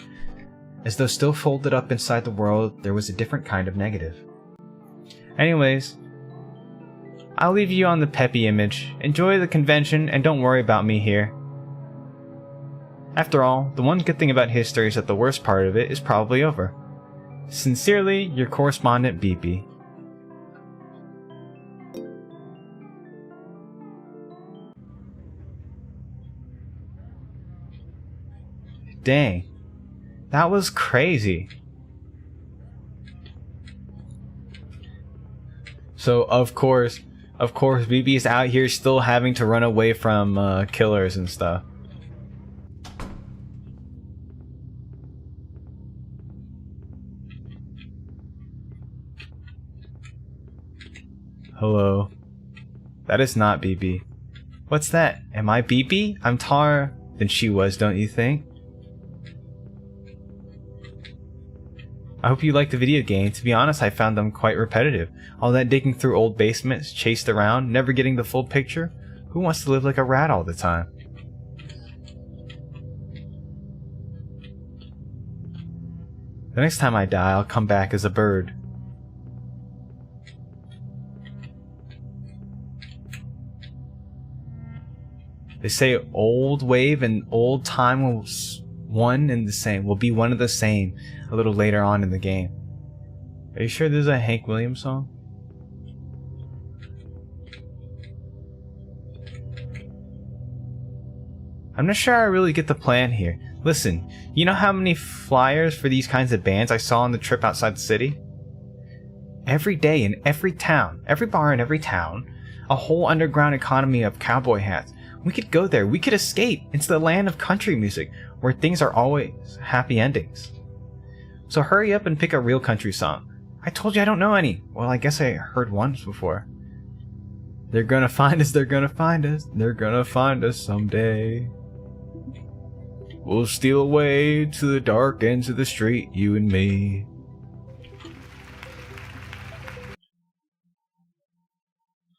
as though still folded up inside the world, there was a different kind of negative. Anyways, I'll leave you on the peppy image. Enjoy the convention and don't worry about me here. After all, the one good thing about history is that the worst part of it is probably over. Sincerely, your correspondent BP. Dang, that was crazy. So of course BB's out here still having to run away from killers and stuff. Hello. That is not BB. What's that? Am I BB? I'm taller than she was, don't you think? I hope you liked the video game. To be honest, I found them quite repetitive. All that digging through old basements, chased around, never getting the full picture. Who wants to live like a rat all the time? The next time I die, I'll come back as a bird. They say old wave and old time will be one and the same a little later on in the game. Are you sure this is a Hank Williams song? I'm not sure I really get the plan here. Listen, you know how many flyers for these kinds of bands I saw on the trip outside the city? Every day in every town, every bar in every town, a whole underground economy of cowboy hats. We could go there, we could escape into the land of country music, where things are always happy endings. So hurry up and pick a real country song. I told you I don't know any. Well, I guess I heard one before. They're gonna find us, they're gonna find us, they're gonna find us someday. We'll steal away to the dark ends of the street, you and me.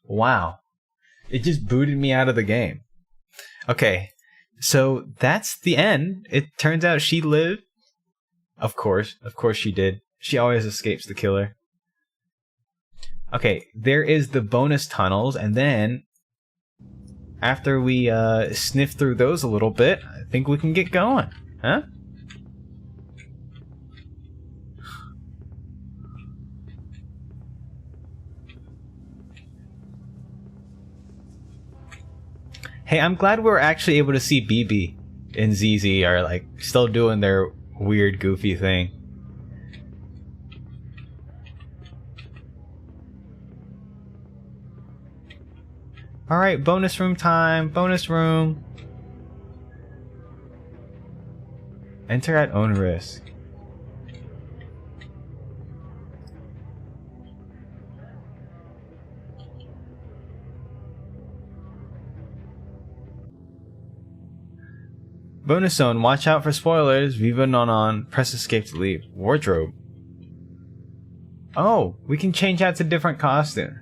Wow. It just booted me out of the game. Okay, so that's the end. It turns out she lived. Of course she did. She always escapes the killer. Okay, there is the bonus tunnels, and then after we sniff through those a little bit, I think we can get going, huh? Hey, I'm glad we're actually able to see BB and ZZ are like still doing their weird, goofy thing. Alright, bonus room time. Bonus room. Enter at own risk. Bonus zone. Watch out for spoilers. Viva non on. Press escape to leave. Wardrobe. Oh, we can change out to different costume.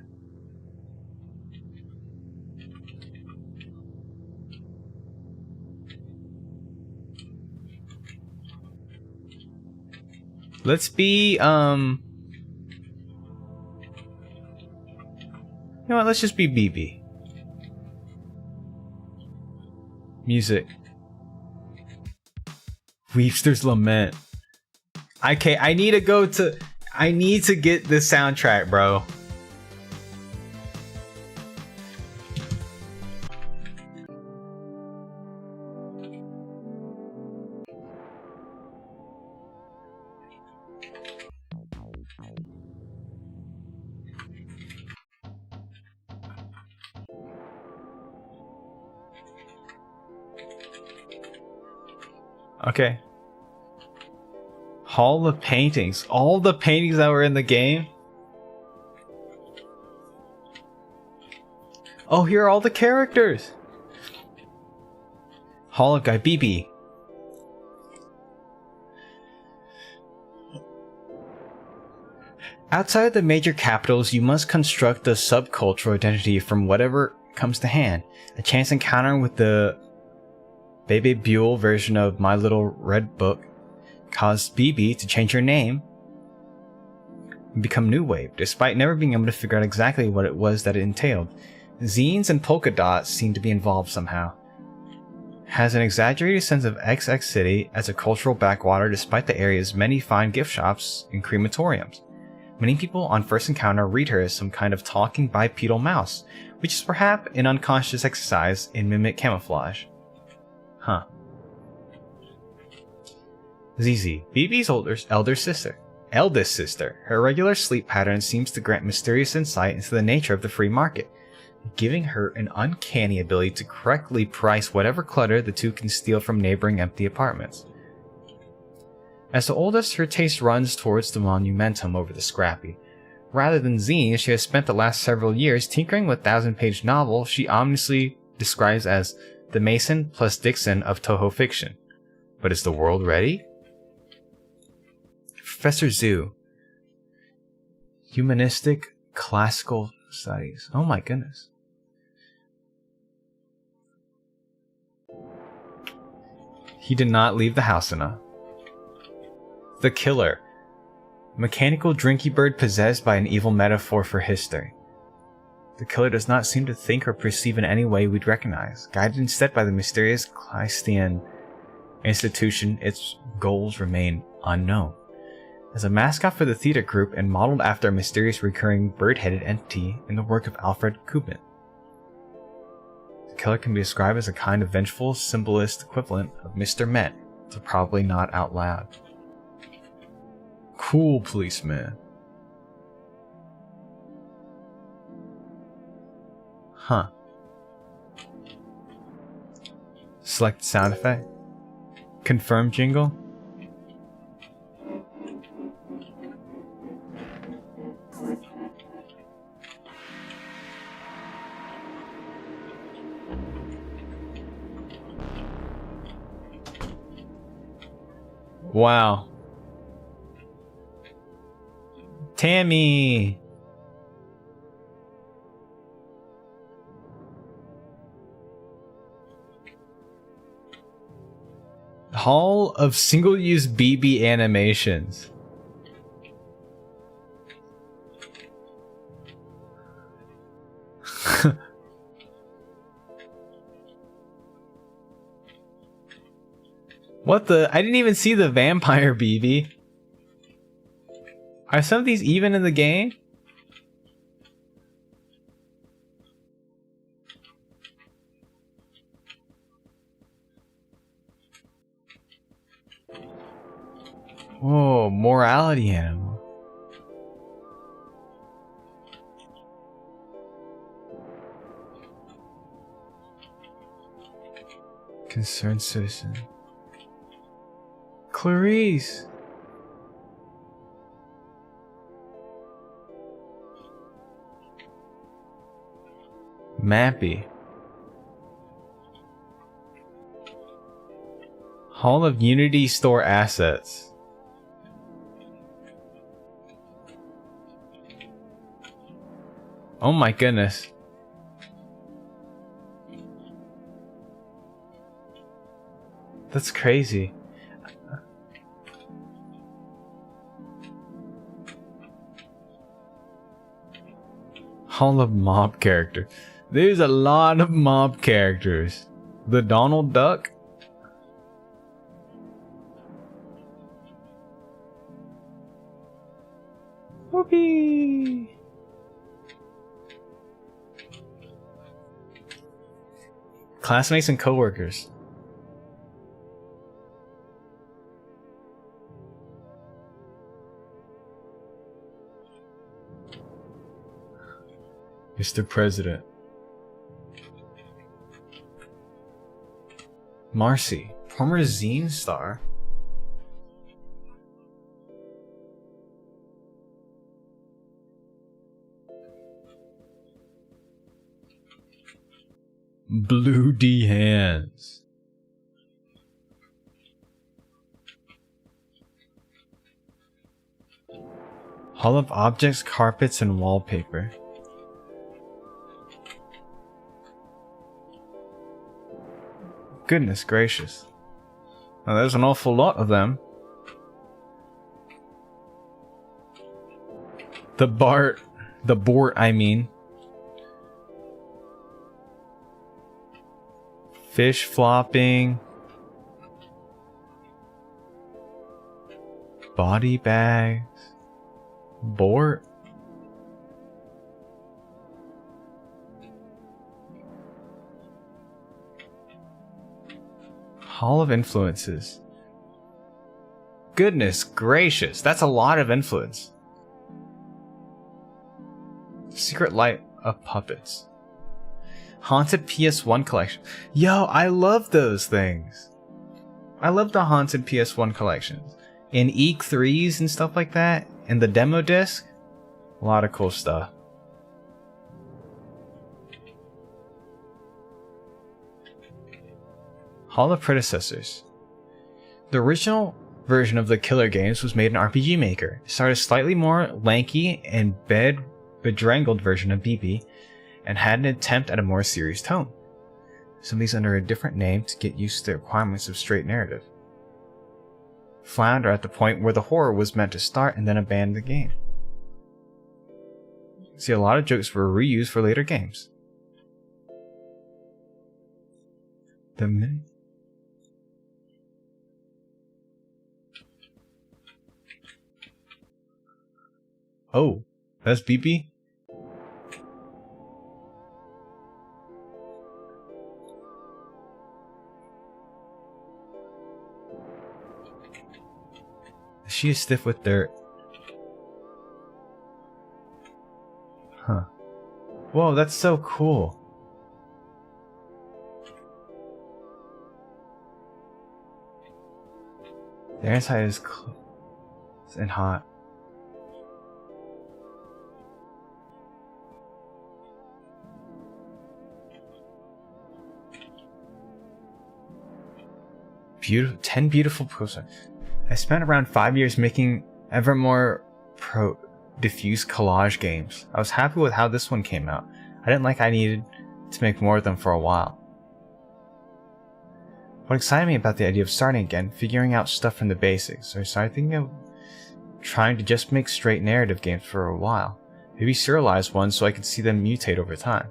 Let's be, you know what, let's just be BB. Music. Weepster's Lament. Okay, I need to get the soundtrack, bro. Okay. Hall of Paintings. All the paintings that were in the game. Oh, here are all the characters. Hall of Guy BB. Outside of the major capitals, you must construct a subcultural identity from whatever comes to hand. A chance encounter with the Bebe Buell version of My Little Red Book caused BB to change her name and become New Wave, despite never being able to figure out exactly what it was that it entailed. Zines and polka dots seem to be involved somehow. Has an exaggerated sense of XX City as a cultural backwater despite the area's many fine gift shops and crematoriums. Many people on first encounter read her as some kind of talking bipedal mouse, which is perhaps an unconscious exercise in mimic camouflage. Huh. ZZ, BB's eldest sister. Her irregular sleep pattern seems to grant mysterious insight into the nature of the free market, giving her an uncanny ability to correctly price whatever clutter the two can steal from neighboring empty apartments. As the oldest, her taste runs towards the monumentum over the scrappy. Rather than zines, she has spent the last several years tinkering with 1,000-page novel she ominously describes as the Mason plus Dixon of Toho fiction. But is the world ready? Professor Zhu. Humanistic Classical Studies. Oh my goodness. He did not leave the house enough. The Killer. Mechanical drinky bird possessed by an evil metaphor for history. The killer does not seem to think or perceive in any way we'd recognize. Guided instead by the mysterious Cleistian institution, its goals remain unknown. As a mascot for the theater group and modeled after a mysterious recurring bird-headed entity in the work of Alfred Kubin. The killer can be described as a kind of vengeful symbolist equivalent of Mr. Met, though probably not out loud. Cool policeman. Huh. Select sound effect. Confirm jingle. Wow. Tammy. Hall of single-use BB animations. What the? I didn't even see the vampire BB. Are some of these even in the game? Whoa, morality animal. Concerned citizen. Clarice. Mappy. Hall of Unity store assets. Oh my goodness. That's crazy. Hall of mob character. There's a lot of mob characters. The Donald Duck. Whoopee. Classmates and coworkers. Mr. President. Marcy, former zine star. Blue D hands. Hall of objects, carpets, and wallpaper. Goodness gracious. Now, there's an awful lot of them. The Bort, I mean. Fish flopping. Body bags. Bort. Hall of influences. Goodness gracious, that's a lot of influence. Secret light of puppets. Haunted PS1 collection. Yo, I love those things. I love the haunted PS1 collections. In EEC3s and stuff like that, and the demo disc. A lot of cool stuff. Hall of predecessors. The original version of the Killer games was made in RPG Maker. It started a slightly more lanky and bedraggled version of BB, and had an attempt at a more serious tone. Some of these under a different name to get used to the requirements of straight narrative. Flounder at the point where the horror was meant to start and then abandon the game. See, a lot of jokes were reused for later games. Oh, that's BB? She is stiff with dirt. Huh. Whoa, that's so cool. The inside is close and hot. Beautiful, 10 beautiful posters. I spent around 5 years making ever more diffuse collage games. I was happy with how this one came out. I didn't like I needed to make more of them for a while. What excited me about the idea of starting again, figuring out stuff from the basics, so I started thinking of trying to just make straight narrative games for a while. Maybe serialized ones so I could see them mutate over time.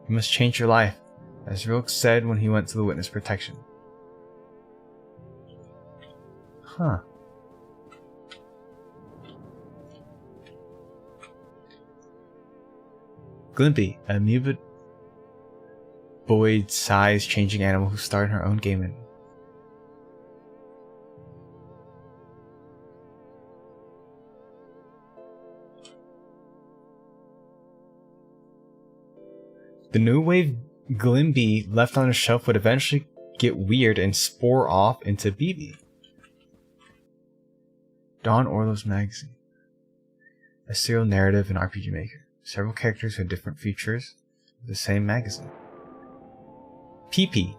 You must change your life, as Rilke said when he went to the witness protection. Huh. Glimpy, a amoeba Boyd size changing animal who starred in her own game. The new wave Glimby left on a shelf would eventually get weird and spore off into BB. Don Orlo's Magazine. A serial narrative and RPG Maker. Several characters with different features of the same magazine. PP.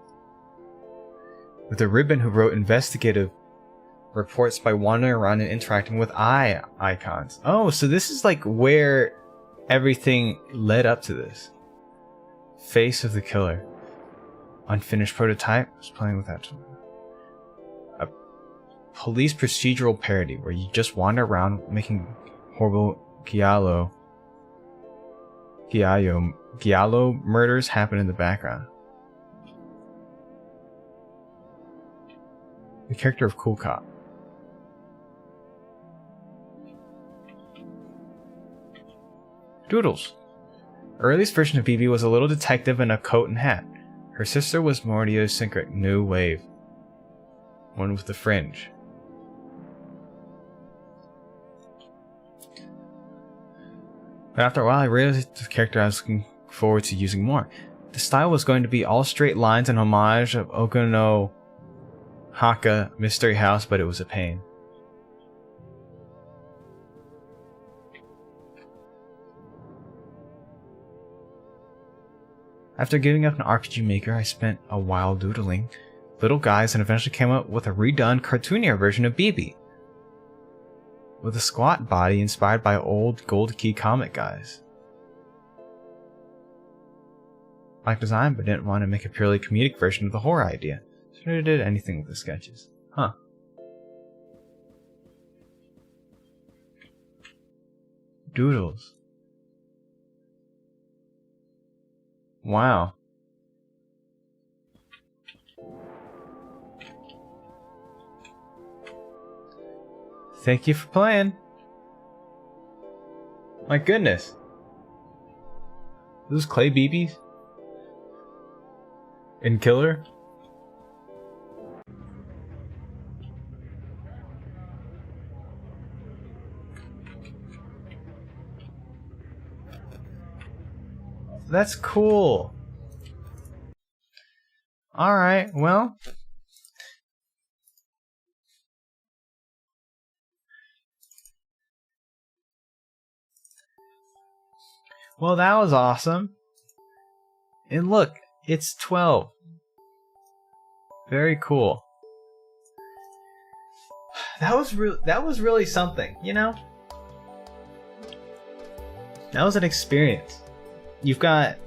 With a ribbon who wrote investigative reports by wandering around and interacting with eye icons. Oh, so this is like where everything led up to this. Face of the Killer. Unfinished prototype. I was playing with that. A police procedural parody where you just wander around making horrible giallo murders happen in the background. The character of Cool Cop. Doodles. Earliest version of BB was a little detective in a coat and hat. Her sister was more idiosyncratic, new wave. One with the fringe. But after a while I realized the character I was looking forward to using more. The style was going to be all straight lines and homage of Oko no Haka Mystery House, but it was a pain. After giving up an RPG Maker, I spent a while doodling little guys and eventually came up with a redone, cartoonier version of BB. With a squat body inspired by old Gold Key comic guys. I liked design, but didn't want to make a purely comedic version of the horror idea, so I never did anything with the sketches. Huh. Doodles. Wow. Thank you for playing. My goodness. Those clay BBs? And Killer? That's cool. Alright, well. Well, that was awesome. And look, it's 12. Very cool. That was really something, you know? That was an experience. You've got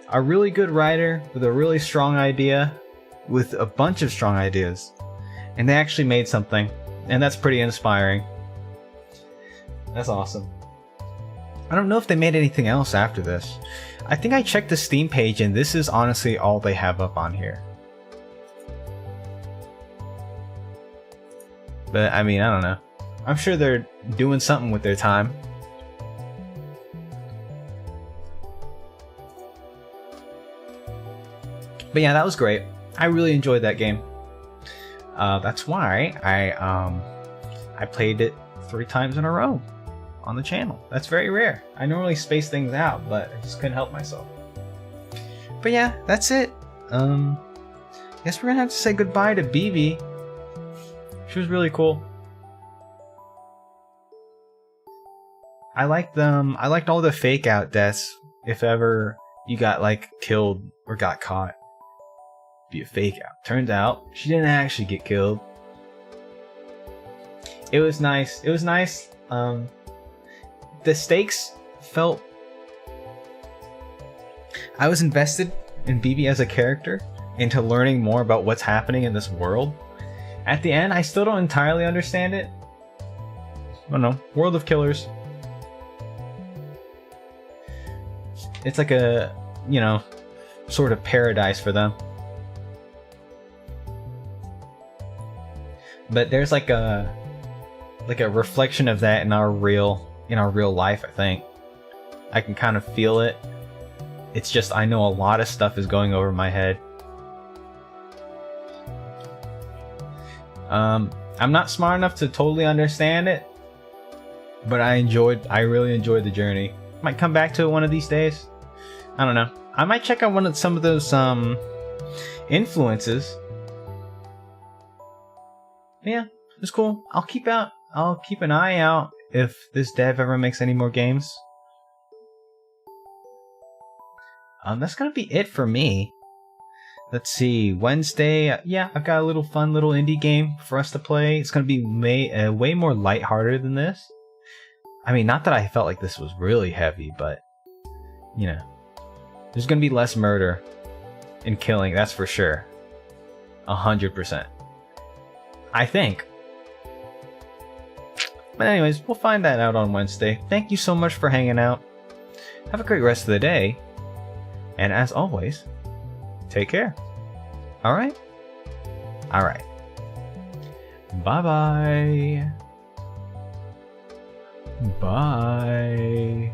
a really good writer with a really strong idea, with a bunch of strong ideas, and they actually made something, and that's pretty inspiring. That's awesome. I don't know if they made anything else after this. I think I checked the Steam page, and this is honestly all they have up on here. But I mean, I don't know. I'm sure they're doing something with their time. But yeah, that was great. I really enjoyed that game. That's why I played it 3 times in a row on the channel. That's very rare. I normally space things out, but I just couldn't help myself. But yeah, that's it. Guess we're gonna have to say goodbye to BB. She was really cool. I liked them. I liked all the fake out deaths. If ever you got like killed or got caught. Be a fake out. Turns out she didn't actually get killed. It was nice. It was nice. The stakes felt. I was invested in BB as a character, into learning more about what's happening in this world. At the end, I still don't entirely understand it. I don't know. World of Killers. It's like a, you know, sort of paradise for them. But there's like a reflection of that in our real life, I think. I can kind of feel it. It's just I know a lot of stuff is going over my head. I'm not smart enough to totally understand it, but I really enjoyed the journey. Might come back to it one of these days. I don't know. I might check out some of those influences. Yeah, it's cool. I'll keep an eye out if this dev ever makes any more games. That's gonna be it for me. Let's see, Wednesday, yeah, I've got a little fun little indie game for us to play. It's gonna be way more lighthearted than this. I mean, not that I felt like this was really heavy, but, you know, there's gonna be less murder and killing, that's for sure. 100%. I think. But anyways, we'll find that out on Wednesday. Thank you so much for hanging out. Have a great rest of the day. And as always, take care. Alright? Alright. Bye-bye. Bye.